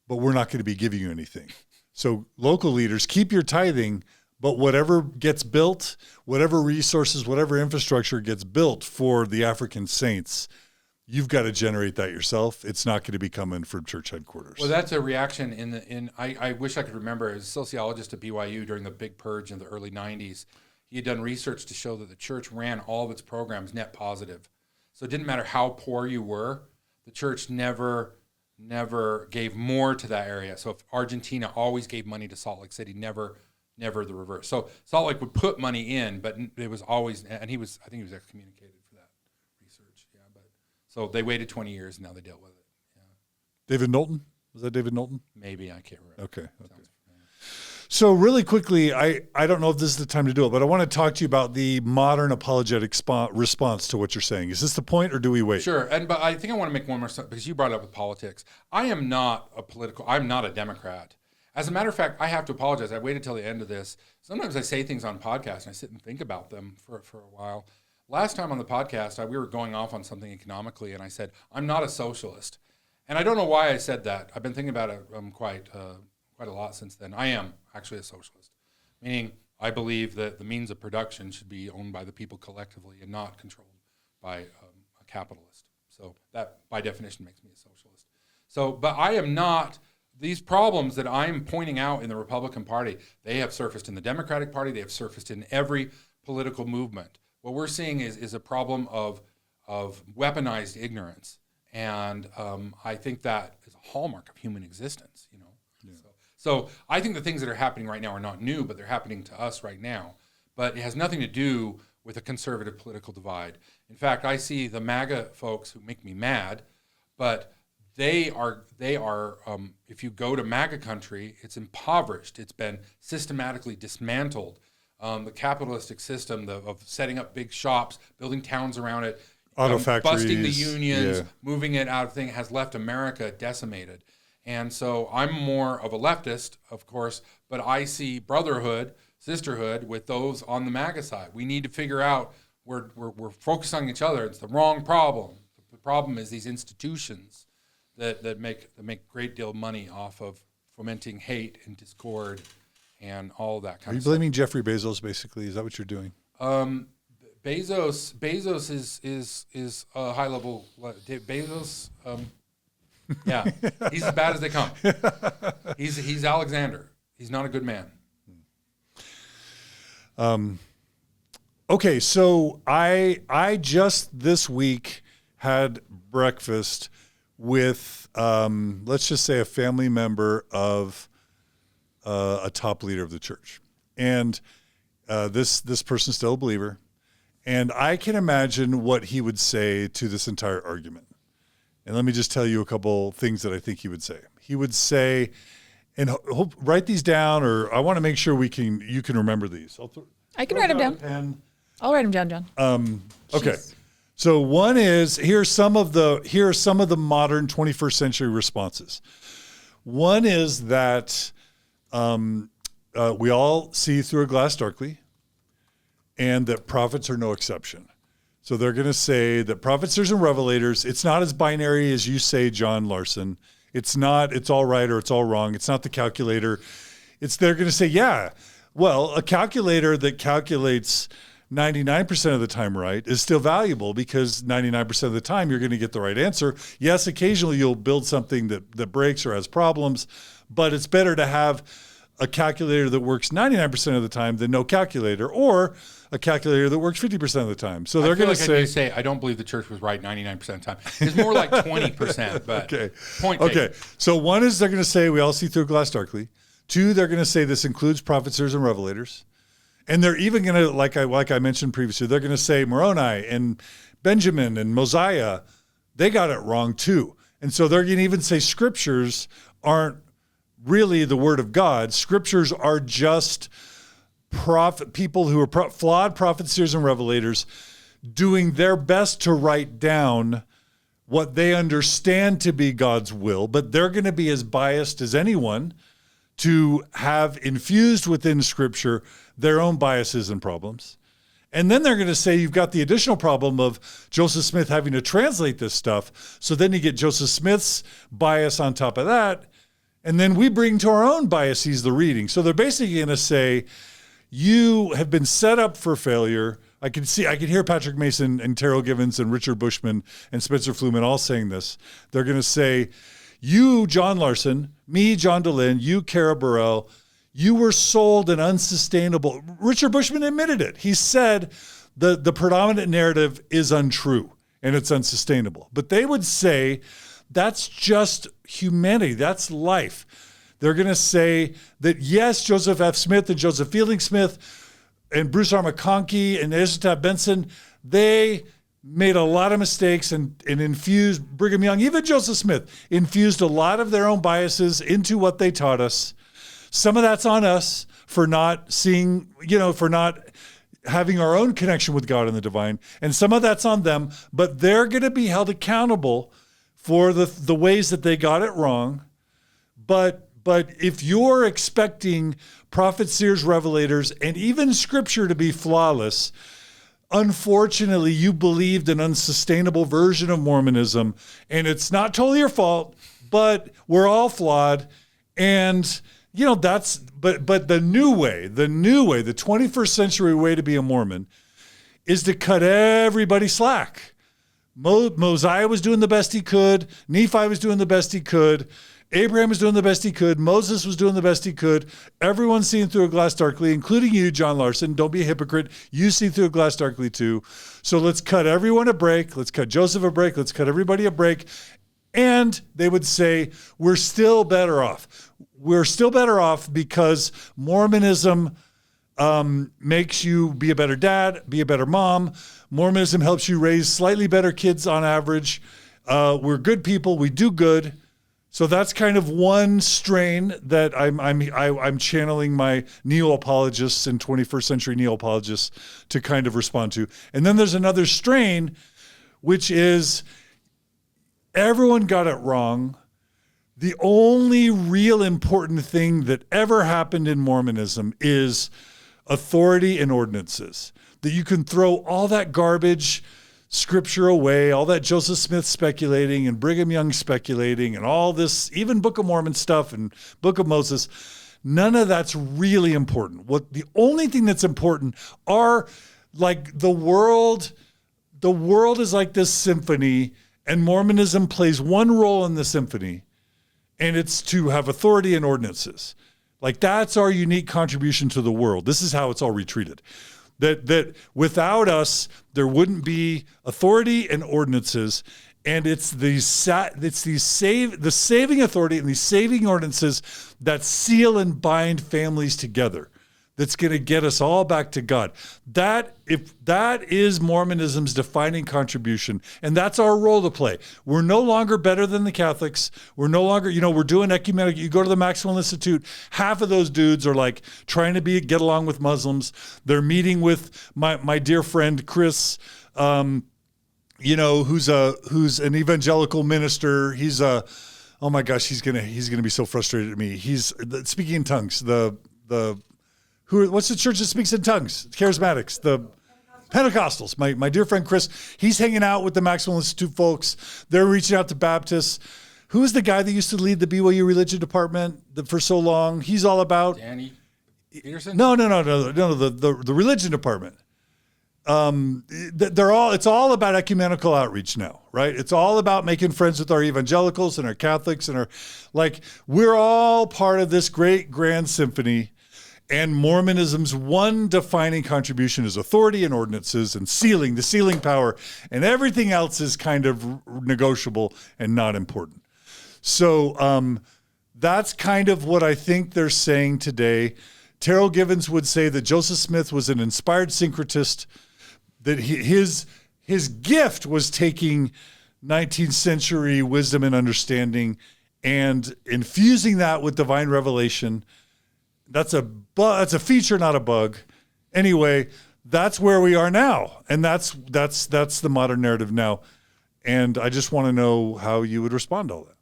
Speaker 1: but we're not going to be giving you anything. So local leaders, keep your tithing, but whatever gets built, whatever resources, whatever infrastructure gets built for the African saints, you've got to generate that yourself. It's not going to be coming from church headquarters.
Speaker 2: Well, that's a reaction I wish I could remember, as a sociologist at BYU during the big purge in the early 90s, he had done research to show that the church ran all of its programs net positive. So it didn't matter how poor you were, the church never gave more to that area. So if Argentina always gave money to Salt Lake City, never the reverse. So Salt Lake would put money in, but it was always, and I think he was excommunicated for that research. Yeah, but so they waited 20 years and now they dealt with it. Yeah.
Speaker 1: David Knowlton? Was that David Knowlton?
Speaker 2: Maybe, I can't remember.
Speaker 1: Okay. So really quickly, I don't know if this is the time to do it, but I want to talk to you about the modern apologetic response to what you're saying. Is this the point, or do we wait?
Speaker 2: Sure, but I think I want to make one more stuff, because you brought it up with politics. I'm not a Democrat. As a matter of fact, I have to apologize. I waited till the end of this. Sometimes I say things on podcasts, and I sit and think about them for a while. Last time on the podcast, we were going off on something economically, and I said, I'm not a socialist. And I don't know why I said that. I've been thinking about it quite a lot since then. I am actually a socialist, meaning I believe that the means of production should be owned by the people collectively and not controlled by a capitalist. So that, by definition, makes me a socialist. So, but I am not. These problems that I'm pointing out in the Republican Party, they have surfaced in the Democratic Party. They have surfaced in every political movement. What we're seeing is a problem of weaponized ignorance, and I think that is a hallmark of human existence. Yeah. So I think the things that are happening right now are not new, but they're happening to us right now. But it has nothing to do with a conservative political divide. In fact, I see the MAGA folks who make me mad, but they are. If you go to MAGA country, it's impoverished. It's been systematically dismantled. The capitalistic system of setting up big shops, building towns around it,
Speaker 1: auto factories,
Speaker 2: busting the unions, moving it out of thing, has left America decimated. And so I'm more of a leftist, of course, but I see brotherhood, sisterhood with those on the MAGA side. We need to figure out we're focused on each other. It's the wrong problem. The problem is these institutions that make a great deal of money off of fomenting hate and discord and all that
Speaker 1: Are
Speaker 2: kind
Speaker 1: you
Speaker 2: of stuff.
Speaker 1: blaming Jeffrey Bezos, basically? Is that what you're doing?
Speaker 2: Bezos is a high level. Bezos, yeah, he's as bad as they come. He's Alexander. He's not a good man.
Speaker 1: Okay, so I just this week had breakfast with let's just say a family member of a top leader of the church, and this person's still a believer, and I can imagine what he would say to this entire argument. And let me just tell you a couple things that I think he would say. He would say, and write these down, or I want to make sure you can remember these.
Speaker 3: I can write them down.
Speaker 1: Pen.
Speaker 3: I'll write them down, John.
Speaker 1: Okay. So one is, here are some of the modern 21st century responses. One is that we all see through a glass darkly, and that prophets are no exception. So they're going to say that prophets, seers, and revelators, it's not as binary as you say, John Larsen. It's not, it's all right or it's all wrong. It's not the calculator. They're going to say, yeah, well, a calculator that calculates 99% of the time right is still valuable because 99% of the time you're going to get the right answer. Yes, occasionally you'll build something that breaks or has problems, but it's better to have a calculator that works 99% of the time than no calculator, or a calculator that works 50% of the time. So they're going to
Speaker 2: say, I don't believe the church was right 99% of the time. It's more like 20%, but
Speaker 1: okay.
Speaker 2: Point
Speaker 1: okay.
Speaker 2: taken.
Speaker 1: So one is they're going to say we all see through a glass darkly. Two, they're going to say this includes prophets, seers, and revelators. And they're even going to, like I mentioned previously, they're going to say Moroni and Benjamin and Mosiah, they got it wrong too. And so they're going to even say scriptures aren't really the word of God. Scriptures are just people who are flawed prophets, seers, and revelators doing their best to write down what they understand to be God's will, but they're going to be as biased as anyone to have infused within Scripture their own biases and problems. And then they're going to say you've got the additional problem of Joseph Smith having to translate this stuff. So then you get Joseph Smith's bias on top of that. And then we bring to our own biases the reading. So they're basically going to say, you have been set up for failure. I can hear Patrick Mason and Terrell Givens and Richard Bushman and Spencer Fluman all saying this. They're going to say, you, John Larsen, me, John DeLynn, you, Carah Burrell, you were sold an unsustainable. Richard Bushman admitted it. He said the predominant narrative is untrue and it's unsustainable. But they would say that's just humanity. That's life. They're going to say that, yes, Joseph F. Smith and Joseph Fielding Smith and Bruce R. McConkie and Ezra Benson, they made a lot of mistakes and infused, Brigham Young, even Joseph Smith, infused a lot of their own biases into what they taught us. Some of that's on us for not seeing, for not having our own connection with God and the divine. And some of that's on them, but they're going to be held accountable for the ways that they got it wrong. But if you're expecting prophets, seers, revelators, and even Scripture to be flawless, unfortunately, you believed an unsustainable version of Mormonism, and it's not totally your fault, but we're all flawed. And, but the new way, the 21st century way to be a Mormon is to cut everybody slack. Mosiah was doing the best he could. Nephi was doing the best he could. Abraham was doing the best he could. Moses was doing the best he could. Everyone's seeing through a glass darkly, including you, John Larsen. Don't be a hypocrite. You see through a glass darkly too. So let's cut everyone a break. Let's cut Joseph a break. Let's cut everybody a break. And they would say, we're still better off. We're still better off because Mormonism makes you be a better dad, be a better mom. Mormonism helps you raise slightly better kids on average. We're good people. We do good. So that's kind of one strain that I'm channeling my neo-apologists and 21st century neo-apologists to kind of respond to. And then there's another strain, which is everyone got it wrong. The only real important thing that ever happened in Mormonism is authority and ordinances. That you can throw all that garbage, scripture away, all that Joseph Smith speculating and Brigham Young speculating and all this, even Book of Mormon stuff and Book of Moses, none of that's really important. What the only thing that's important are like the world is like this symphony, and Mormonism plays one role in the symphony, and it's to have authority and ordinances. Like that's our unique contribution to the world. This is how it's all retreated. That without us, there wouldn't be authority and ordinances, and it's the saving authority and these saving ordinances that seal and bind families together. That's going to get us all back to God. That is Mormonism's defining contribution, and that's our role to play. We're no longer better than the Catholics. We're no longer, we're doing ecumenical. You go to the Maxwell Institute, half of those dudes are like trying to get along with Muslims. They're meeting with my dear friend Chris, who's an evangelical minister. He's oh my gosh, he's gonna be so frustrated at me. He's speaking in tongues. What's the church that speaks in tongues? Charismatics, the Pentecostals. My dear friend Chris, he's hanging out with the Maxwell Institute folks. They're reaching out to Baptists. Who's the guy that used to lead the BYU religion department for so long? He's all about
Speaker 2: Danny Peterson?
Speaker 1: No, the religion department. It's all about ecumenical outreach now, right? It's all about making friends with our evangelicals and our Catholics and we're all part of this great grand symphony. And Mormonism's one defining contribution is authority and ordinances and the sealing power, and everything else is kind of negotiable and not important. So that's kind of what I think they're saying today. Terrell Givens would say that Joseph Smith was an inspired syncretist, that his gift was taking 19th century wisdom and understanding and infusing that with divine revelation. That's a feature, not a bug. Anyway, that's where we are now, and that's the modern narrative now. And I just want to know how you would respond to all that.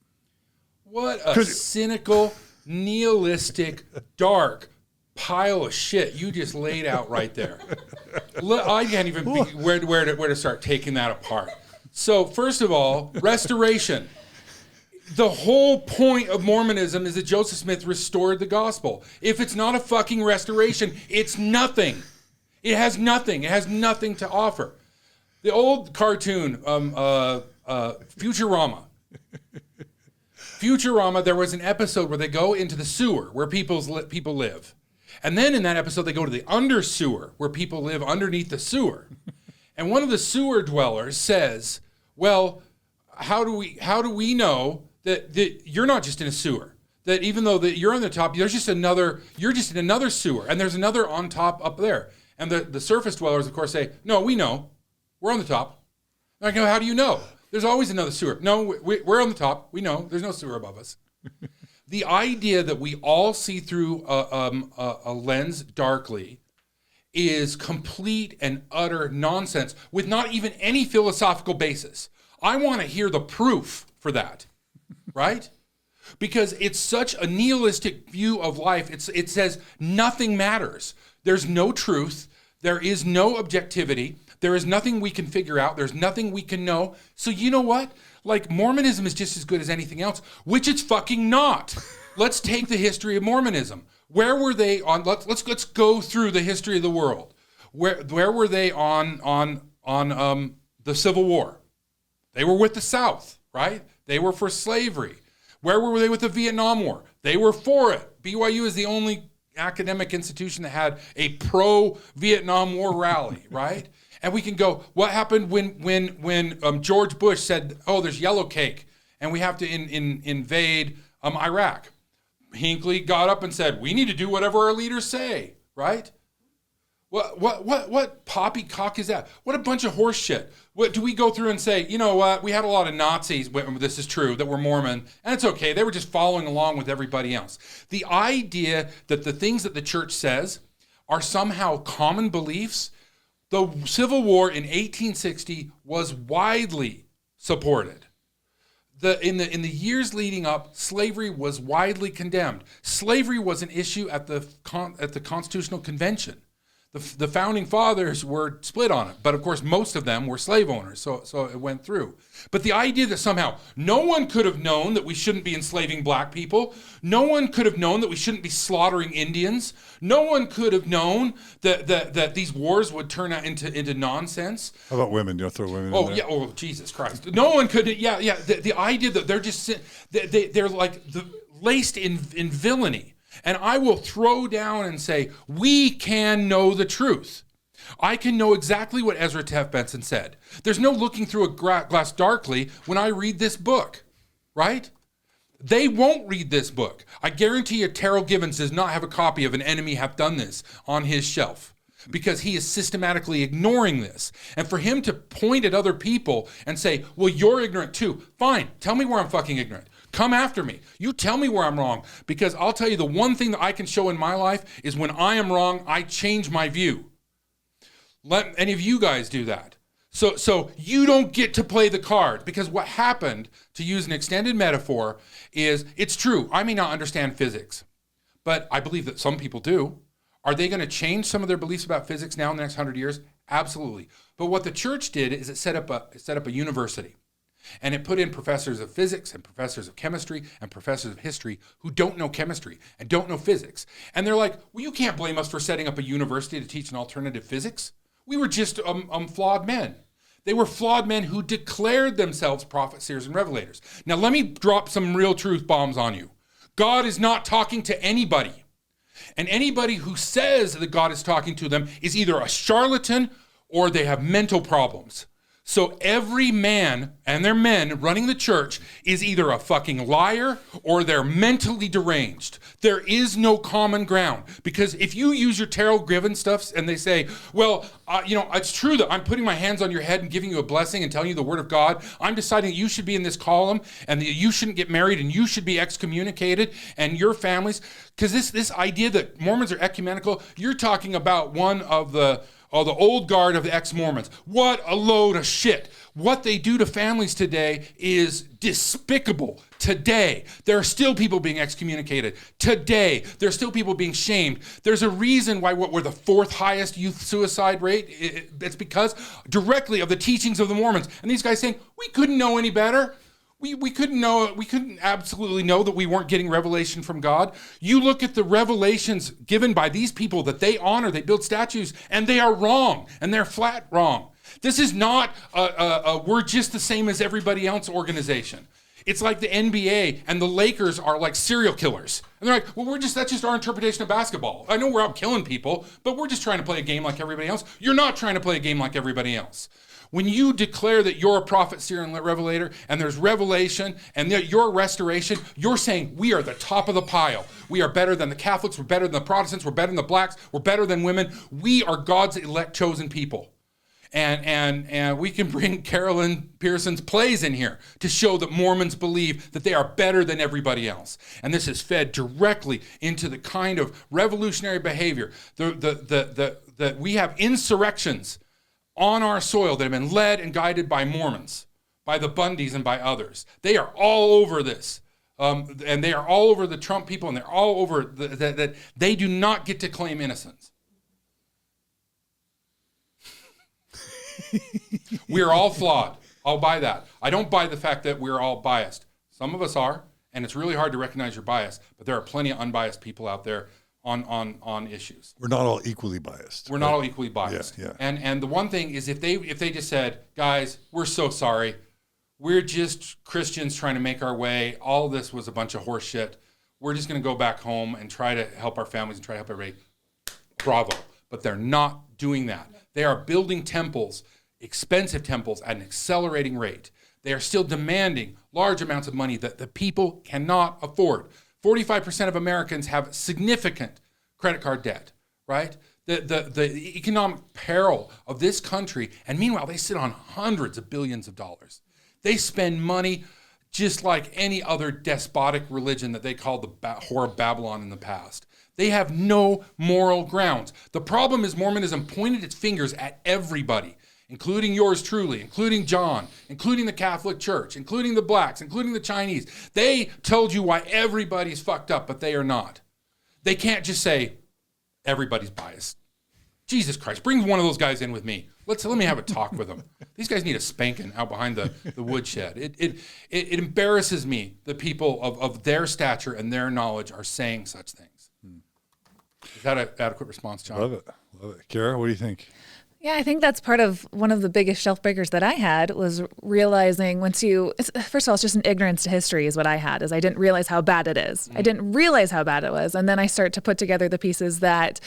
Speaker 2: What a cynical, nihilistic, dark pile of shit you just laid out right there. I can't even where to start taking that apart. So first of all, restoration. The whole point of Mormonism is that Joseph Smith restored the gospel. If it's not a fucking restoration, it's nothing. It has nothing. It has nothing to offer. The old cartoon, Futurama. Futurama, there was an episode where they go into the sewer where people live. And then in that episode, they go to the under sewer where people live underneath the sewer. And one of the sewer dwellers says, well, how do we know that you're not just in a sewer? That even though that you're on the top, you're just in another sewer, and there's another on top up there. And the surface dwellers, of course, say, no, we know. We're on the top. And I go, how do you know? There's always another sewer. No, we're on the top. We know. There's no sewer above us. The idea that we all see through a lens darkly is complete and utter nonsense with not even any philosophical basis. I want to hear the proof for that, right? Because it's such a nihilistic view of life. It says nothing matters. There's no truth. There is no objectivity. There is nothing we can figure out. There's nothing we can know. So you know what? Like, Mormonism is just as good as anything else, which it's fucking not. Let's take the history of Mormonism. Where were they on? Let's go through the history of the world. Where were they on the Civil War? They were with the South, right? They were for slavery. Where were they with the Vietnam War? They were for it. BYU is the only academic institution that had a pro-Vietnam War rally, right? And we can go, what happened when George Bush said, oh, there's yellow cake, and we have to invade Iraq? Hinckley got up and said, we need to do whatever our leaders say, right? What poppycock is that? What a bunch of horse shit. What do we go through and say, you know what, we had a lot of Nazis, this is true, that were Mormon, and it's okay, they were just following along with everybody else. The idea that the things that the church says are somehow common beliefs. The Civil War in 1860 was widely supported. In the years leading up, slavery was widely condemned. Slavery was an issue at the Constitutional Convention. The founding fathers were split on it, but of course most of them were slave owners, so it went through. But the idea that somehow no one could have known that we shouldn't be enslaving black people, no one could have known that we shouldn't be slaughtering Indians, no one could have known that these wars would turn out into nonsense.
Speaker 1: How about women? You'll throw women in
Speaker 2: Oh
Speaker 1: there?
Speaker 2: yeah, oh Jesus Christ! No one could. Yeah. The idea that they're just they're like laced in villainy. And I will throw down and say, we can know the truth. I can know exactly what Ezra Taft Benson said. There's no looking through a glass darkly when I read this book, right? They won't read this book. I guarantee you Terrell Givens does not have a copy of An Enemy Hath Done This on his shelf, because he is systematically ignoring this. And for him to point at other people and say, well, you're ignorant too. Fine, tell me where I'm fucking ignorant. Come after me. You tell me where I'm wrong, because I'll tell you the one thing that I can show in my life is when I am wrong, I change my view. Let any of you guys do that. So you don't get to play the card, because what happened, to use an extended metaphor, is it's true. I may not understand physics, but I believe that some people do. Are they going to change some of their beliefs about physics now in the next 100 years? Absolutely. But what the church did is it set up a university. And it put in professors of physics and professors of chemistry and professors of history who don't know chemistry and don't know physics. And they're like, well, you can't blame us for setting up a university to teach an alternative physics. We were just flawed men. They were flawed men who declared themselves prophets, seers, and revelators. Now, let me drop some real truth bombs on you. God is not talking to anybody. And anybody who says that God is talking to them is either a charlatan or they have mental problems. So every man and their men running the church is either a fucking liar or they're mentally deranged. There is no common ground. Because if you use your Terrell Griven stuff and they say, well, it's true that I'm putting my hands on your head and giving you a blessing and telling you the word of God. I'm deciding that you should be in this column and that you shouldn't get married and you should be excommunicated and your families. Because this idea that Mormons are ecumenical, you're talking about one of the old guard of the ex-Mormons. What a load of shit. What they do to families today is despicable. Today, there are still people being excommunicated. Today, there are still people being shamed. There's a reason why we're the fourth highest youth suicide rate. It's because directly of the teachings of the Mormons. And these guys saying, we couldn't know any better. We couldn't know, we couldn't absolutely know that we weren't getting revelation from God. You look at the revelations given by these people that they honor, they build statues, and they are wrong, and they're flat wrong. This is not we're just the same as everybody else organization. It's like the NBA and the Lakers are like serial killers. And they're like, well, that's just our interpretation of basketball. I know we're out killing people, but we're just trying to play a game like everybody else. You're not trying to play a game like everybody else. When you declare that you're a prophet, seer, and revelator, and there's revelation, and your restoration, you're saying we are the top of the pile. We are better than the Catholics, we're better than the Protestants, we're better than the blacks, we're better than women. We are God's elect chosen people. And we can bring Carolyn Pearson's plays in here to show that Mormons believe that they are better than everybody else. And this is fed directly into the kind of revolutionary behavior. That we have insurrections on our soil that have been led and guided by Mormons, by the Bundys and by others. They are all over this. And they are all over the Trump people, and they're all over that they do not get to claim innocence. We're all flawed. I'll buy that. I don't buy the fact that we're all biased. Some of us are, and it's really hard to recognize your bias, but there are plenty of unbiased people out there on issues.
Speaker 1: We're not all equally biased.
Speaker 2: We're not all equally biased.
Speaker 1: Yeah.
Speaker 2: And the one thing is if they just said, guys, we're so sorry. We're just Christians trying to make our way. All this was a bunch of horse shit. We're just going to go back home and try to help our families and try to help everybody. Bravo. But they're not doing that. They are building temples, expensive temples, at an accelerating rate. They are still demanding large amounts of money that the people cannot afford. 45% of Americans have significant credit card debt, right? The economic peril of this country, and meanwhile, they sit on hundreds of billions of dollars. They spend money just like any other despotic religion that they called the whore of Babylon in the past. They have no moral grounds. The problem is Mormonism pointed its fingers at everybody, including yours truly, including John, including the Catholic Church, including the blacks, including the Chinese. They told you why everybody's fucked up, but they are not. They can't just say everybody's biased. Jesus Christ, bring one of those guys in with me. Let me have a talk with them. These guys need a spanking out behind the woodshed. It embarrasses me that people of their stature and their knowledge are saying such things. Is that an adequate response, John?
Speaker 1: Love it. Carah, what do you think?
Speaker 3: Yeah, I think that's part of one of the biggest shelf breakers that I had was realizing first of all, it's just an ignorance to history is what I had, is I didn't realize how bad it is. I didn't realize how bad it was. And then I start to put together the pieces that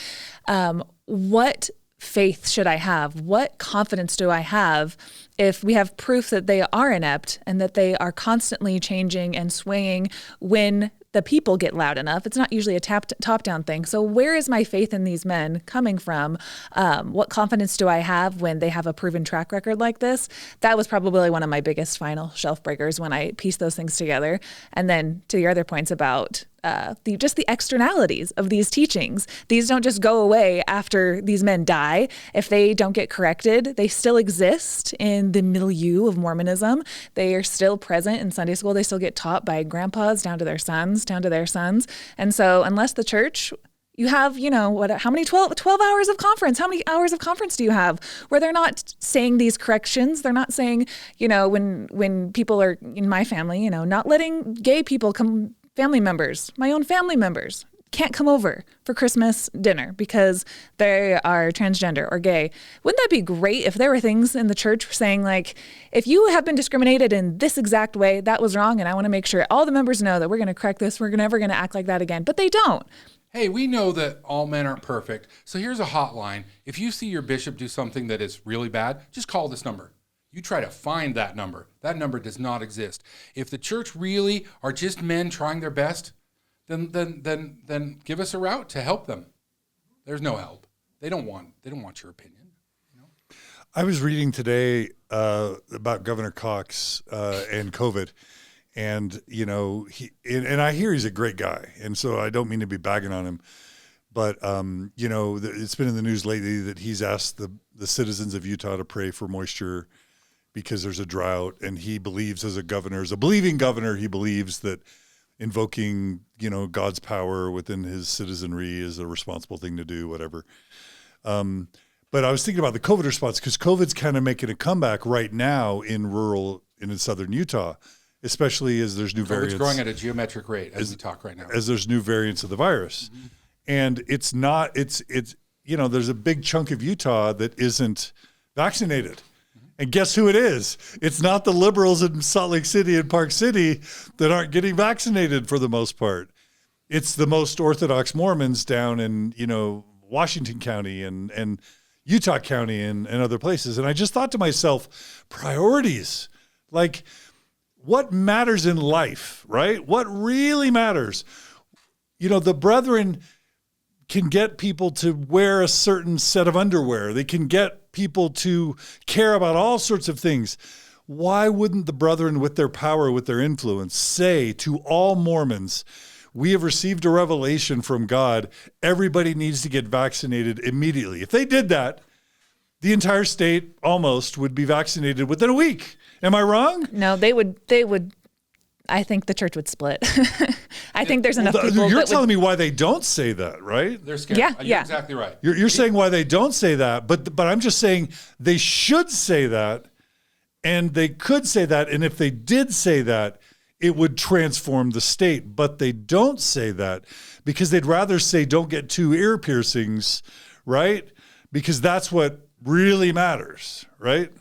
Speaker 3: what faith should I have? What confidence do I have if we have proof that they are inept and that they are constantly changing and swaying when the people get loud enough? It's not usually a top-down thing. So where is my faith in these men coming from? What confidence do I have when they have a proven track record like this? That was probably one of my biggest final shelf breakers when I pieced those things together. And then to your other points about the externalities of these teachings. These don't just go away after these men die. If they don't get corrected, they still exist in the milieu of Mormonism. They are still present in Sunday school. They still get taught by grandpas down to their sons. And so unless the church, you have, how many 12 hours of conference? How many hours of conference do you have where they're not saying these corrections? They're not saying, when people are in my family, not letting gay people come, my own family members can't come over for Christmas dinner because they are transgender or gay. Wouldn't that be great if there were things in the church saying like, if you have been discriminated in this exact way, that was wrong, and I want to make sure all the members know that we're going to correct this. We're never going to act like that again. But they don't.
Speaker 2: Hey, we know that all men aren't perfect. So here's a hotline. If you see your bishop do something that is really bad, just call this number. You try to find that number. That number does not exist. If the church really are just men trying their best, then give us a route to help them. There's no help. They don't want your opinion.
Speaker 1: I was reading today about Governor Cox and COVID, and and I hear he's a great guy, and so I don't mean to be bagging on him, but it's been in the news lately that he's asked the citizens of Utah to pray for moisture because there's a drought, and he believes as a believing governor, he believes that invoking, God's power within his citizenry is a responsible thing to do, whatever. But I was thinking about the COVID response because COVID's kind of making a comeback right now in southern Utah, especially as there's new variants.
Speaker 2: It's growing at a geometric rate as we talk right now.
Speaker 1: As there's new variants of the virus. Mm-hmm. And it's there's a big chunk of Utah that isn't vaccinated. And guess who it is? It's not the liberals in Salt Lake City and Park City that aren't getting vaccinated for the most part. It's the most Orthodox Mormons down in, Washington County and Utah County and other places. And I just thought to myself, priorities, like what matters in life, right? What really matters? The brethren can get people to wear a certain set of underwear. They can get people to care about all sorts of things. Why wouldn't the brethren with their power, with their influence, say to all Mormons, we have received a revelation from God, everybody needs to get vaccinated immediately? If they did that, the entire state almost would be vaccinated within a week. Am I wrong?
Speaker 3: No, they would. I think the church would split. I think there's enough people.
Speaker 1: You're telling me why they don't say that, right?
Speaker 2: They're scared.
Speaker 3: Yeah,
Speaker 2: You're exactly right.
Speaker 1: You're saying why they don't say that, but I'm just saying they should say that, and they could say that, and if they did say that, it would transform the state. But they don't say that because they'd rather say don't get 2 ear piercings, right? Because that's what really matters, right?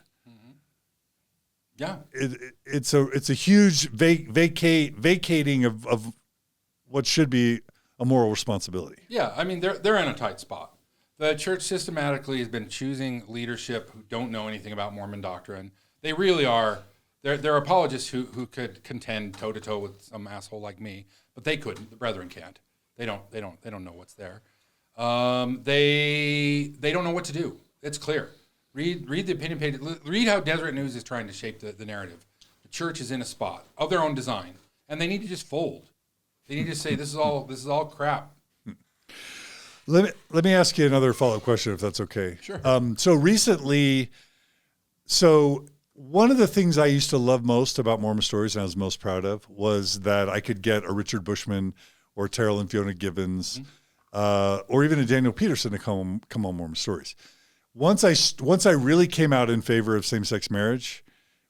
Speaker 2: Yeah,
Speaker 1: it's a huge vacating of what should be a moral responsibility.
Speaker 2: Yeah, I mean they're in a tight spot. The church systematically has been choosing leadership who don't know anything about Mormon doctrine. They really are. They're apologists who could contend toe to toe with some asshole like me, but they couldn't. The brethren can't. They don't know what's there. They don't know what to do. It's clear. Read the opinion page. Read how Deseret News is trying to shape the narrative. The church is in a spot of their own design, and they need to just fold. They need to say this is all crap.
Speaker 1: Let me ask you another follow-up question, if that's okay.
Speaker 2: Sure.
Speaker 1: So recently, one of the things I used to love most about Mormon stories, and I was most proud of, was that I could get a Richard Bushman or Terrell and Fiona Gibbons or even a Daniel Peterson to come on Mormon Stories. Once I really came out in favor of same-sex marriage,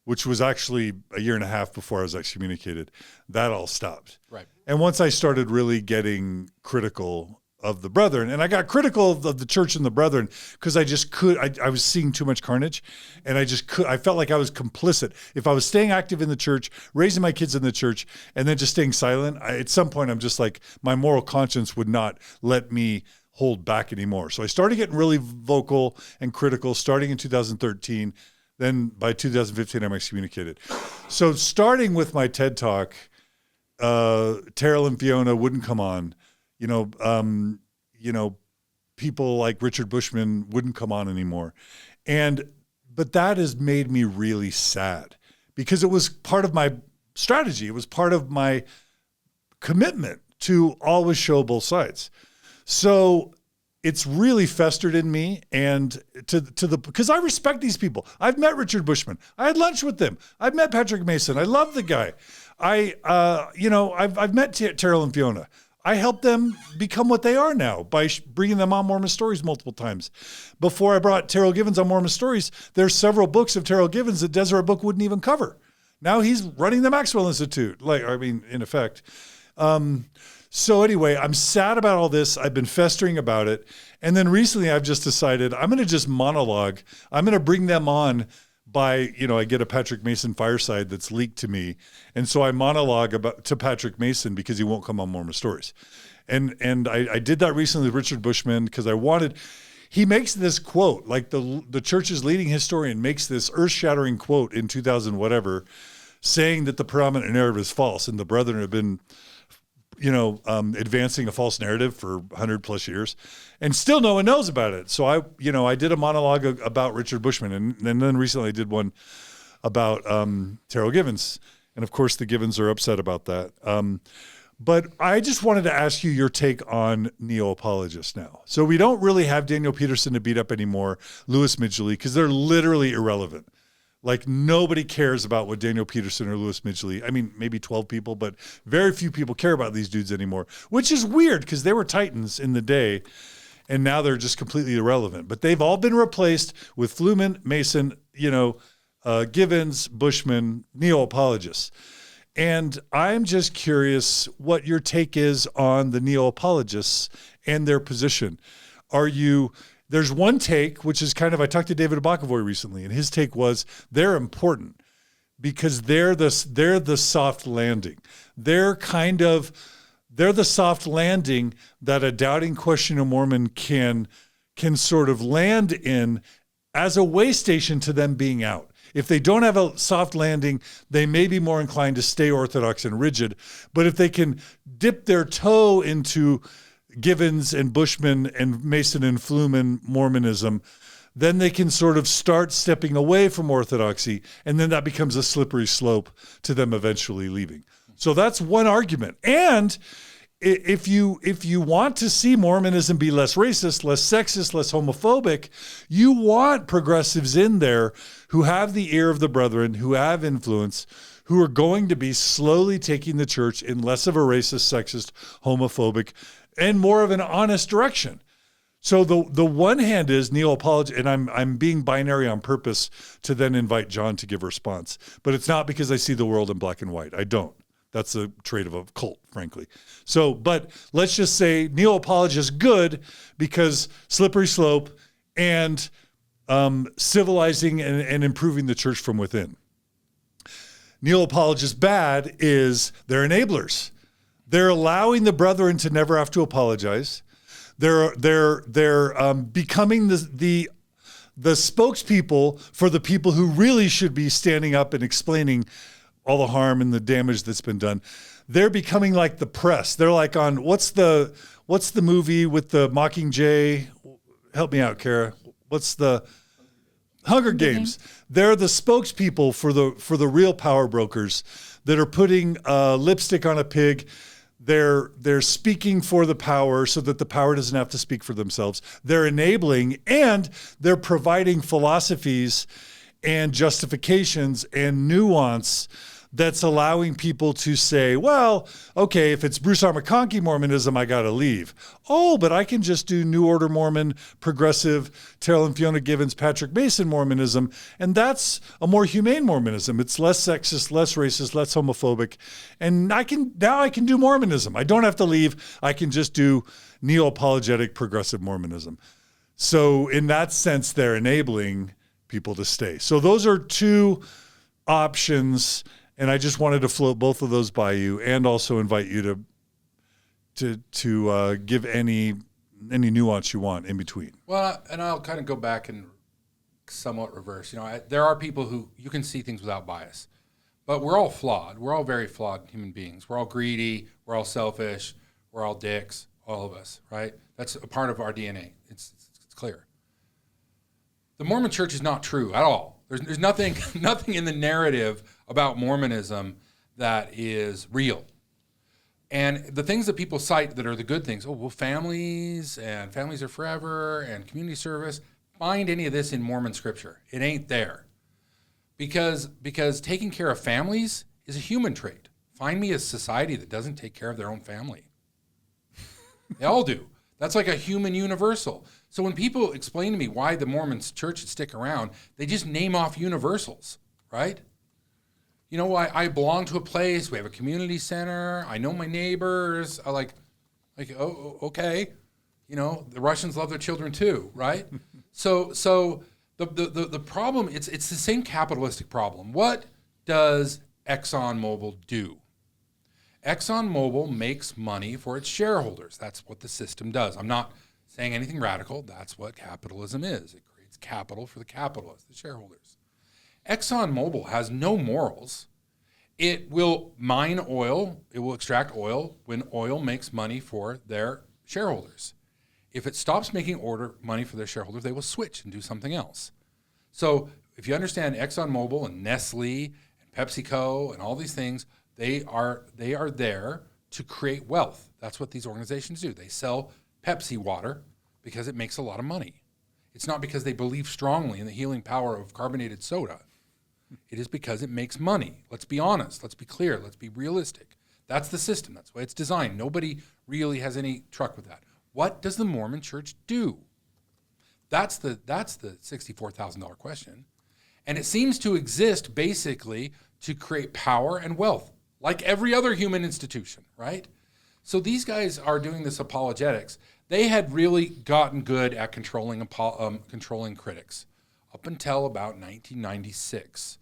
Speaker 1: which was actually a year and a half before I was excommunicated, that all stopped.
Speaker 2: Right.
Speaker 1: And once I started really getting critical of the brethren, and I got critical of the church and the brethren because I was seeing too much carnage, and I felt like I was complicit. If I was staying active in the church, raising my kids in the church, and then just staying silent, at some point I'm just like, my moral conscience would not let me hold back anymore. So I started getting really vocal and critical starting in 2013. Then by 2015, I'm excommunicated. So starting with my TED Talk, Terrell and Fiona wouldn't come on. People like Richard Bushman wouldn't come on anymore. But that has made me really sad because it was part of my strategy. It was part of my commitment to always show both sides. So it's really festered in me, and because I respect these people. I've met Richard Bushman. I had lunch with them. I've met Patrick Mason. I love the guy. I've met Terrell and Fiona. I helped them become what they are now by bringing them on Mormon Stories multiple times. Before I brought Terrell Givens on Mormon Stories, there's several books of Terrell Givens that Deseret Book wouldn't even cover. Now he's running the Maxwell Institute, in effect. So anyway, I'm sad about all this. I've been festering about it. And then recently I've just decided I'm going to just monologue. I'm going to bring them on by, I get a Patrick Mason fireside that's leaked to me. And so I monologue to Patrick Mason because he won't come on Mormon Stories. And I did that recently with Richard Bushman because he makes this quote, like the church's leading historian makes this earth-shattering quote in 2000 whatever, saying that the predominant narrative is false and the brethren have been advancing a false narrative for 100 plus years, and still no one knows about it. So I did a monologue about Richard Bushman, and then recently I did one about Terrell Givens, and of course the Givens are upset about that. But I just wanted to ask you your take on neo-apologists now. So we don't really have Daniel Peterson to beat up anymore, Louis Midgley, because they're literally irrelevant. Like nobody cares about what Daniel Peterson or Louis Midgley, I mean, maybe 12 people, but very few people care about these dudes anymore, which is weird because they were titans in the day and now they're just completely irrelevant. But they've all been replaced with Fluman, Mason, Givens, Bushman, neo-apologists. And I'm just curious what your take is on the neo-apologists and their position. There's one take, which is I talked to David Abakavoy recently, and his take was they're important because they're the soft landing. They're the soft landing that a doubting questioner Mormon can sort of land in as a way station to them being out. If they don't have a soft landing, they may be more inclined to stay orthodox and rigid. But if they can dip their toe into Givens and Bushman and Mason and Fluman Mormonism, then they can sort of start stepping away from orthodoxy, and then that becomes a slippery slope to them eventually leaving. So that's one argument. And if you want to see Mormonism be less racist, less sexist, less homophobic, you want progressives in there who have the ear of the brethren, who have influence, who are going to be slowly taking the church in less of a racist, sexist, homophobic, and more of an honest direction. So the one hand is neo-apology, and I'm being binary on purpose to then invite John to give a response. But it's not because I see the world in black and white. I don't. That's a trait of a cult, frankly. So, but let's just say neo-apologist good because slippery slope and civilizing and improving the church from within. Neo-apologist bad is they're enablers. They're allowing the brethren to never have to apologize. They're becoming the spokespeople for the people who really should be standing up and explaining all the harm and the damage that's been done. They're becoming like the press. They're like on what's the movie with the Mockingjay? Help me out, Carah. What's the Hunger Games? They're the spokespeople for the real power brokers that are putting lipstick on a pig. They're speaking for the power so that the power doesn't have to speak for themselves. They're enabling and they're providing philosophies and justifications and nuance that's allowing people to say, well, okay, if it's Bruce R. McConkie Mormonism, I got to leave. Oh, but I can just do New Order Mormon, progressive, Terrell and Fiona Givens, Patrick Mason Mormonism, and that's a more humane Mormonism. It's less sexist, less racist, less homophobic, and I can do Mormonism. I don't have to leave. I can just do neo-apologetic progressive Mormonism. So in that sense, they're enabling people to stay. So those are two options, and I just wanted to float both of those by you, and also invite you to give any nuance you want in between.
Speaker 2: Well, and I'll kind of go back and somewhat reverse. There are people who you can see things without bias, but we're all flawed. We're all very flawed human beings. We're all greedy. We're all selfish. We're all dicks. All of us, right? That's a part of our DNA. It's clear. The Mormon Church is not true at all. There's nothing in the narrative about Mormonism that is real. And the things that people cite that are the good things, families are forever and community service, find any of this in Mormon scripture. It ain't there. Because taking care of families is a human trait. Find me a society that doesn't take care of their own family. They all do. That's like a human universal. So when people explain to me why the Mormon church should stick around, they just name off universals, right? I belong to a place. We have a community center. I know my neighbors. I like, oh, okay. The Russians love their children too, right? So the problem, it's the same capitalistic problem. What does ExxonMobil do? ExxonMobil makes money for its shareholders. That's what the system does. I'm not saying anything radical. That's what capitalism is. It creates capital for the capitalists, the shareholders. ExxonMobil has no morals. It will mine oil. It will extract oil when oil makes money for their shareholders. If it stops making money for their shareholders, they will switch and do something else. So if you understand ExxonMobil and Nestle and PepsiCo and all these things, they are there to create wealth. That's what these organizations do. They sell Pepsi water because it makes a lot of money. It's not because they believe strongly in the healing power of carbonated soda. It is because it makes money. Let's be honest. Let's be clear. Let's be realistic. That's the system. That's the way it's designed. Nobody really has any truck with that. What does the Mormon Church do? That's the $64,000 question. And it seems to exist basically to create power and wealth, like every other human institution, right? So these guys are doing this apologetics. They had really gotten good at controlling critics up until about 1996.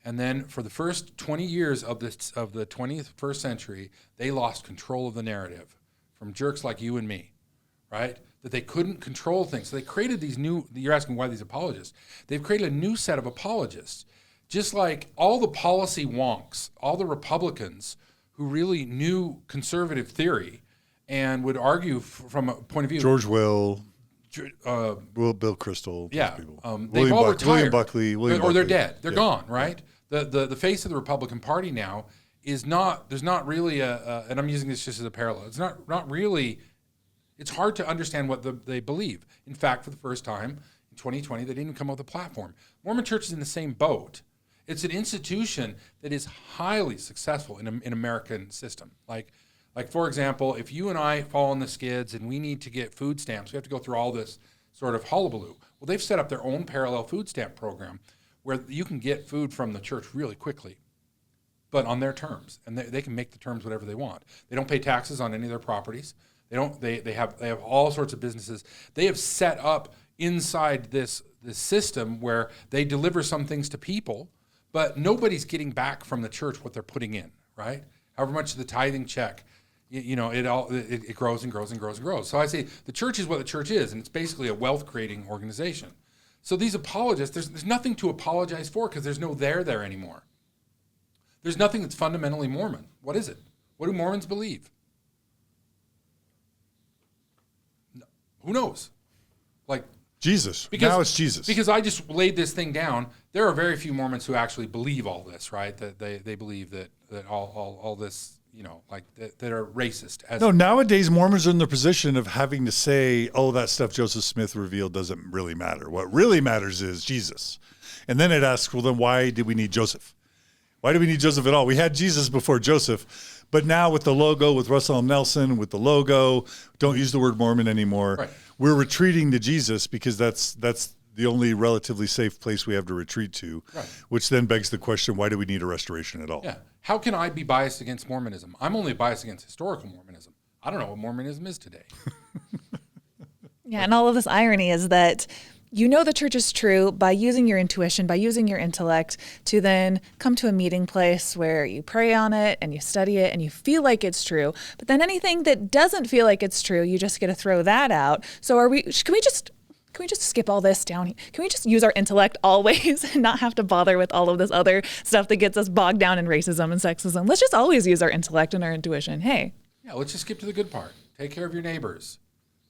Speaker 2: And then for the first 20 years of the 21st century, they lost control of the narrative from jerks like you and me, right? That they couldn't control things. So they created these new, you're asking why these apologists. They've created a new set of apologists. Just like all the policy wonks, all the Republicans who really knew conservative theory and would argue from a point of view.
Speaker 1: George Will, Bill Kristol.
Speaker 2: Yeah.
Speaker 1: People.
Speaker 2: They've all retired.
Speaker 1: William Buckley.
Speaker 2: Or they're dead. They're gone, right? The face of the Republican Party now is not, there's not really and I'm using this just as a parallel. It's not really, it's hard to understand what they believe. In fact, for the first time in 2020, they didn't even come up with a platform. Mormon Church is in the same boat. It's an institution that is highly successful in American system. Like for example, if you and I fall on the skids and we need to get food stamps, we have to go through all this sort of hullabaloo. Well, they've set up their own parallel food stamp program where you can get food from the church really quickly, but on their terms, and they can make the terms whatever they want. They don't pay taxes on any of their properties. They have all sorts of businesses. They have set up inside this system where they deliver some things to people, but nobody's getting back from the church what they're putting in, right? However much the tithing check, it grows and grows and grows and grows. So I say the church is what the church is, and it's basically a wealth-creating organization. So these apologists, there's nothing to apologize for because there's no there anymore. There's nothing that's fundamentally Mormon. What is it? What do Mormons believe? No, who knows? Like
Speaker 1: Jesus. Now it's Jesus.
Speaker 2: Because I just laid this thing down. There are very few Mormons who actually believe all this, right? That they believe that all this, that are racist.
Speaker 1: No, nowadays Mormons are in the position of having to say, oh, that stuff Joseph Smith revealed doesn't really matter. What really matters is Jesus. And then it asks, well, then why did we need Joseph? Why do we need Joseph at all? We had Jesus before Joseph, but now with the logo, with Russell M. Nelson, with the logo, don't use the word Mormon anymore.
Speaker 2: Right.
Speaker 1: We're retreating to Jesus because that's the only relatively safe place we have to retreat to,
Speaker 2: Right.
Speaker 1: which then begs the question, why do we need a restoration at all?
Speaker 2: Yeah. How can I be biased against Mormonism? I'm only biased against historical Mormonism. I don't know what Mormonism is today.
Speaker 3: Yeah, and all of this irony is that you know the church is true by using your intuition, by using your intellect to then come to a meeting place where you pray on it and you study it and you feel like it's true. But then anything that doesn't feel like it's true, you just get to throw that out. So can we just skip all this down? Can we just use our intellect always and not have to bother with all of this other stuff that gets us bogged down in racism and sexism? Let's just always use our intellect and our intuition. Hey.
Speaker 2: Yeah, let's just skip to the good part. Take care of your neighbors.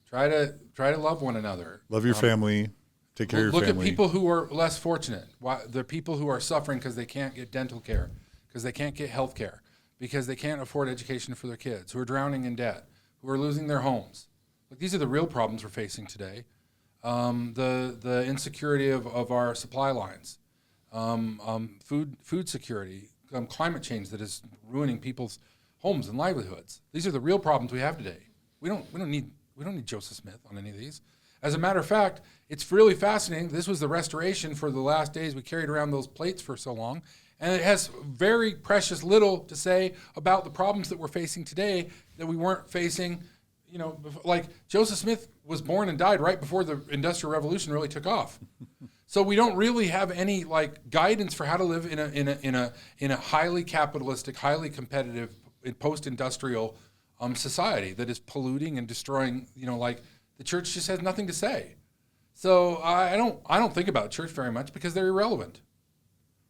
Speaker 2: Try to love one another.
Speaker 1: Love your family. Take care of your
Speaker 2: Look
Speaker 1: family.
Speaker 2: at people who are less fortunate. The people who are suffering because they can't get dental care, because they can't get health care, because they can't afford education for their kids, who are drowning in debt, who are losing their homes. Like, these are the real problems we're facing today. The insecurity of our supply lines, food security, climate change that is ruining people's homes and livelihoods. These are the real problems we have today. We don't need Joseph Smith on any of these. As a matter of fact, it's really fascinating. This was the restoration for the last days. We carried around those plates for so long, and it has very precious little to say about the problems that we're facing today that we weren't facing. You know, like Joseph Smith was born and died right before the Industrial Revolution really took off. So we don't really have any like guidance for how to live in a highly capitalistic, highly competitive, post-industrial society that is polluting and destroying. You know, like the church just has nothing to say. So I don't think about church very much because they're irrelevant.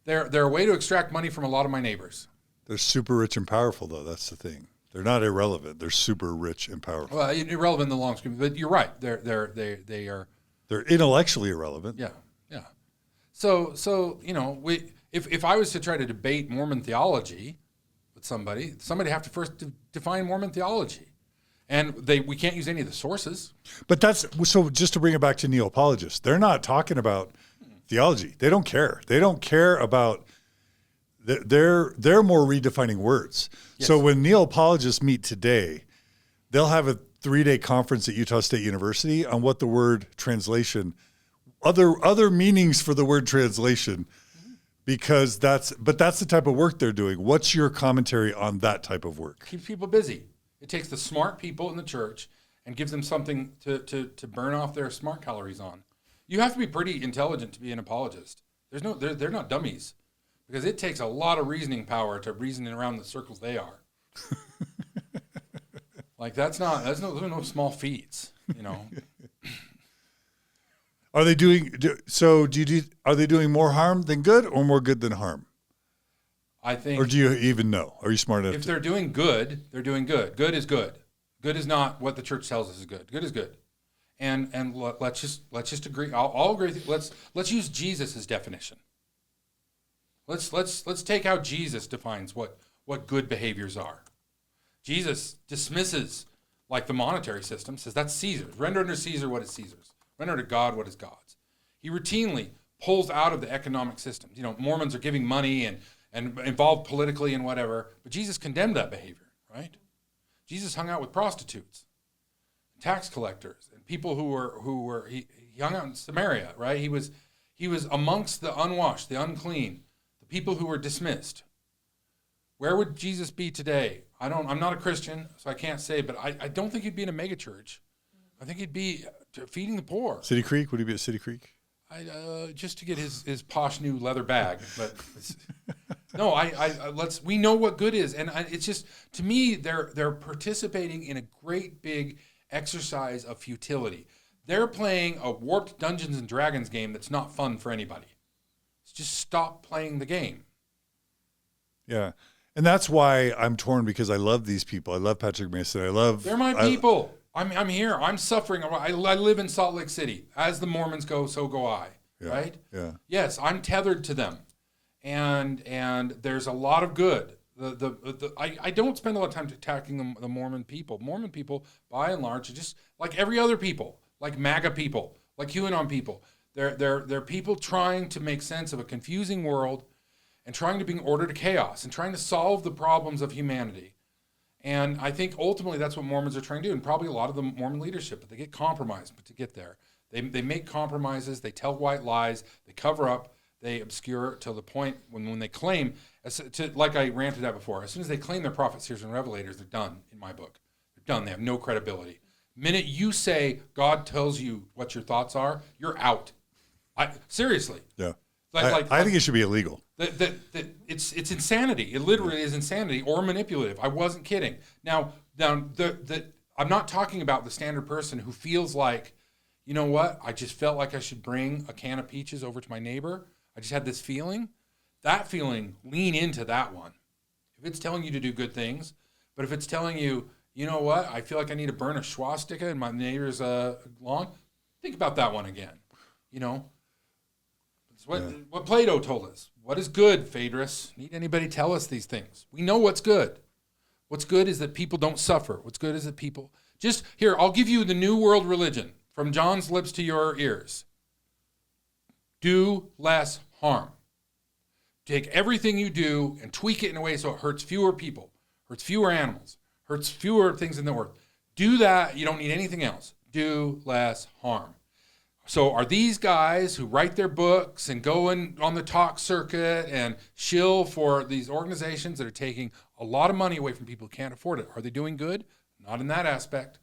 Speaker 2: They're a way to extract money from a lot of my neighbors.
Speaker 1: They're super rich and powerful, though. That's the thing. They're not irrelevant. They're super rich and powerful.
Speaker 2: Well, irrelevant in the long scheme, but you're right. They are.
Speaker 1: They're intellectually irrelevant.
Speaker 2: Yeah. So you know, if I was to try to debate Mormon theology with somebody have to first define Mormon theology, and we can't use any of the sources.
Speaker 1: But that's so. Just to bring it back to neo-apologists, they're not talking about theology. They don't care. They don't care about. They're more redefining words. Yes. So when neo-apologists meet today, they'll have a 3-day conference at Utah State University on what the word translation, other meanings for the word translation, because that's the type of work they're doing. What's your commentary on that type of work?
Speaker 2: Keeps people busy. It takes the smart people in the church and gives them something to burn off their smart calories on. You have to be pretty intelligent to be an apologist. They're not dummies. Because it takes a lot of reasoning power to reason around the circles they are. Like those are no small feats, you know.
Speaker 1: Are they doing more harm than good or more good than harm?
Speaker 2: I think.
Speaker 1: Or do you even know? Are you smart enough?
Speaker 2: If they're doing good, they're doing good. Good is good. Good is not what the church tells us is good. Good is good. And let's just agree. I'll agree with you. Let's use Jesus' definition. Let's take how Jesus defines what good behaviors are. Jesus dismisses like the monetary system, says that's Caesar's. Render unto Caesar what is Caesar's. Render unto God what is God's. He routinely pulls out of the economic system. You know, Mormons are giving money and involved politically and whatever, but Jesus condemned that behavior, right? Jesus hung out with prostitutes, tax collectors, and people he hung out in Samaria, right? He was amongst the unwashed, the unclean, the people who were dismissed. Where would Jesus be today? I'm not a Christian, so I can't say, but I don't think he'd be in a megachurch. I think he'd be feeding the poor.
Speaker 1: City Creek? Would he be at City Creek?
Speaker 2: Just to get his posh new leather bag, but no, we know what good is, and it's just, to me, they're participating in a great big exercise of futility. They're playing a warped Dungeons and Dragons game that's not fun for anybody. Just stop playing the game.
Speaker 1: Yeah. And that's why I'm torn, because I love these people. I love Patrick Mason.
Speaker 2: They're my people. I'm here. I'm suffering. I live in Salt Lake City. As the Mormons go, so go I.
Speaker 1: Yeah,
Speaker 2: right?
Speaker 1: Yeah.
Speaker 2: Yes, I'm tethered to them, and there's a lot of good. I don't spend a lot of time attacking the Mormon people. Mormon people, by and large, are just like every other people, like MAGA people, like QAnon people. They're people trying to make sense of a confusing world, and trying to bring order to chaos and trying to solve the problems of humanity. And I think ultimately that's what Mormons are trying to do, and probably a lot of the Mormon leadership, but they get compromised but to get there. They make compromises, they tell white lies, they cover up, they obscure till the point when they claim, like I ranted at before, as soon as they claim they're prophets, seers, and revelators, they're done in my book. They're done. They have no credibility. Minute you say God tells you what your thoughts are, you're out. Seriously.
Speaker 1: Yeah.
Speaker 2: I
Speaker 1: think it should be illegal.
Speaker 2: It's insanity. It literally is insanity or manipulative. I wasn't kidding. Now I'm not talking about the standard person who feels like, you know what? I just felt like I should bring a can of peaches over to my neighbor. I just had this feeling. That feeling, lean into that one. If it's telling you to do good things, but if it's telling you, you know what? I feel like I need to burn a swastika in my neighbor's lawn. Think about that one again. You know, it's what Plato told us. What is good, Phaedrus? Need anybody tell us these things? We know what's good. What's good is that people don't suffer. What's good is that people just here. I'll give you the new world religion from John's lips to your ears. Do less harm. Take everything you do and tweak it in a way so it hurts fewer people, hurts fewer animals, hurts fewer things in the earth. Do that. You don't need anything else. Do less harm. So are these guys who write their books and go on the talk circuit and shill for these organizations that are taking a lot of money away from people who can't afford it, are they doing good? Not in that aspect.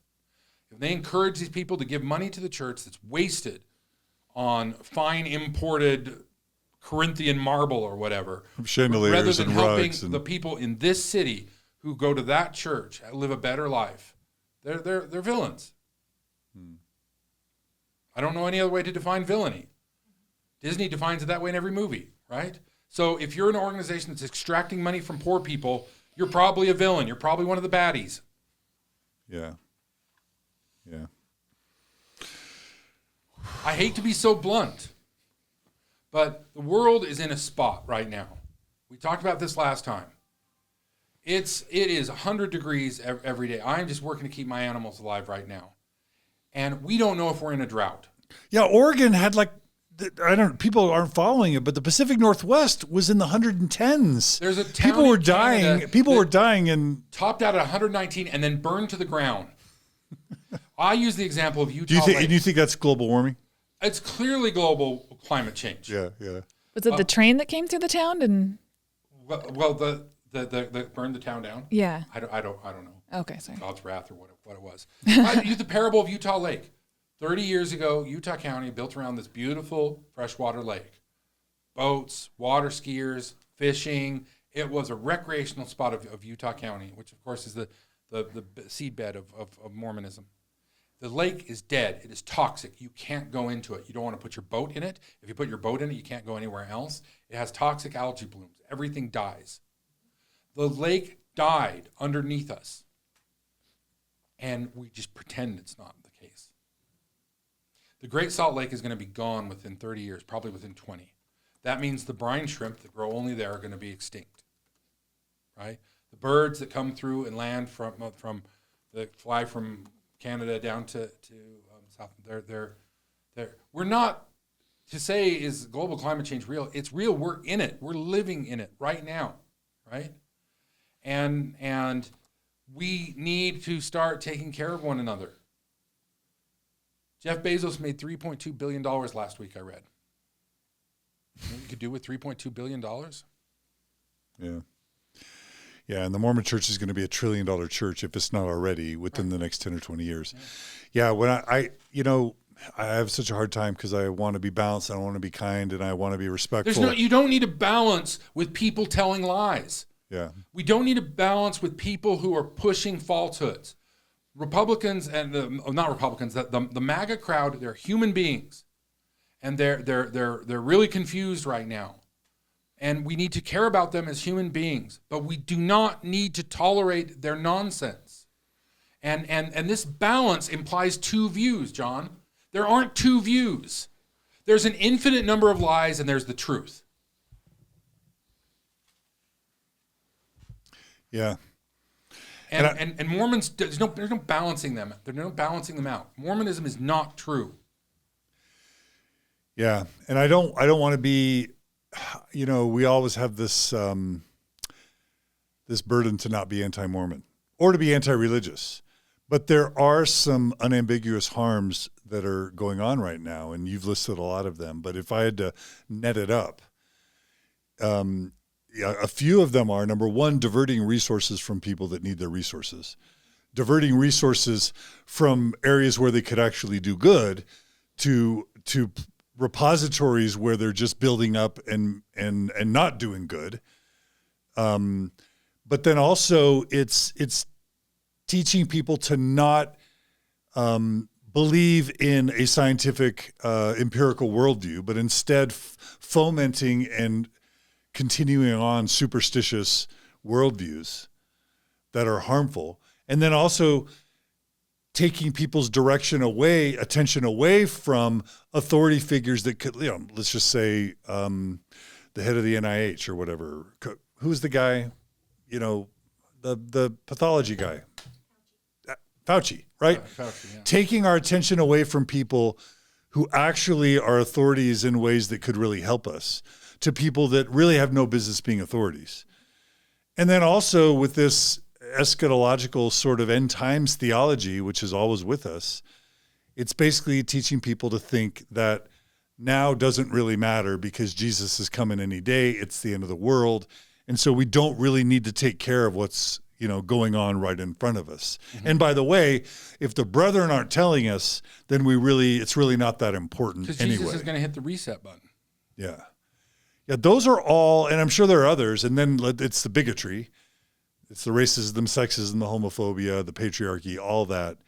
Speaker 2: If they encourage these people to give money to the church that's wasted on fine imported Corinthian marble or whatever,
Speaker 1: chandeliers
Speaker 2: rather than
Speaker 1: and
Speaker 2: helping
Speaker 1: rugs and
Speaker 2: the people in this city who go to that church live a better life, they're villains. I don't know any other way to define villainy. Disney defines it that way in every movie, right? So if you're an organization that's extracting money from poor people, you're probably a villain. You're probably one of the baddies.
Speaker 1: Yeah. Yeah.
Speaker 2: I hate to be so blunt, but the world is in a spot right now. We talked about this last time. It is 100 degrees every day. I'm just working to keep my animals alive right now. And we don't know if we're in a drought.
Speaker 1: Yeah, Oregon had people aren't following it, but the Pacific Northwest was in the 110s.
Speaker 2: There's a town
Speaker 1: people were
Speaker 2: in
Speaker 1: dying.
Speaker 2: Canada
Speaker 1: People were dying and
Speaker 2: topped out at 119 and then burned to the ground. I use the example of Utah.
Speaker 1: do you think that's global warming?
Speaker 2: It's clearly global climate change.
Speaker 1: Yeah, yeah.
Speaker 3: Was it the train that came through the town and?
Speaker 2: Well, the burned the town down.
Speaker 3: Yeah.
Speaker 2: I don't know.
Speaker 3: Okay, sorry.
Speaker 2: God's wrath or what it was. I use the parable of Utah Lake. 30 years ago, Utah County built around this beautiful freshwater lake. Boats, water skiers, fishing. It was a recreational spot of Utah County, which of course is the seedbed of Mormonism. The lake is dead. It is toxic. You can't go into it. You don't want to put your boat in it. If you put your boat in it, you can't go anywhere else. It has toxic algae blooms. Everything dies. The lake died underneath us. And we just pretend it's not the case. The Great Salt Lake is going to be gone within 30 years, probably within 20. That means the brine shrimp that grow only there are going to be extinct, right? The birds that come through and land that fly from Canada down to South, they're we're not, to say is global climate change real? It's real. We're in it. We're living in it right now, right? And we need to start taking care of one another. Jeff Bezos made $3.2 billion last week, I read. You know what you could do with $3.2 billion?
Speaker 1: Yeah. Yeah, and the Mormon church is going to be $1 trillion church if it's not already within the next 10 or 20 years. Yeah, when I have such a hard time because I want to be balanced, and I want to be kind, and I want to be respectful.
Speaker 2: You don't need to balance with people telling lies.
Speaker 1: Yeah.
Speaker 2: We don't need to balance with people who are pushing falsehoods. Republicans and not Republicans, the MAGA crowd, they're human beings, and they're really confused right now. And we need to care about them as human beings, but we do not need to tolerate their nonsense. And this balance implies two views, John. There aren't two views. There's an infinite number of lies, and there's the truth.
Speaker 1: Yeah.
Speaker 2: And Mormons, there's no balancing them. There's no balancing them out. Mormonism is not true.
Speaker 1: Yeah, and I don't want to be we always have this this burden to not be anti-Mormon or to be anti-religious. But there are some unambiguous harms that are going on right now, and you've listed a lot of them. But if I had to net it up, a few of them are, number one, diverting resources from people that need their resources, diverting resources from areas where they could actually do good to repositories where they're just building up and not doing good. But then also it's teaching people to not believe in a scientific empirical worldview, but instead fomenting and continuing on superstitious worldviews that are harmful. And then also taking people's attention away from authority figures that could, let's just say the head of the NIH or whatever. Who's the guy, the pathology guy? Fauci, right?
Speaker 2: Fauci, yeah.
Speaker 1: Taking our attention away from people who actually are authorities in ways that could really help us to people that really have no business being authorities. And then also with this eschatological sort of end times theology, which is always with us, it's basically teaching people to think that now doesn't really matter because Jesus is coming any day. It's the end of the world. And so we don't really need to take care of what's going on right in front of us. Mm-hmm. And by the way, if the brethren aren't telling us, then it's really not that important anyway.
Speaker 2: Because Jesus is going to hit the reset button.
Speaker 1: Yeah. Yeah, those are all, and I'm sure there are others, and then it's the bigotry. It's the racism, sexism, the homophobia, the patriarchy, all that.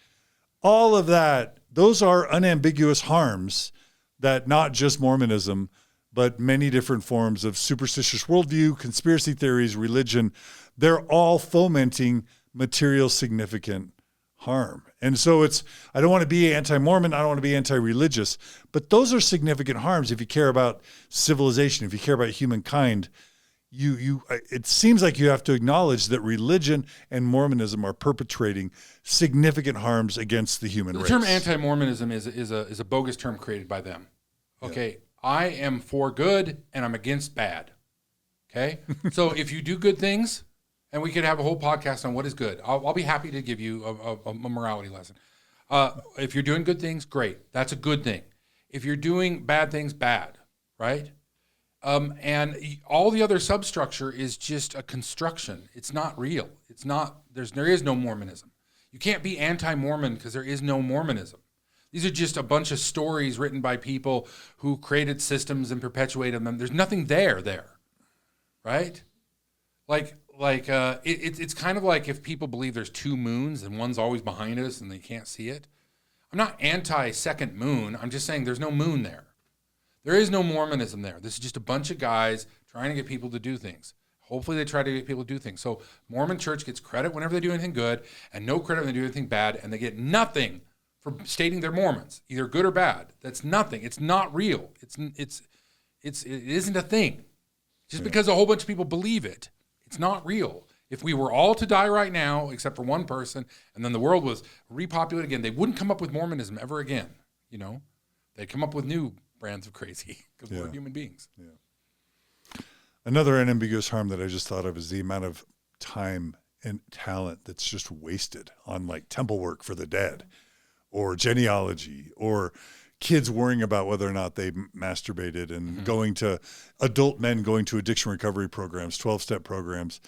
Speaker 1: All of that, those are unambiguous harms that not just Mormonism, but many different forms of superstitious worldview, conspiracy theories, religion, they're all fomenting material significant harm. And so I don't want to be anti-Mormon, I don't want to be anti-religious, but those are significant harms if you care about civilization, if you care about humankind. It seems like you have to acknowledge that religion and Mormonism are perpetrating significant harms against the human race.
Speaker 2: The term anti-Mormonism is a bogus term created by them. Okay, yeah. I am for good and I'm against bad. Okay, so if you do good things, and we could have a whole podcast on what is good. I'll be happy to give you a morality lesson. If you're doing good things, great. That's a good thing. If you're doing bad things, bad, right? And all the other substructure is just a construction. It's not real. It's not. There is no Mormonism. You can't be anti-Mormon because there is no Mormonism. These are just a bunch of stories written by people who created systems and perpetuated them. There's nothing there, right? It's kind of like if people believe there's two moons and one's always behind us and they can't see it. I'm not anti-second moon. I'm just saying there's no moon there. There is no Mormonism there. This is just a bunch of guys trying to get people to do things. Hopefully they try to get people to do things. So Mormon church gets credit whenever they do anything good and no credit when they do anything bad, and they get nothing for stating they're Mormons, either good or bad. That's nothing. It's not real. It isn't a thing. Just because a whole bunch of people believe it, it's not real. If we were all to die right now, except for one person, and then the world was repopulated again, they wouldn't come up with Mormonism ever again. They'd come up with new brands of crazy because we're human beings.
Speaker 1: Yeah. Another unambiguous harm that I just thought of is the amount of time and talent that's just wasted on like temple work for the dead, or genealogy, or kids worrying about whether or not they masturbated, and adult men going to addiction recovery programs, 12-step programs,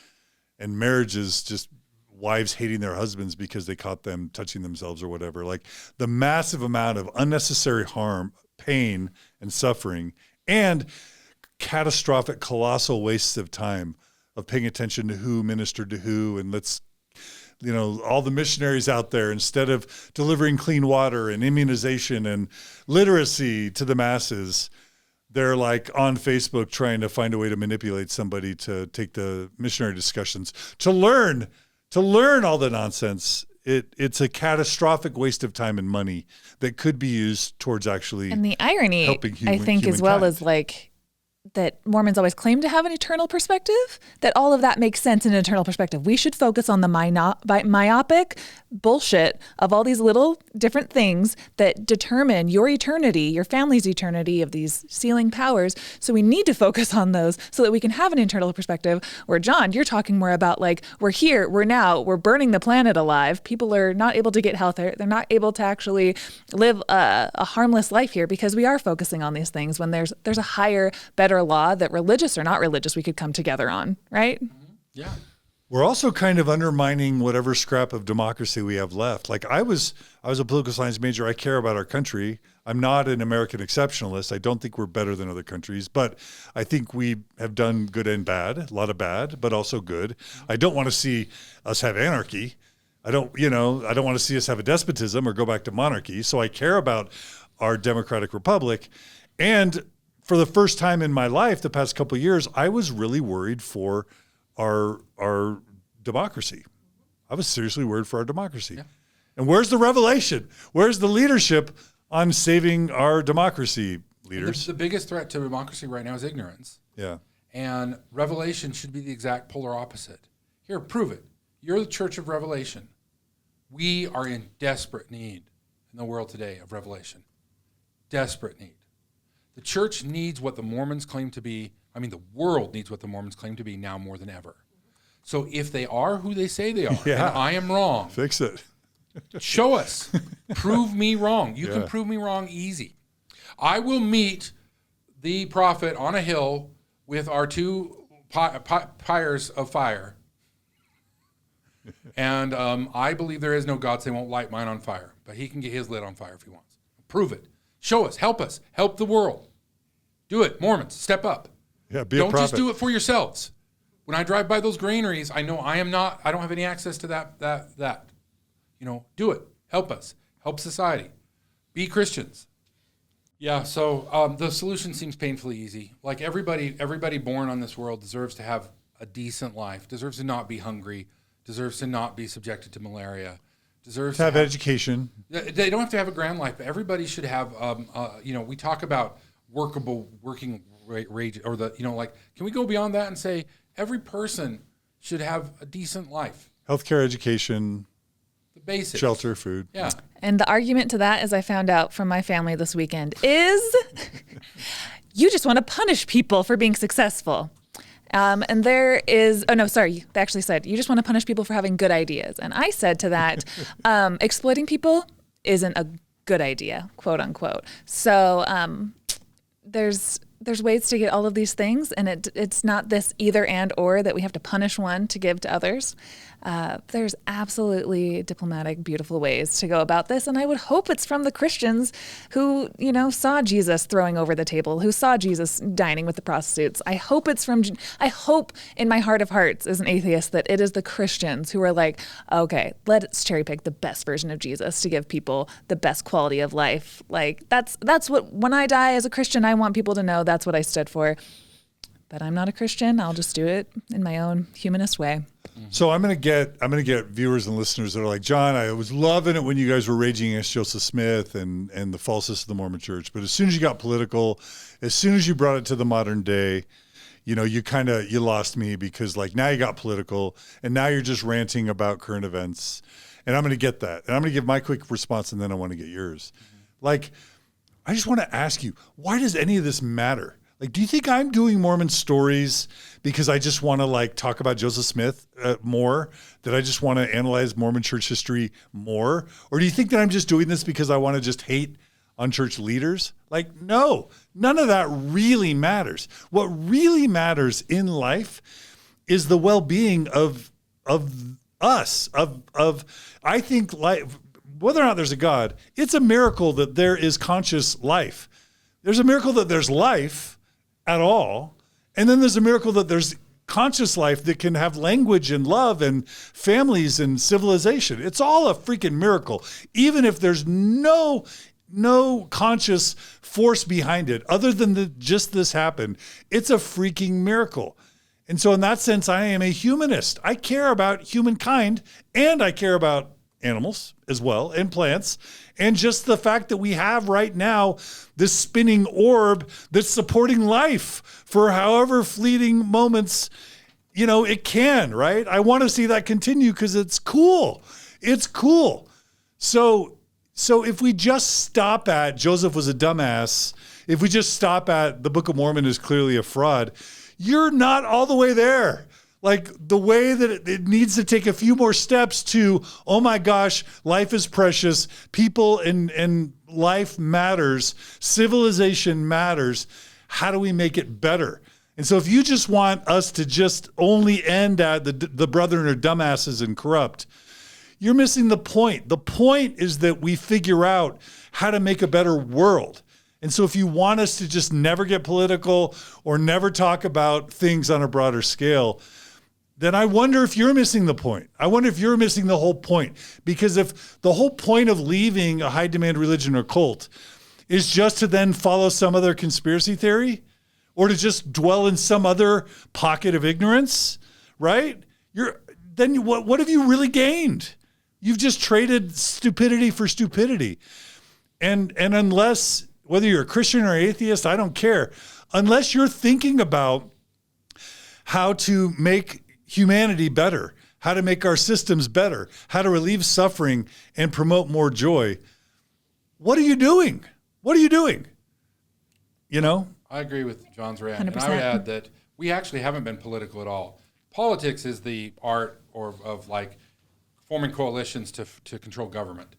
Speaker 1: and marriages, just wives hating their husbands because they caught them touching themselves or whatever. Like the massive amount of unnecessary harm, pain, and suffering, and catastrophic, colossal wastes of time of paying attention to who ministered to who, and all the missionaries out there, instead of delivering clean water and immunization and literacy to the masses, they're like on Facebook trying to find a way to manipulate somebody to take the missionary discussions, to learn all the nonsense. It's a catastrophic waste of time and money that could be used towards actually
Speaker 3: and the irony,
Speaker 1: helping
Speaker 3: I think, as well, is like that Mormons always claim to have an eternal perspective, that all of that makes sense in an eternal perspective. We should focus on the myopic bullshit of all these little different things that determine your eternity, your family's eternity of these sealing powers. So we need to focus on those so that we can have an internal perspective where, John, you're talking more about like, we're here, we're now, we're burning the planet alive. People are not able to get healthier. They're not able to actually live a harmless life here because we are focusing on these things when there's a higher, better law that religious or not religious we could come together on, right?
Speaker 2: Yeah.
Speaker 1: We're also kind of undermining whatever scrap of democracy we have left. Like I was a political science major. I care about our country. I'm not an American exceptionalist. I don't think we're better than other countries, but I think we have done good and bad, a lot of bad, but also good. I don't want to see us have anarchy. I don't want to see us have a despotism or go back to monarchy. So I care about our democratic republic. And for the first time in my life, the past couple of years, I was really worried for our democracy. I was seriously worried for our democracy. Yeah. And where's the revelation? Where's the leadership on saving our democracy, leaders?
Speaker 2: The biggest threat to democracy right now is ignorance.
Speaker 1: Yeah.
Speaker 2: And revelation should be the exact polar opposite. Here, prove it. You're the Church of Revelation. We are in desperate need in the world today of revelation. Desperate need. The church needs what the Mormons claim to be. I mean, the world needs what the Mormons claim to be now more than ever. So if they are who they say they are, and I am wrong,
Speaker 1: fix it.
Speaker 2: Show us. Prove me wrong. You can prove me wrong easy. I will meet the prophet on a hill with our two pyres of fire. And I believe there is no God, so they won't light mine on fire. But he can get his lit on fire if he wants. Prove it. Show us. Help us. Help the world. Do it. Mormons, step up.
Speaker 1: Yeah, be
Speaker 2: Don't
Speaker 1: a prophet.
Speaker 2: just do it for yourselves. When I drive by those granaries, I know I don't have any access to that. Do it. Help us. Help society. Be Christians. Yeah, so the solution seems painfully easy. Like everybody born on this world deserves to have a decent life, deserves to not be hungry, deserves to not be subjected to malaria, deserves
Speaker 1: to have education.
Speaker 2: They don't have to have a grand life, but everybody should have, we talk about working wage, or can we go beyond that and say every person should have a decent life?
Speaker 1: Healthcare, education,
Speaker 2: the basics.
Speaker 1: Shelter, food.
Speaker 2: Yeah.
Speaker 3: And the argument to that, as I found out from my family this weekend, is you just want to punish people for being successful. And there is, they actually said, you just want to punish people for having good ideas. And I said to that, exploiting people isn't a good idea, quote unquote. So there's ways to get all of these things, and it's not this either and or that we have to punish one to give to others. There's absolutely diplomatic, beautiful ways to go about this, and I would hope it's from the Christians who, saw Jesus throwing over the table, who saw Jesus dining with the prostitutes. I hope in my heart of hearts as an atheist that it is the Christians who are like, okay, let's cherry pick the best version of Jesus to give people the best quality of life. Like that's what, when I die as a Christian, I want people to know that's what I stood for. But I'm not a Christian. I'll just do it in my own humanist way.
Speaker 1: So I'm gonna get viewers and listeners that are like, John, I was loving it when you guys were raging against Joseph Smith and the falseness of the Mormon Church. But as soon as you got political, as soon as you brought it to the modern day, you lost me, because like now you got political and now you're just ranting about current events. And I'm gonna get that. And I'm gonna give my quick response and then I want to get yours. Like, I just want to ask you, why does any of this matter? Like, do you think I'm doing Mormon stories because I just want to talk about Joseph Smith more? That I just want to analyze Mormon church history more? Or do you think that I'm just doing this because I want to just hate on church leaders? Like, no, none of that really matters. What really matters in life is the well-being of us, I think life, whether or not there's a God, it's a miracle that there is conscious life. There's a miracle that there's life at all. And then there's a miracle that there's conscious life that can have language and love and families and civilization. It's all a freaking miracle. Even if there's no conscious force behind it, other than just this happened, it's a freaking miracle. And so in that sense, I am a humanist. I care about humankind and I care about animals as well, and plants, and just the fact that we have right now this spinning orb that's supporting life for however fleeting moments, it can, right? I want to see that continue because it's cool. It's cool. So if we just stop at Joseph was a dumbass, if we just stop at the Book of Mormon is clearly a fraud, you're not all the way there. Like the way that it needs to take a few more steps to, oh my gosh, life is precious. People and life matters. Civilization matters. How do we make it better? And so if you just want us to just only end at the brethren are dumbasses and corrupt, you're missing the point. The point is that we figure out how to make a better world. And so if you want us to just never get political or never talk about things on a broader scale, then I wonder if you're missing the point. I wonder if you're missing the whole point. Because if the whole point of leaving a high demand religion or cult is just to then follow some other conspiracy theory or to just dwell in some other pocket of ignorance, right? Then what have you really gained? You've just traded stupidity for stupidity. And unless, whether you're a Christian or atheist, I don't care. Unless you're thinking about how to make humanity better, how to make our systems better, how to relieve suffering and promote more joy. What are you doing? What are you doing?
Speaker 2: I agree with John's rant.
Speaker 3: 100%.
Speaker 2: And I would add that we actually haven't been political at all. Politics is the art of like forming coalitions to control government.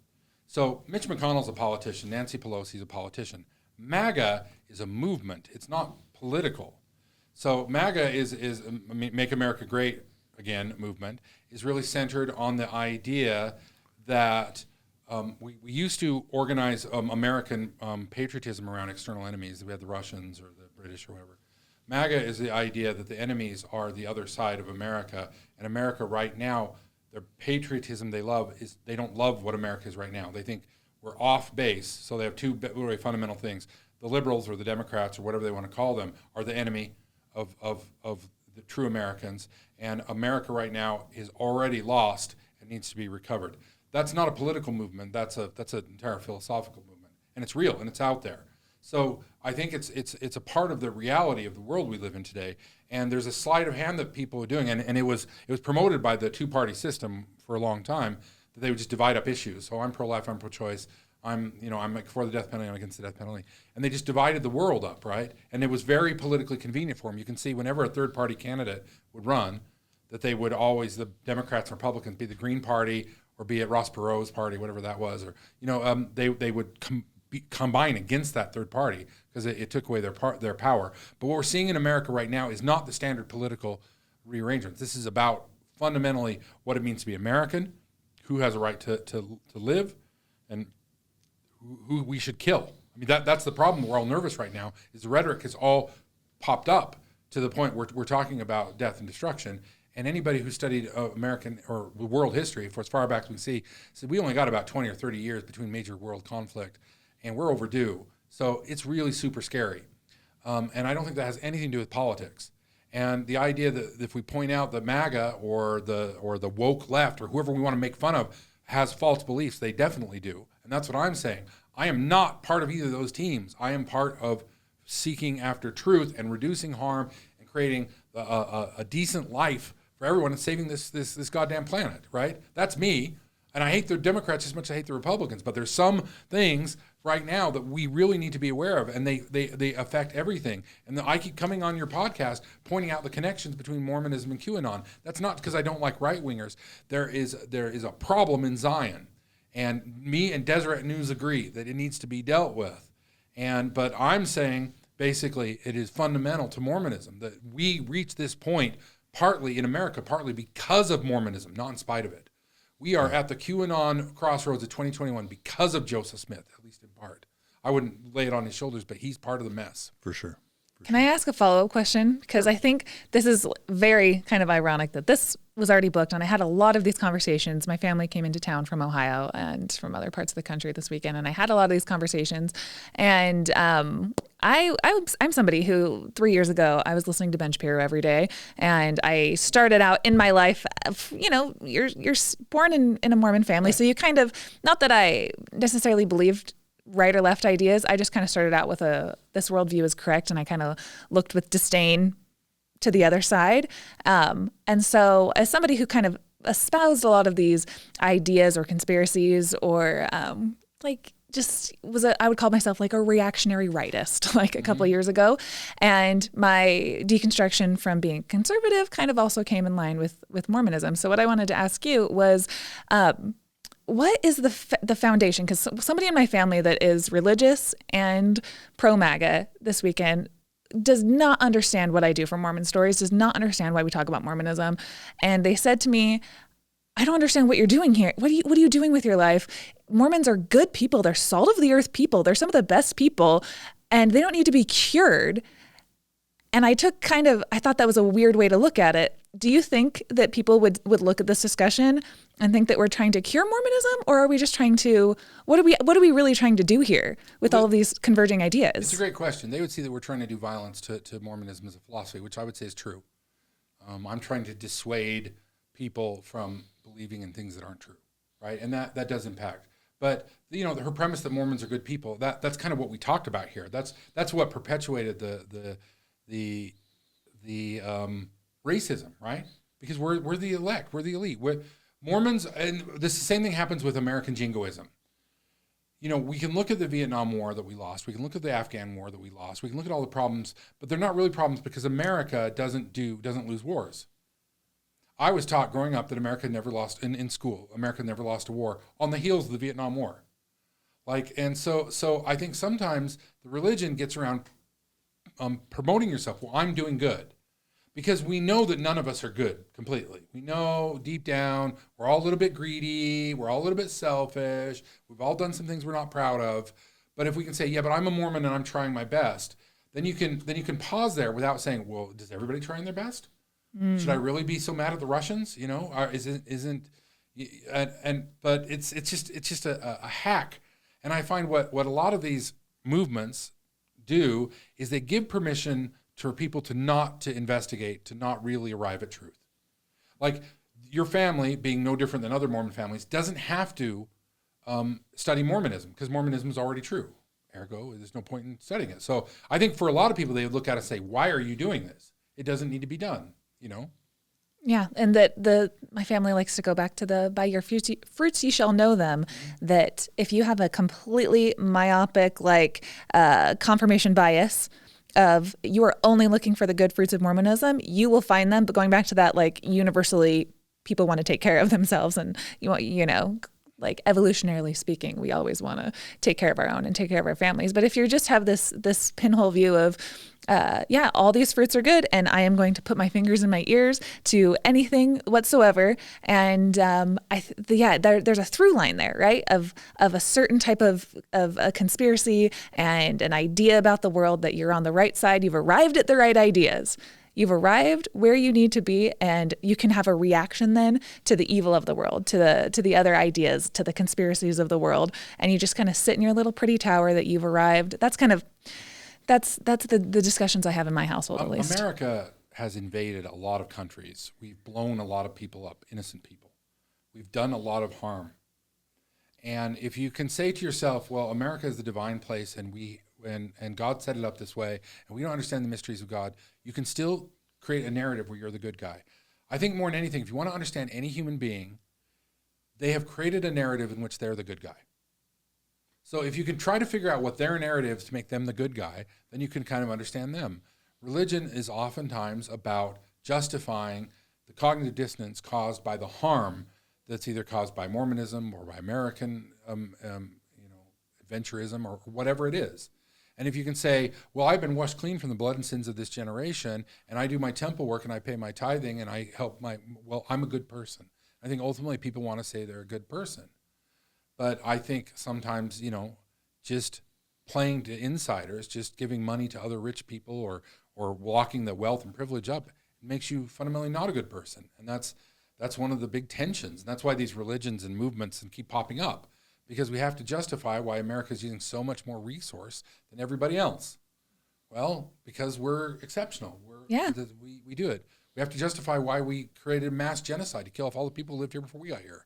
Speaker 2: So Mitch McConnell's a politician. Nancy Pelosi's a politician. MAGA is a movement. It's not political. So MAGA is Make America Great Again movement is really centered on the idea that we used to organize American patriotism around external enemies. We had the Russians or the British or whoever. MAGA is the idea that the enemies are the other side of America. And America right now, their patriotism they love is they don't love what America is right now. They think we're off base. So they have two very fundamental things. The liberals or the Democrats or whatever they want to call them are the enemy of the true Americans, and America right now is already lost and needs to be recovered. That's not a political movement. That's an entire philosophical movement, and it's real and it's out there. So I think it's a part of the reality of the world we live in today. And there's a sleight of hand that people are doing, and it was promoted by the two-party system for a long time that they would just divide up issues. So I'm pro-life, I'm pro-choice. I'm like for the death penalty, I'm against the death penalty. And they just divided the world up, right? And it was very politically convenient for them. You can see whenever a third-party candidate would run, that they would always, the Democrats and Republicans, be the Green Party or be it Ross Perot's party, whatever that was, or they would combine against that third party because it took away their power. But what we're seeing in America right now is not the standard political rearrangement. This is about fundamentally what it means to be American, who has a right to live, and who we should kill. I mean, that's the problem. We're all nervous right now, is the rhetoric has all popped up to the point where we're talking about death and destruction. And anybody who studied American or world history, for as far back as we can see, said we only got about 20 or 30 years between major world conflict, and we're overdue. So it's really super scary. And I don't think that has anything to do with politics. And the idea that if we point out that MAGA or the woke left or whoever we want to make fun of has false beliefs, they definitely do. And that's what I'm saying. I am not part of either of those teams. I am part of seeking after truth and reducing harm and creating a decent life for everyone and saving this goddamn planet, right? That's me. And I hate the Democrats as much as I hate the Republicans, but there's some things right now that we really need to be aware of, and they affect everything. And I keep coming on your podcast pointing out the connections between Mormonism and QAnon. That's not because I don't like right-wingers. There is a problem in Zion, and me and Deseret News agree that it needs to be dealt with. But I'm saying basically it is fundamental to Mormonism that we reach this point partly in America, partly because of Mormonism, not in spite of it. We are at the QAnon crossroads of 2021 because of Joseph Smith, at least in part. I wouldn't lay it on his shoulders, but he's part of the mess.
Speaker 1: For sure.
Speaker 3: Can I ask a follow-up question? Because I think this is very kind of ironic that this was already booked, and I had a lot of these conversations. My family came into town from Ohio and from other parts of the country this weekend, and I had a lot of these conversations. And I'm somebody who 3 years ago, I was listening to Ben Shapiro every day, and I started out in my life, you're born in a Mormon family, so you kind of, not that I necessarily believed right or left ideas, I just kind of started out with this worldview is correct, and I kind of looked with disdain to the other side. And so as somebody who kind of espoused a lot of these ideas or conspiracies or I would call myself like a reactionary rightist like a couple of years ago. And my deconstruction from being conservative kind of also came in line with Mormonism. So what I wanted to ask you was, what is the foundation? Because somebody in my family that is religious and pro-MAGA this weekend does not understand what I do for Mormon Stories, does not understand why we talk about Mormonism. And they said to me, I don't understand what you're doing here. What are you doing with your life? Mormons are good people. They're salt of the earth people. They're some of the best people, and they don't need to be cured. And I thought that was a weird way to look at it. Do you think that people would look at this discussion and think that we're trying to cure Mormonism, or are we just trying to, what are we really trying to do here with all of these converging ideas?
Speaker 2: It's a great question. They would see that we're trying to do violence to Mormonism as a philosophy, which I would say is true. I'm trying to dissuade people from believing in things that aren't true, right? And that does impact. But her premise that Mormons are good people, that's kind of what we talked about here. That's what perpetuated the racism, right? Because we're the elect, we're the elite. Mormons, and the same thing happens with American jingoism. We can look at the Vietnam War that we lost. We can look at the Afghan War that we lost. We can look at all the problems, but they're not really problems because America doesn't lose wars. I was taught growing up that America never lost in school. America never lost a war on the heels of the Vietnam War. So I think sometimes the religion gets around promoting yourself. Well, I'm doing good. Because we know that none of us are good completely. We know deep down we're all a little bit greedy. We're all a little bit selfish. We've all done some things we're not proud of. But if we can say, yeah, but I'm a Mormon and I'm trying my best, then you can pause there without saying, well, does everybody trying their best? Should I really be so mad at the Russians? But it's just a hack. And I find what a lot of these movements do is they give permission for people to investigate, to not really arrive at truth. Like your family, being no different than other Mormon families, doesn't have to study Mormonism because Mormonism is already true. Ergo, there's no point in studying it. So I think for a lot of people, they would look at it and say, why are you doing this? It doesn't need to be done,
Speaker 3: Yeah, and that my family likes to go back to by your fruits you shall know them, that if you have a completely myopic, confirmation bias of you are only looking for the good fruits of Mormonism, you will find them. But going back to that, universally, people want to take care of themselves, and evolutionarily speaking, we always want to take care of our own and take care of our families. But if you just have this pinhole view of, all these fruits are good, and I am going to put my fingers in my ears to anything whatsoever, and there's a through line there, right? Of a certain type of a conspiracy and an idea about the world that you're on the right side. You've arrived at the right ideas. You've arrived where you need to be, and you can have a reaction then to the evil of the world, to the other ideas, to the conspiracies of the world, and you just kind of sit in your little pretty tower that you've arrived. That's the discussions I have in my household, at least.
Speaker 2: America has invaded a lot of countries. We've blown a lot of people up, innocent people. We've done a lot of harm. And if you can say to yourself, well, America is the divine place, and God set it up this way, and we don't understand the mysteries of God, you can still create a narrative where you're the good guy. I think more than anything, if you want to understand any human being, they have created a narrative in which they're the good guy. So if you can try to figure out what their narrative is to make them the good guy, then you can kind of understand them. Religion is oftentimes about justifying the cognitive dissonance caused by the harm that's either caused by Mormonism or by American adventurism or whatever it is. And if you can say, well, I've been washed clean from the blood and sins of this generation, and I do my temple work and I pay my tithing and I help I'm a good person. I think ultimately people want to say they're a good person. But I think sometimes, just playing to insiders, just giving money to other rich people or walking the wealth and privilege up, it makes you fundamentally not a good person. And that's one of the big tensions. And that's why these religions and movements keep popping up, because we have to justify why America is using so much more resource than everybody else. Well, because we're exceptional.
Speaker 3: Yeah.
Speaker 2: We do it. We have to justify why we created mass genocide to kill off all the people who lived here before we got here.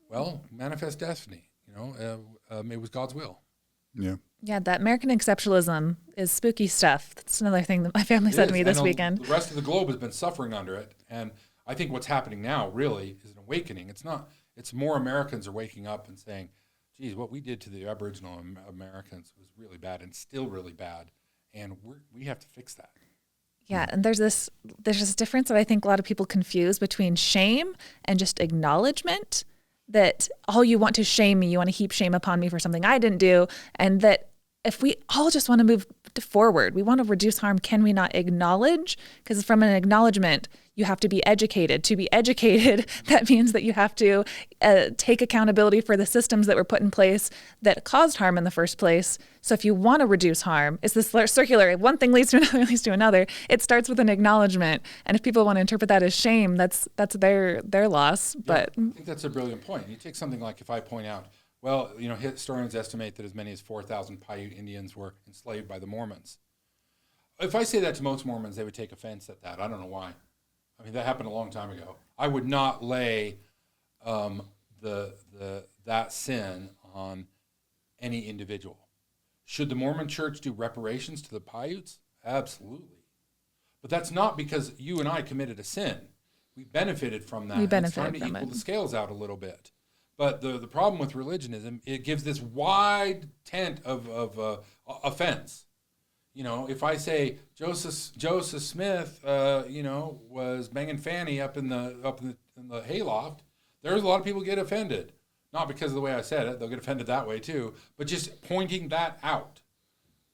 Speaker 2: Well, manifest destiny. It was God's will.
Speaker 1: Yeah.
Speaker 3: Yeah, that American exceptionalism is spooky stuff. That's another thing that my family said to me this weekend.
Speaker 2: The rest of the globe has been suffering under it. And I think what's happening now really is an awakening. It's more Americans are waking up and saying, geez, what we did to the Aboriginal Americans was really bad and still really bad. And we have to fix that.
Speaker 3: Yeah, and there's this difference that I think a lot of people confuse between shame and just acknowledgement, that, oh, you want to shame me, you want to heap shame upon me for something I didn't do, and that if we all just want to move forward, we want to reduce harm, can we not acknowledge? Because from an acknowledgement, you have to be educated. To be educated, that means that you have to take accountability for the systems that were put in place that caused harm in the first place. So if you want to reduce harm, it's this circular, one thing leads to another, leads to another. It starts with an acknowledgement. And if people want to interpret that as shame, that's their loss. But
Speaker 2: I think that's a brilliant point. You take something like if I point out, well, historians estimate that as many as 4,000 Paiute Indians were enslaved by the Mormons. If I say that to most Mormons, they would take offense at that. I don't know why. I mean, that happened a long time ago. I would not lay that sin on any individual. Should the Mormon Church do reparations to the Paiutes? Absolutely. But that's not because you and I committed a sin. We benefited from that.
Speaker 3: We benefited
Speaker 2: it's trying to
Speaker 3: from
Speaker 2: equal
Speaker 3: it.
Speaker 2: the scales out a little bit. But the problem with religion is it gives this wide tent of offense. If I say Joseph Smith, was banging Fanny up in the hayloft, there's a lot of people get offended. Not because of the way I said it; they'll get offended that way too. But just pointing that out,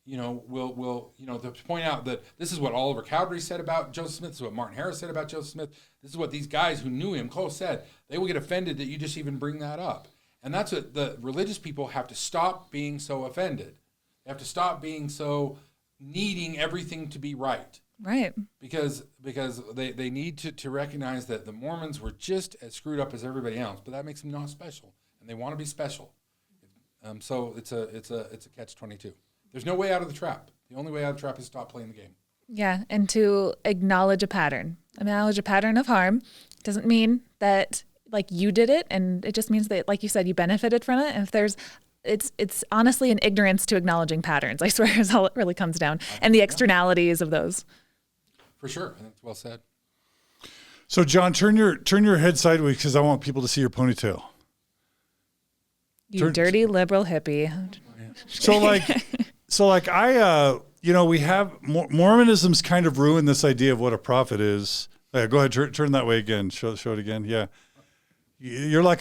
Speaker 2: will to point out that this is what Oliver Cowdery said about Joseph Smith. This is what Martin Harris said about Joseph Smith. This is what these guys who knew him close said. They will get offended that you just even bring that up. And that's what the religious people have to stop being so offended. They have to stop being so needing everything to be right.
Speaker 3: right.
Speaker 2: Because they need to recognize that the Mormons were just as screwed up as everybody else, but that makes them not special, and they want to be special. So it's a catch-22. There's no way out of the trap. The only way out of the trap is to stop playing the game.
Speaker 3: Yeah, and to acknowledge a pattern. Acknowledge a pattern of harm doesn't mean that like you did it, and it just means that, like you said, you benefited from it. And if it's honestly an ignorance to acknowledging patterns, I swear, is all it really comes down, and the externalities of those.
Speaker 2: For sure, I think it's well said.
Speaker 1: So, John, turn your head sideways because I want people to see your ponytail.
Speaker 3: You dirty liberal hippie.
Speaker 1: So I, we have Mormonism's kind of ruined this idea of what a prophet is. Yeah, go ahead, turn that way again. Show it again. Yeah, you're like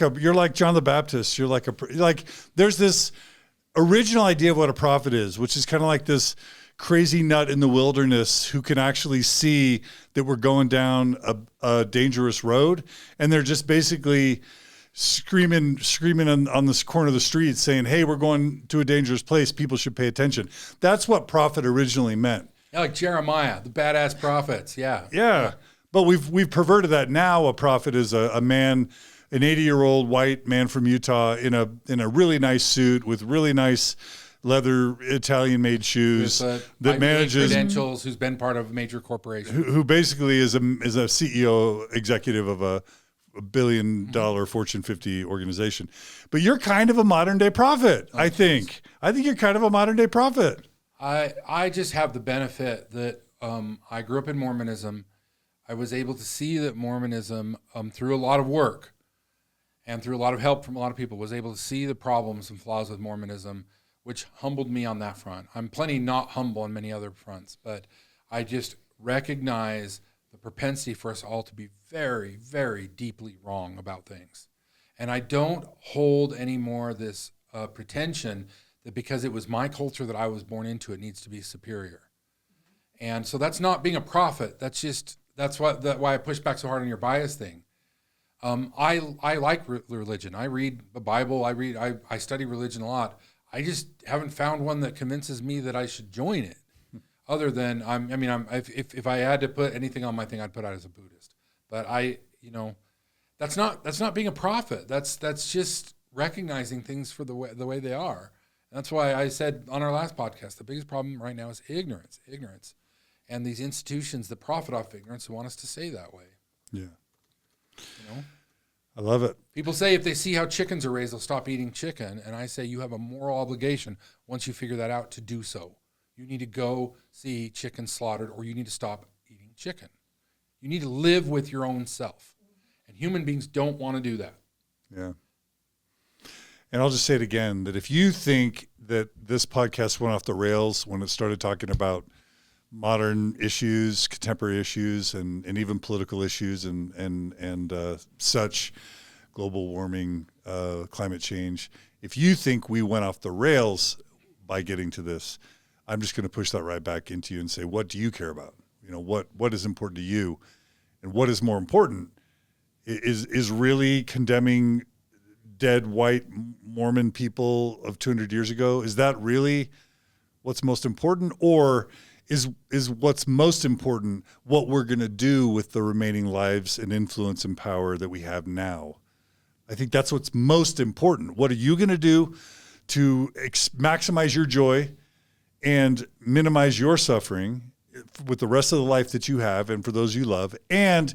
Speaker 1: John the Baptist. You're like there's this original idea of what a prophet is, which is kind of like this crazy nut in the wilderness who can actually see that we're going down a dangerous road, and they're just basically screaming on this corner of the street saying, hey, we're going to a dangerous place. People should pay attention. That's what prophet originally meant.
Speaker 2: Yeah, like Jeremiah, the badass prophets. Yeah.
Speaker 1: Yeah. But we've perverted that now. A prophet is a man, an 80-year-old white man from Utah in a really nice suit with really nice leather Italian-made shoes that manages
Speaker 2: credentials, who's been part of a major corporation,
Speaker 1: who basically is a CEO executive of a $1 billion Fortune 50 organization. But you're kind of a modern day prophet, I think. I think you're kind of a modern day prophet.
Speaker 2: I just have the benefit that I grew up in Mormonism. I was able to see that Mormonism, through a lot of work and through a lot of help from a lot of people, was able to see the problems and flaws with Mormonism, which humbled me on that front. I'm plenty not humble on many other fronts, but I just recognize the propensity for us all to be very, very deeply wrong about things. And I don't hold anymore this pretension that because it was my culture that I was born into, it needs to be superior. And so that's not being a prophet. That's why I push back so hard on your bias thing. I like religion. I read the Bible. I study religion a lot. I just haven't found one that convinces me that I should join it. Other than if I had to put anything on my thing, I'd put out as a Buddhist. But that's not being a prophet. That's just recognizing things for the way they are, That's why I said on our last podcast, the biggest problem right now is ignorance. And these institutions that profit off ignorance want us to say that way.
Speaker 1: Yeah.
Speaker 2: You know?
Speaker 1: I love it.
Speaker 2: People say if they see how chickens are raised, they'll stop eating chicken. And I say you have a moral obligation once you figure that out to do so. You need to go see chicken slaughtered, or you need to stop eating chicken. You need to live with your own self. And human beings don't want to do that.
Speaker 1: Yeah. And I'll just say it again, that if you think that this podcast went off the rails when it started talking about modern issues, contemporary issues, and even political issues and such, global warming, climate change, if you think we went off the rails by getting to this, I'm just going to push that right back into you and say, what do you care about? You know, what is important to you? And what is more important is really condemning dead white Mormon people of 200 years ago. Is that really what's most important? Or is what's most important what we're going to do with the remaining lives and influence and power that we have now? I think that's what's most important. What are you going to do to maximize your joy and minimize your suffering with the rest of the life that you have and for those you love? And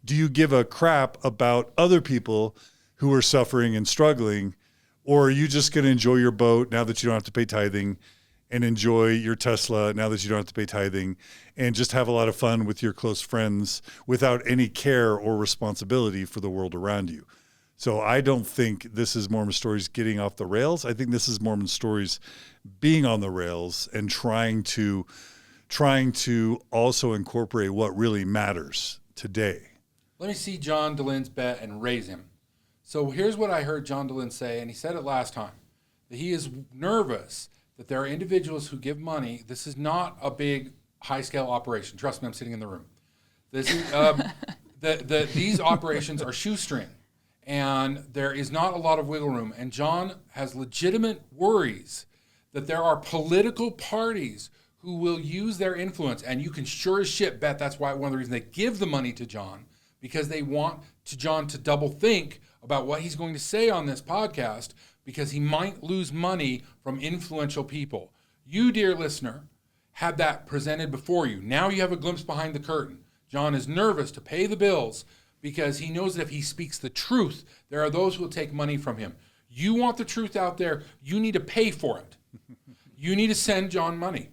Speaker 1: do you give a crap about other people who are suffering and struggling? Or are you just going to enjoy your boat now that you don't have to pay tithing, and enjoy your Tesla now that you don't have to pay tithing, and just have a lot of fun with your close friends without any care or responsibility for the world around you? So I don't think this is Mormon Stories getting off the rails. I think this is Mormon Stories being on the rails and trying to also incorporate what really matters today.
Speaker 2: Let me see John DeLynne's bet and raise him. So here's what I heard John DeLynne say, and he said it last time, that he is nervous that there are individuals who give money. This is not a big, high-scale operation. Trust me, I'm sitting in the room. This is, these operations are shoestring, and there is not a lot of wiggle room. And John has legitimate worries that there are political parties who will use their influence, and you can sure as shit bet that's why one of the reasons they give the money to John, because they want John to double think about what he's going to say on this podcast, because he might lose money from influential people. You, dear listener, had that presented before you. Now you have a glimpse behind the curtain. John is nervous to pay the bills because he knows that if he speaks the truth, there are those who will take money from him. You want the truth out there, you need to pay for it. You need to send John money.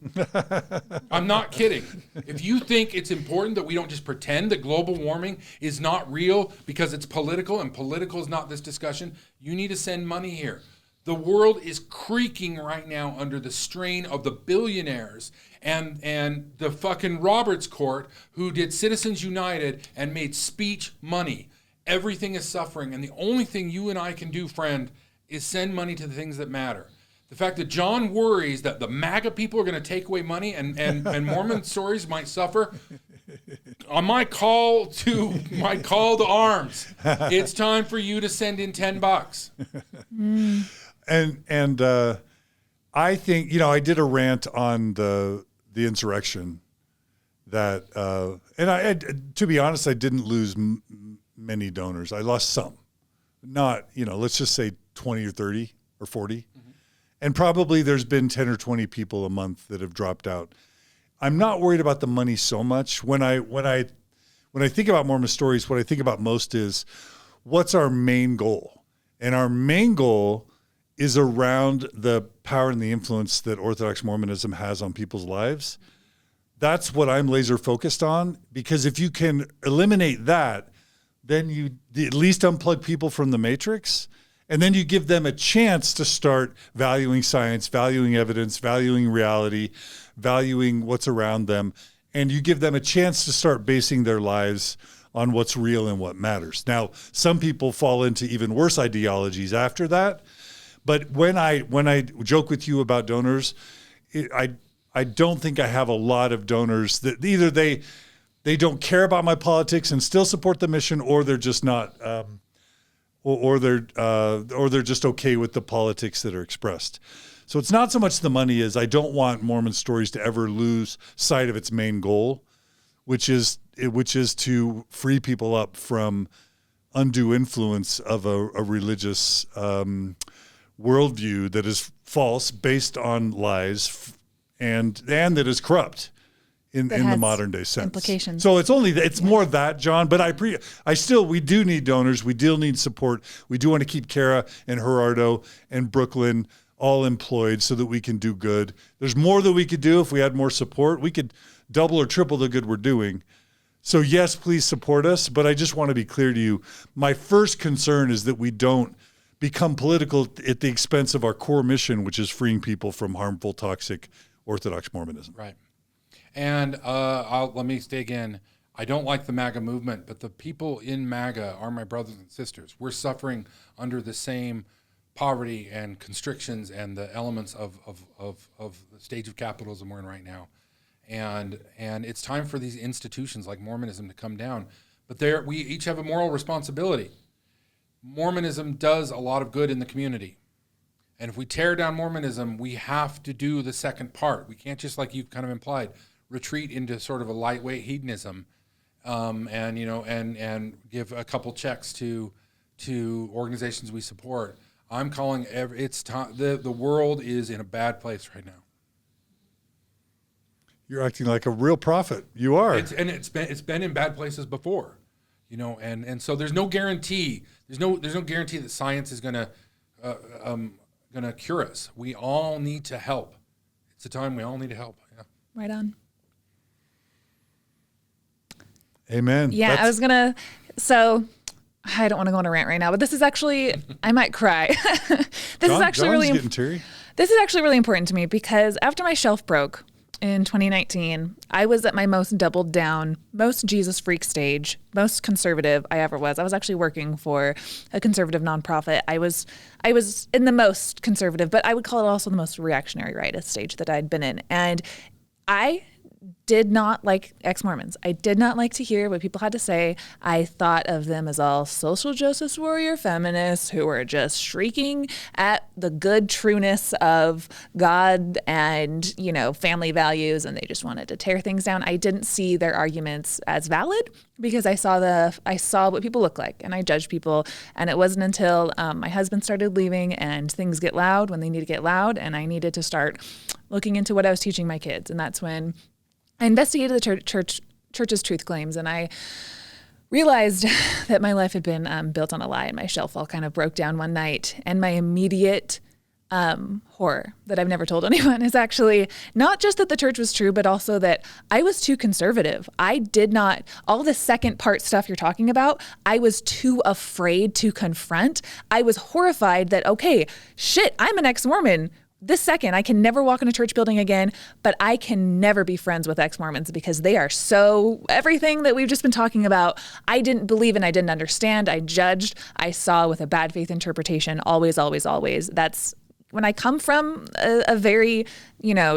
Speaker 2: I'm not kidding. If you think it's important that we don't just pretend that global warming is not real because it's political, and political is not this discussion, you need to send money here. The world is creaking right now under the strain of the billionaires and the fucking Roberts Court, who did Citizens United and made speech money. Everything is suffering, and the only thing you and I can do, friend, is send money to the things that matter. The fact that John worries that the MAGA people are going to take away money and Mormon Stories might suffer, on my call to arms, it's time for you to send in $10.
Speaker 1: And I think, I did a rant on the insurrection that, and I to be honest, I didn't lose many donors. I lost some, not, let's just say 20 or 30 or 40. Mm-hmm. And probably there's been 10 or 20 people a month that have dropped out. I'm not worried about the money so much. When I think about Mormon Stories, what I think about most is what's our main goal? And our main goal is around the power and the influence that Orthodox Mormonism has on people's lives. That's what I'm laser focused on, because if you can eliminate that, then you at least unplug people from the matrix. And then you give them a chance to start valuing science, valuing evidence, valuing reality, valuing what's around them. And you give them a chance to start basing their lives on what's real and what matters. Now, some people fall into even worse ideologies after that. But when I joke with you about donors, I don't think I have a lot of donors that either they don't care about my politics and still support the mission, or they're just not... Or they're just okay with the politics that are expressed. So it's not so much the money as I don't want Mormon Stories to ever lose sight of its main goal, which is to free people up from undue influence of a religious worldview that is false, based on lies, and that is corrupt in the
Speaker 3: has
Speaker 1: modern day sense.
Speaker 3: implications.
Speaker 1: So it's more that, John. But we do need donors. We do need support. We do want to keep Carah and Gerardo and Brooklyn all employed so that we can do good. There's more that we could do if we had more support. We could double or triple the good we're doing. So yes, please support us. But I just want to be clear to you. My first concern is that we don't become political at the expense of our core mission, which is freeing people from harmful, toxic, Orthodox Mormonism.
Speaker 2: Right. And let me say again, I don't like the MAGA movement, but the people in MAGA are my brothers and sisters. We're suffering under the same poverty and constrictions and the elements of the stage of capitalism we're in right now. And it's time for these institutions like Mormonism to come down. But we each have a moral responsibility. Mormonism does a lot of good in the community. And if we tear down Mormonism, we have to do the second part. We can't just, like you've kind of implied, retreat into sort of a lightweight hedonism, and give a couple checks to organizations we support. I'm calling it's time. The world is in a bad place right now.
Speaker 1: You're acting like a real prophet. You are.
Speaker 2: It's been in bad places before, and so there's no guarantee. There's no guarantee that science is gonna cure us. We all need to help. It's a time we all need to help. Yeah.
Speaker 3: Right on.
Speaker 1: Amen.
Speaker 3: Yeah, so I don't want to go on a rant right now, but this is actually, I might cry. This is actually really important to me because after my shelf broke in 2019, I was at my most doubled down, most Jesus freak stage, most conservative I ever was. I was actually working for a conservative nonprofit. I was in the most conservative, but I would call it also the most reactionary rightist stage that I'd been in. And I did not like ex-Mormons. I did not like to hear what people had to say. I thought of them as all social justice warrior feminists who were just shrieking at the good trueness of God and, family values, and they just wanted to tear things down. I didn't see their arguments as valid because I saw what people look like, and I judged people. And it wasn't until my husband started leaving and things get loud when they need to get loud, and I needed to start looking into what I was teaching my kids. And that's when I investigated the church's truth claims, and I realized that my life had been built on a lie, and my shelf all kind of broke down one night. And my immediate horror that I've never told anyone is actually not just that the church was true, but also that I was too conservative. I did not, all the second part stuff you're talking about, I was too afraid to confront. I was horrified that, okay, shit, I'm an ex-Mormon. This second, I can never walk in a church building again, but I can never be friends with ex-Mormons because they are so everything that we've just been talking about. I didn't believe and I didn't understand. I judged. I saw with a bad faith interpretation. Always, always, always. That's when I come from a very,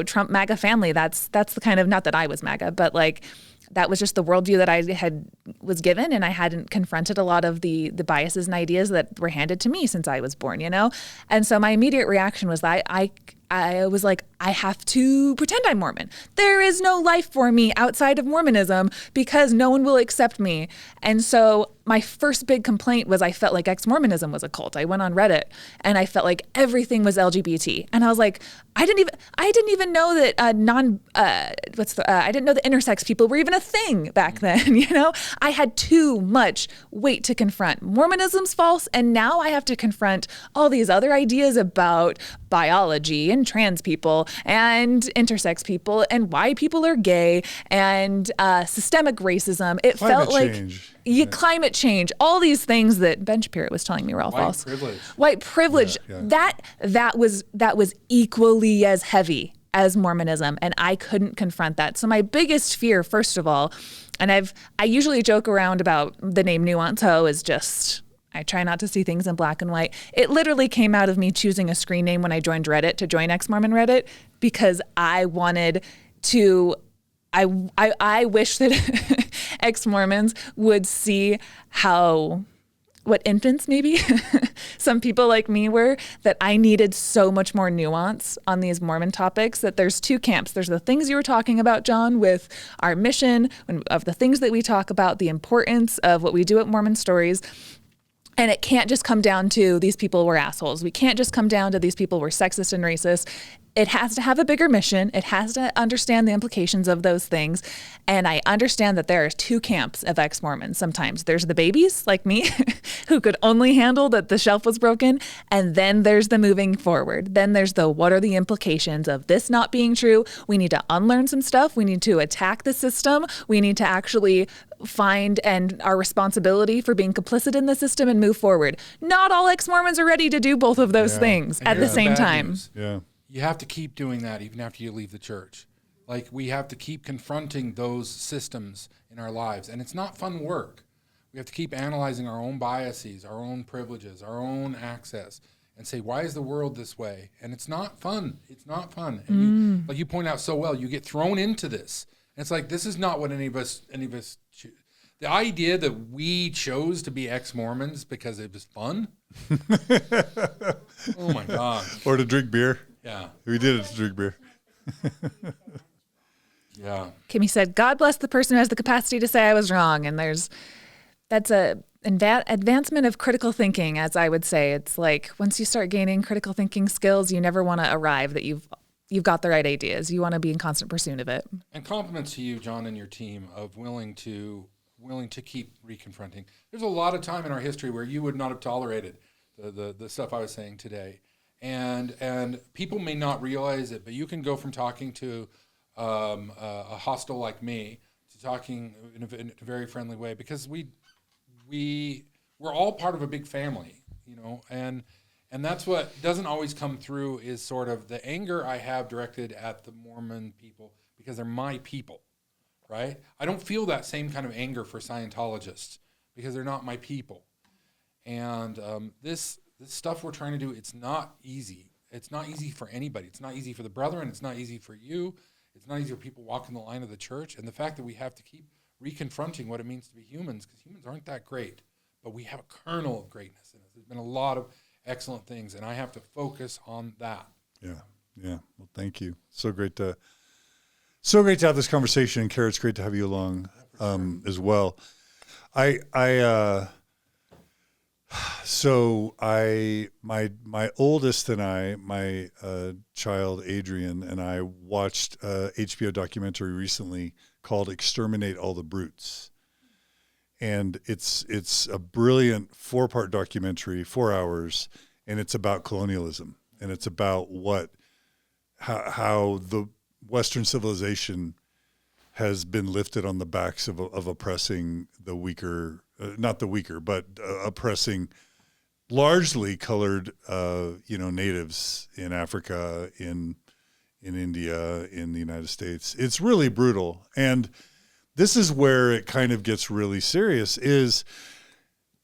Speaker 3: Trump MAGA family. That's the kind of, not that I was MAGA, but like that was just the worldview that I was given, and I hadn't confronted a lot of the biases and ideas that were handed to me since I was born, And so my immediate reaction was that I was like, I have to pretend I'm Mormon. There is no life for me outside of Mormonism because no one will accept me. And so my first big complaint was I felt like ex-Mormonism was a cult. I went on Reddit and I felt like everything was LGBT. And I was like, I didn't even know that I didn't know that intersex people were even a thing back then. I had too much weight to confront. Mormonism's false, and now I have to confront all these other ideas about biology and trans people and intersex people and why people are gay and systemic racism. It felt like climate change, all these things that Ben Shapiro was telling me were all false. White privilege. Yeah. That was equally as heavy as Mormonism, and I couldn't confront that. So my biggest fear, first of all, and I usually joke around about the name Nuance Ho is just, I try not to see things in black and white. It literally came out of me choosing a screen name when I joined Reddit to join ex-Mormon Reddit because I wanted to, I wish that ex-Mormons would see what infants maybe some people like me were, that I needed so much more nuance on these Mormon topics, that there's two camps. There's the things you were talking about, John, with our mission, of the things that we talk about, the importance of what we do at Mormon Stories. And it can't just come down to these people were assholes. We can't just come down to these people were sexist and racist. It has to have a bigger mission. It has to understand the implications of those things. And I understand that there are two camps of ex-Mormons sometimes. There's the babies like me who could only handle that the shelf was broken. And then there's the moving forward. Then there's the what are the implications of this not being true? We need to unlearn some stuff. We need to attack the system. We need to actually find and our responsibility for being complicit in the system and move forward. Not all ex-Mormons are ready to do both of those things at the same time.
Speaker 1: Yeah.
Speaker 2: You have to keep doing that even after you leave the church. Like, we have to keep confronting those systems in our lives. And it's not fun work. We have to keep analyzing our own biases, our own privileges, our own access, and say, why is the world this way? And it's not fun. It's not fun. And like you point out so well, you get thrown into this. And it's like, this is not what any of us choose. The idea that we chose to be ex-Mormons because it was fun. Oh my God.
Speaker 1: Or to drink beer.
Speaker 2: Yeah.
Speaker 1: We did it to drink beer.
Speaker 2: Yeah.
Speaker 3: Kimmy said, God bless the person who has the capacity to say I was wrong. And that's a advancement of critical thinking, as I would say. It's like once you start gaining critical thinking skills, you never want to arrive that you've got the right ideas. You want to be in constant pursuit of it.
Speaker 2: And compliments to you, John, and your team of willing to keep reconfronting. There's a lot of time in our history where you would not have tolerated the stuff I was saying today. And people may not realize it, but you can go from talking to a hostile like me to talking in a very friendly way, because we're all part of a big family, you know, and that's what doesn't always come through is sort of the anger I have directed at the Mormon people because they're my people, right? I don't feel that same kind of anger for Scientologists because they're not my people. And this stuff we're trying to do, it's not easy. It's not easy for anybody. It's not easy for the brethren. It's not easy for you. It's not easy for people walking the line of the church. And the fact that we have to keep reconfronting what it means to be humans, because humans aren't that great, but we have a kernel of greatness in us. There's been a lot of excellent things, and I have to focus on that.
Speaker 1: Yeah. Well, thank you. So great to have this conversation, and Carah, it's great to have you along as well. My oldest and my child Adrian and I watched a HBO documentary recently called "Exterminate All the Brutes," and it's a brilliant 4-part documentary, 4 hours, and it's about colonialism, and it's about how the Western civilization has been lifted on the backs of oppressing the weaker, not the weaker, but oppressing largely colored, natives in Africa, in India, in the United States. It's really brutal. And this is where it kind of gets really serious, is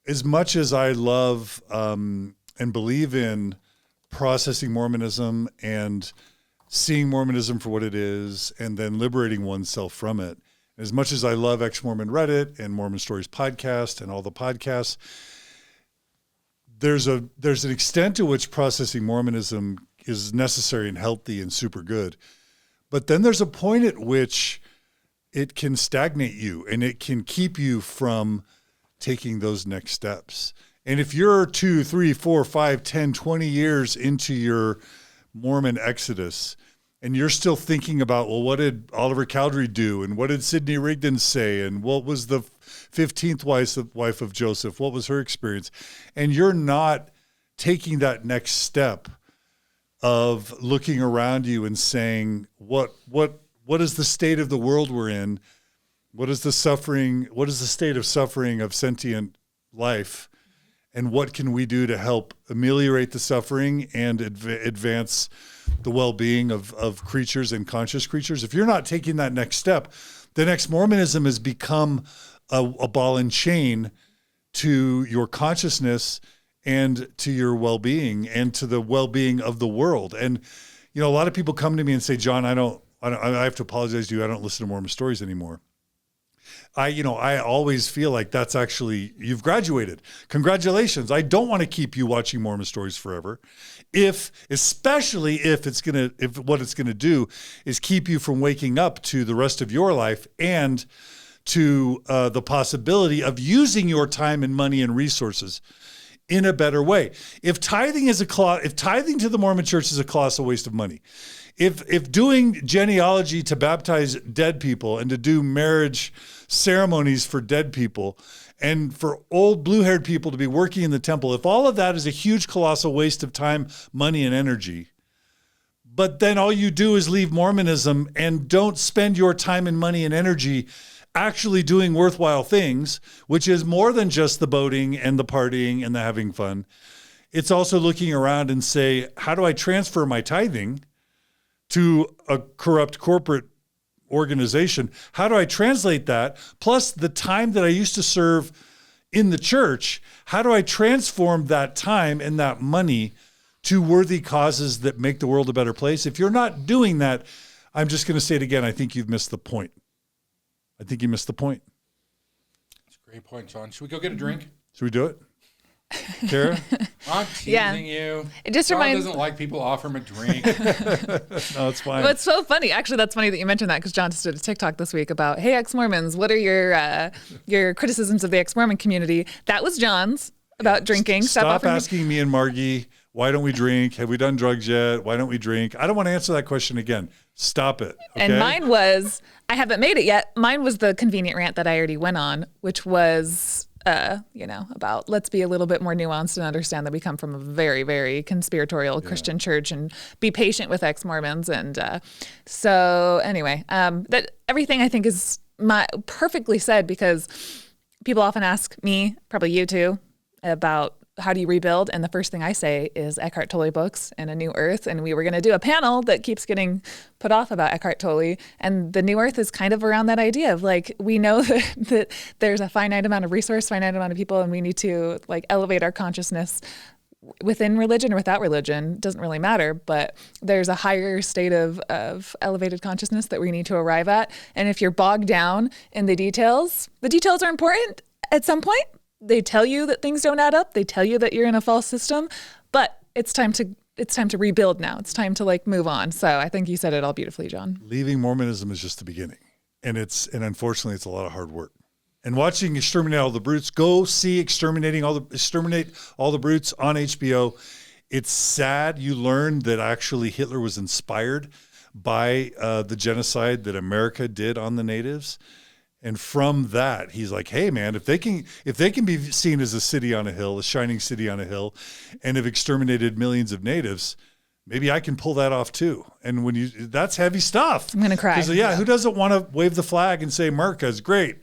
Speaker 1: as much as I love and believe in processing Mormonism and seeing Mormonism for what it is, and then liberating oneself from it. As much as I love Ex-Mormon Reddit and Mormon Stories podcast and all the podcasts, there's an extent to which processing Mormonism is necessary and healthy and super good. But then there's a point at which it can stagnate you and it can keep you from taking those next steps. And if you're 2, 3, 4, 5, 10, 20 years into your Mormon exodus, and you're still thinking about, well, what did Oliver Cowdery do? And what did Sidney Rigdon say? And what was the 15th wife of Joseph? What was her experience? And you're not taking that next step of looking around you and saying, what is the state of the world we're in? What is the suffering? What is the state of suffering of sentient life? And what can we do to help ameliorate the suffering and advance the well-being of creatures and conscious creatures? If you're not taking that next step, then ex-Mormonism has become a ball and chain to your consciousness and to your well-being and to the well-being of the world. And, a lot of people come to me and say, John, I have to apologize to you. I don't listen to Mormon Stories anymore. I always feel like that's actually, you've graduated. Congratulations. I don't want to keep you watching Mormon Stories forever. Especially if what it's going to do is keep you from waking up to the rest of your life and to the possibility of using your time and money and resources in a better way. If tithing to the Mormon church is a colossal waste of money, if doing genealogy to baptize dead people and to do marriage ceremonies for dead people and for old blue-haired people to be working in the temple, if all of that is a huge colossal waste of time, money, and energy, but then all you do is leave Mormonism and don't spend your time and money and energy actually doing worthwhile things, which is more than just the boating and the partying and the having fun. It's also looking around and say, how do I transfer my tithing to a corrupt corporate organization? How do I translate that? Plus the time that I used to serve in the church, how do I transform that time and that money to worthy causes that make the world a better place? If you're not doing that, I'm just going to say it again. I think you've missed the point. I think you missed the point.
Speaker 2: That's a great point, John. Should we go get a drink?
Speaker 1: Should we do it? Carah?
Speaker 2: I'm teasing you.
Speaker 3: It just
Speaker 2: John
Speaker 3: reminds
Speaker 2: doesn't like people offer him a drink.
Speaker 1: No, it's fine.
Speaker 3: Well, it's so funny. Actually, that's funny that you mentioned that because John just did a TikTok this week about, hey, ex-Mormons, what are your criticisms of the ex-Mormon community? That was John's about drinking.
Speaker 1: Stop asking me and Margie, why don't we drink? Have we done drugs yet? Why don't we drink? I don't want to answer that question again. Stop it. Okay?
Speaker 3: And mine was, I haven't made it yet. Mine was the convenient rant that I already went on, which was, about let's be a little bit more nuanced and understand that we come from a very, very conspiratorial Christian church and be patient with ex-Mormons. And so anyway, that everything I think is perfectly said, because people often ask me, probably you too, about how do you rebuild? And the first thing I say is Eckhart Tolle books and A New Earth. And we were going to do a panel that keeps getting put off about Eckhart Tolle. And The New Earth is kind of around that idea of like, we know that there's a finite amount of resource, finite amount of people, and we need to like elevate our consciousness within religion or without religion. Doesn't really matter, but there's a higher state of elevated consciousness that we need to arrive at. And if you're bogged down in the details are important at some point. They tell you that things don't add up. They tell you that you're in a false system, but it's time to rebuild now. It's time to like move on. So I think you said it all beautifully, John.
Speaker 1: Leaving Mormonism is just the beginning. And unfortunately it's a lot of hard work. And watching Exterminate All the Brutes, go see Exterminate All the Brutes on HBO. It's sad. You learn that actually Hitler was inspired by the genocide that America did on the natives. And from that, he's like, hey, man, if they can be seen as a city on a hill, a shining city on a hill, and have exterminated millions of natives, maybe I can pull that off too. And that's heavy stuff.
Speaker 3: I'm going to cry.
Speaker 1: Because, who doesn't want to wave the flag and say, America is great?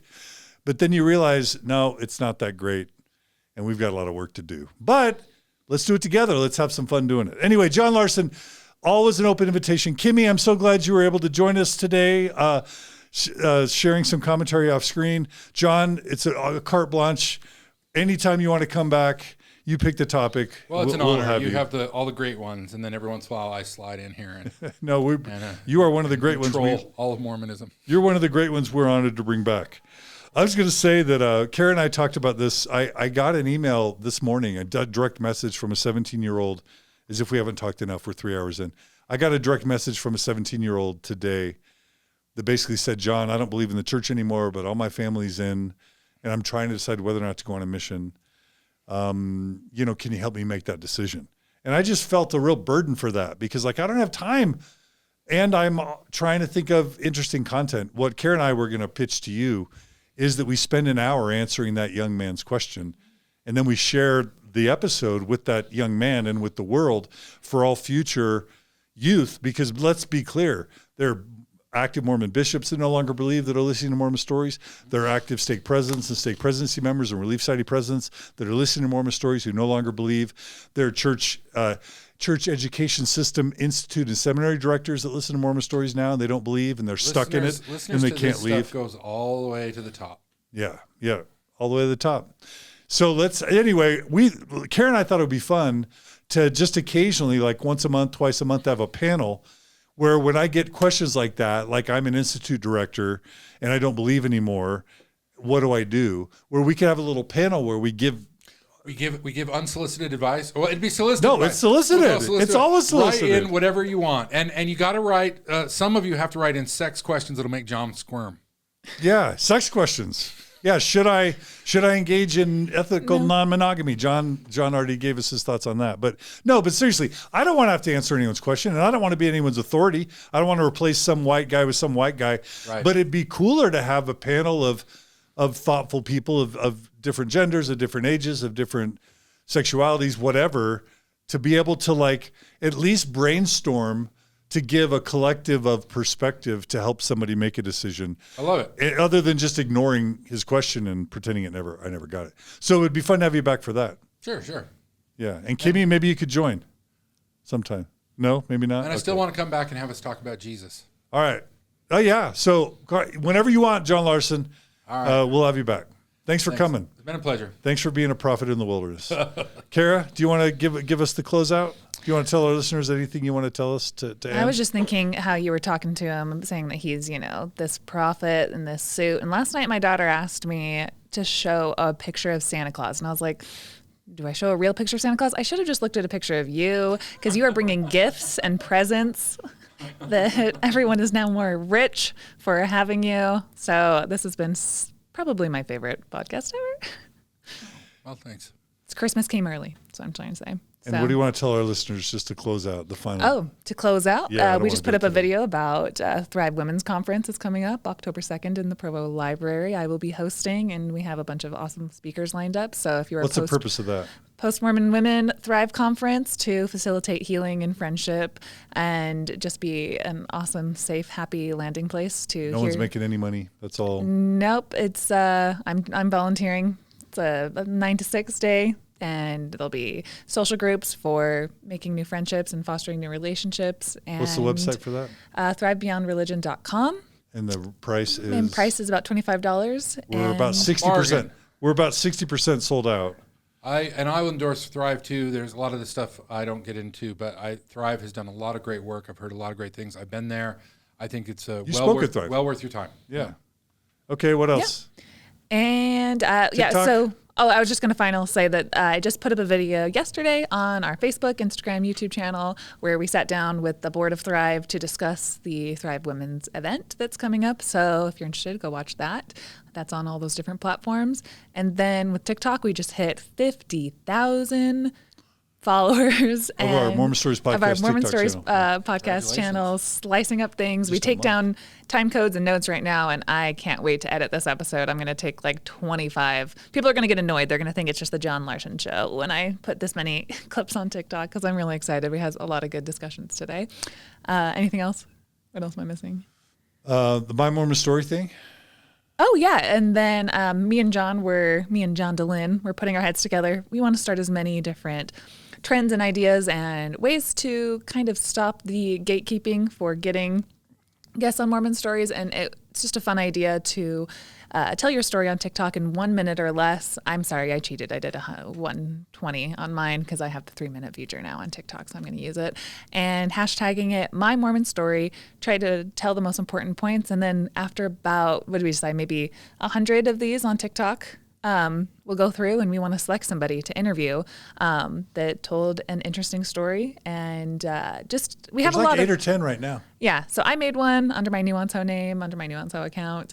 Speaker 1: But then you realize, no, it's not that great. And we've got a lot of work to do. But let's do it together. Let's have some fun doing it. Anyway, John Larsen, always an open invitation. Kimmy, I'm so glad you were able to join us today. Sharing some commentary off screen. John, it's a carte blanche. Anytime you want to come back, you pick the topic.
Speaker 2: Well, it's an honor. You have all the great ones, and then every once in a while I slide in here. And
Speaker 1: no, you are one of the great ones.
Speaker 2: All of Mormonism.
Speaker 1: You're one of the great ones we're honored to bring back. I was going to say that Carah and I talked about this. I got an email this morning, a direct message from a 17-year-old, as if we haven't talked enough. We're 3 hours in. I got a direct message from a 17-year-old today that basically said, John, I don't believe in the church anymore, but all my family's in, and I'm trying to decide whether or not to go on a mission. Can you help me make that decision? And I just felt a real burden for that because I don't have time, and I'm trying to think of interesting content. What Carah and I were going to pitch to you is that we spend an hour answering that young man's question, and then we share the episode with that young man and with the world for all future youth, because let's be clear, there are active Mormon bishops that no longer believe that are listening to Mormon stories. There are active stake presidents and stake presidency members and relief society presidents that are listening to Mormon stories who no longer believe. There are church education system institute and seminary directors that listen to Mormon stories now and they don't believe and they're stuck in it and they can't leave.
Speaker 2: Stuff goes all the way to the top.
Speaker 1: Yeah, all the way to the top. So Carah and I thought it would be fun to just occasionally, like once a month, twice a month, have a panel where when I get questions like that, like I'm an institute director and I don't believe anymore, what do I do? Where we could have a little panel where we give
Speaker 2: unsolicited advice. Well, it'd be solicited.
Speaker 1: No, it's solicited. It's always solicited.
Speaker 2: Write in whatever you want, and you got to write. Some of you have to write in sex questions that'll make John squirm.
Speaker 1: Yeah, sex questions. Yeah, should I engage in ethical non-monogamy? John already gave us his thoughts on that. But seriously, I don't want to have to answer anyone's question, and I don't want to be anyone's authority. I don't want to replace some white guy with some white guy.
Speaker 2: Right.
Speaker 1: But it'd be cooler to have a panel of thoughtful people of different genders, of different ages, of different sexualities, whatever, to be able to like at least brainstorm to give a collective of perspective to help somebody make a decision.
Speaker 2: I love it.
Speaker 1: Other than just ignoring his question and pretending I never got it. So it would be fun to have you back for that.
Speaker 2: Sure.
Speaker 1: Yeah. And Kimmy, maybe you could join sometime. No, maybe not.
Speaker 2: And I still want to come back and have us talk about Jesus.
Speaker 1: All right. Oh yeah. So whenever you want, John Larsen,
Speaker 2: All right.
Speaker 1: We'll have you back. Thanks for coming.
Speaker 2: It's been a pleasure.
Speaker 1: Thanks for being a prophet in the wilderness. Carah, do you want to give us the closeout? Do you want to tell our listeners anything you want to tell us to end?
Speaker 3: I was just thinking how you were talking to him, saying that he's, this prophet in this suit. And last night my daughter asked me to show a picture of Santa Claus. And I was like, do I show a real picture of Santa Claus? I should have just looked at a picture of you, because you are bringing gifts and presents that everyone is now more rich for having you. So this has been probably my favorite podcast ever.
Speaker 2: Well, thanks.
Speaker 3: It's Christmas came early. That's what I'm trying to say.
Speaker 1: And what do you want to tell our listeners just to close out the final?
Speaker 3: Oh, to close out,
Speaker 1: Yeah, I don't
Speaker 3: we
Speaker 1: wanna
Speaker 3: just
Speaker 1: go
Speaker 3: put up a
Speaker 1: through
Speaker 3: video about Thrive Women's Conference is coming up October 2nd in the Provo Library. I will be hosting, and we have a bunch of awesome speakers lined up. So if you're
Speaker 1: What's the purpose of that?
Speaker 3: Post-Mormon Women Thrive Conference to facilitate healing and friendship and just be an awesome, safe, happy landing place to
Speaker 1: No one's making any money. That's all.
Speaker 3: Nope. It's I'm volunteering. It's a 9 to 6 day, and there'll be social groups for making new friendships and fostering new relationships. And
Speaker 1: What's the website for that?
Speaker 3: thrivebeyondreligion.com.
Speaker 1: And the price is?
Speaker 3: And price is about $25.
Speaker 1: We're about 60%.
Speaker 2: Bargain.
Speaker 1: We're about 60% sold out.
Speaker 2: I will endorse Thrive too. There's a lot of the stuff I don't get into, but Thrive has done a lot of great work. I've heard a lot of great things. I've been there. I think it's well worth your time.
Speaker 1: Yeah. Okay, what else?
Speaker 3: And
Speaker 1: TikTok?
Speaker 3: I was just going to say that I just put up a video yesterday on our Facebook, Instagram, YouTube channel where we sat down with the board of Thrive to discuss the Thrive Women's event that's coming up. So if you're interested, go watch that. That's on all those different platforms. And then with TikTok, we just hit 50,000 followers
Speaker 1: Of our Mormon Stories podcast
Speaker 3: of our Mormon
Speaker 1: TikTok
Speaker 3: Stories
Speaker 1: channel.
Speaker 3: podcast channel, slicing up things. We
Speaker 1: Just a
Speaker 3: take
Speaker 1: month.
Speaker 3: down time codes and notes right now, and I can't wait to edit this episode. I'm going to take like 25. People are going to get annoyed. They're going to think it's just the John Larsen show when I put this many clips on TikTok, because I'm really excited. We had a lot of good discussions today. Anything else? What else am I missing?
Speaker 1: The My Mormon Story thing?
Speaker 3: Oh yeah, and then me and John DeLynn, we're putting our heads together. We want to start as many different trends and ideas and ways to kind of stop the gatekeeping for getting guests on Mormon Stories. And it's just a fun idea to tell your story on TikTok in 1 minute or less. I'm sorry, I cheated. I did 1:20 on mine because I have the 3-minute feature now on TikTok, so I'm going to use it. And hashtagging it My Mormon Story. Try to tell the most important points, and then after about, what did we decide, maybe 100 of these on TikTok, we'll go through and we want to select somebody to interview that told an interesting story. And we have
Speaker 1: There's
Speaker 3: a
Speaker 1: like
Speaker 3: lot
Speaker 1: 8
Speaker 3: of
Speaker 1: or 10 right now.
Speaker 3: yeah. So I made one under my Nuanceau name, under my Nuanceau account.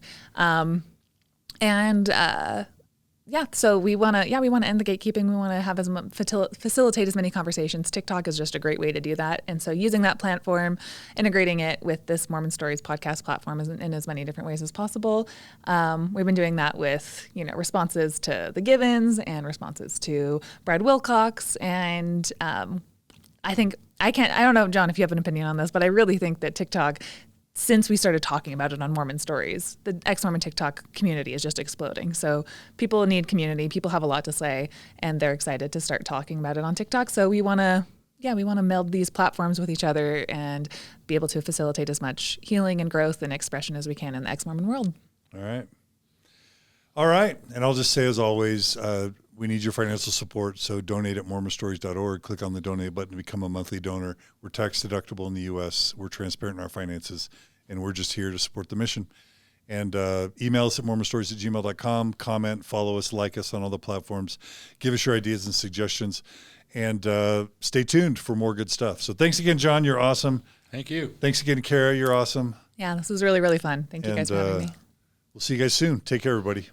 Speaker 3: So we want to end the gatekeeping. We want to have facilitate as many conversations. TikTok is just a great way to do that. And so using that platform, integrating it with this Mormon Stories podcast platform in as many different ways as possible. We've been doing that with, responses to the Givens and responses to Brad Wilcox. And I don't know, John, if you have an opinion on this, but I really think that TikTok, since we started talking about it on Mormon Stories, the ex-Mormon TikTok community is just exploding. So people need community. People have a lot to say, and they're excited to start talking about it on TikTok. So we want to meld these platforms with each other and be able to facilitate as much healing and growth and expression as we can in the ex-Mormon world.
Speaker 1: All right. And I'll just say, as always, we need your financial support. So donate at mormonstories.org. Click on the donate button to become a monthly donor. We're tax deductible in the U.S. We're transparent in our finances, and we're just here to support the mission. And email us at mormonstories@gmail.com. Comment, follow us, like us on all the platforms. Give us your ideas and suggestions. And stay tuned for more good stuff. So thanks again, John. You're awesome.
Speaker 2: Thank you.
Speaker 1: Thanks again, Carah. You're awesome.
Speaker 3: Yeah, this was really, really fun. Thank you guys for having me.
Speaker 1: We'll see you guys soon. Take care, everybody.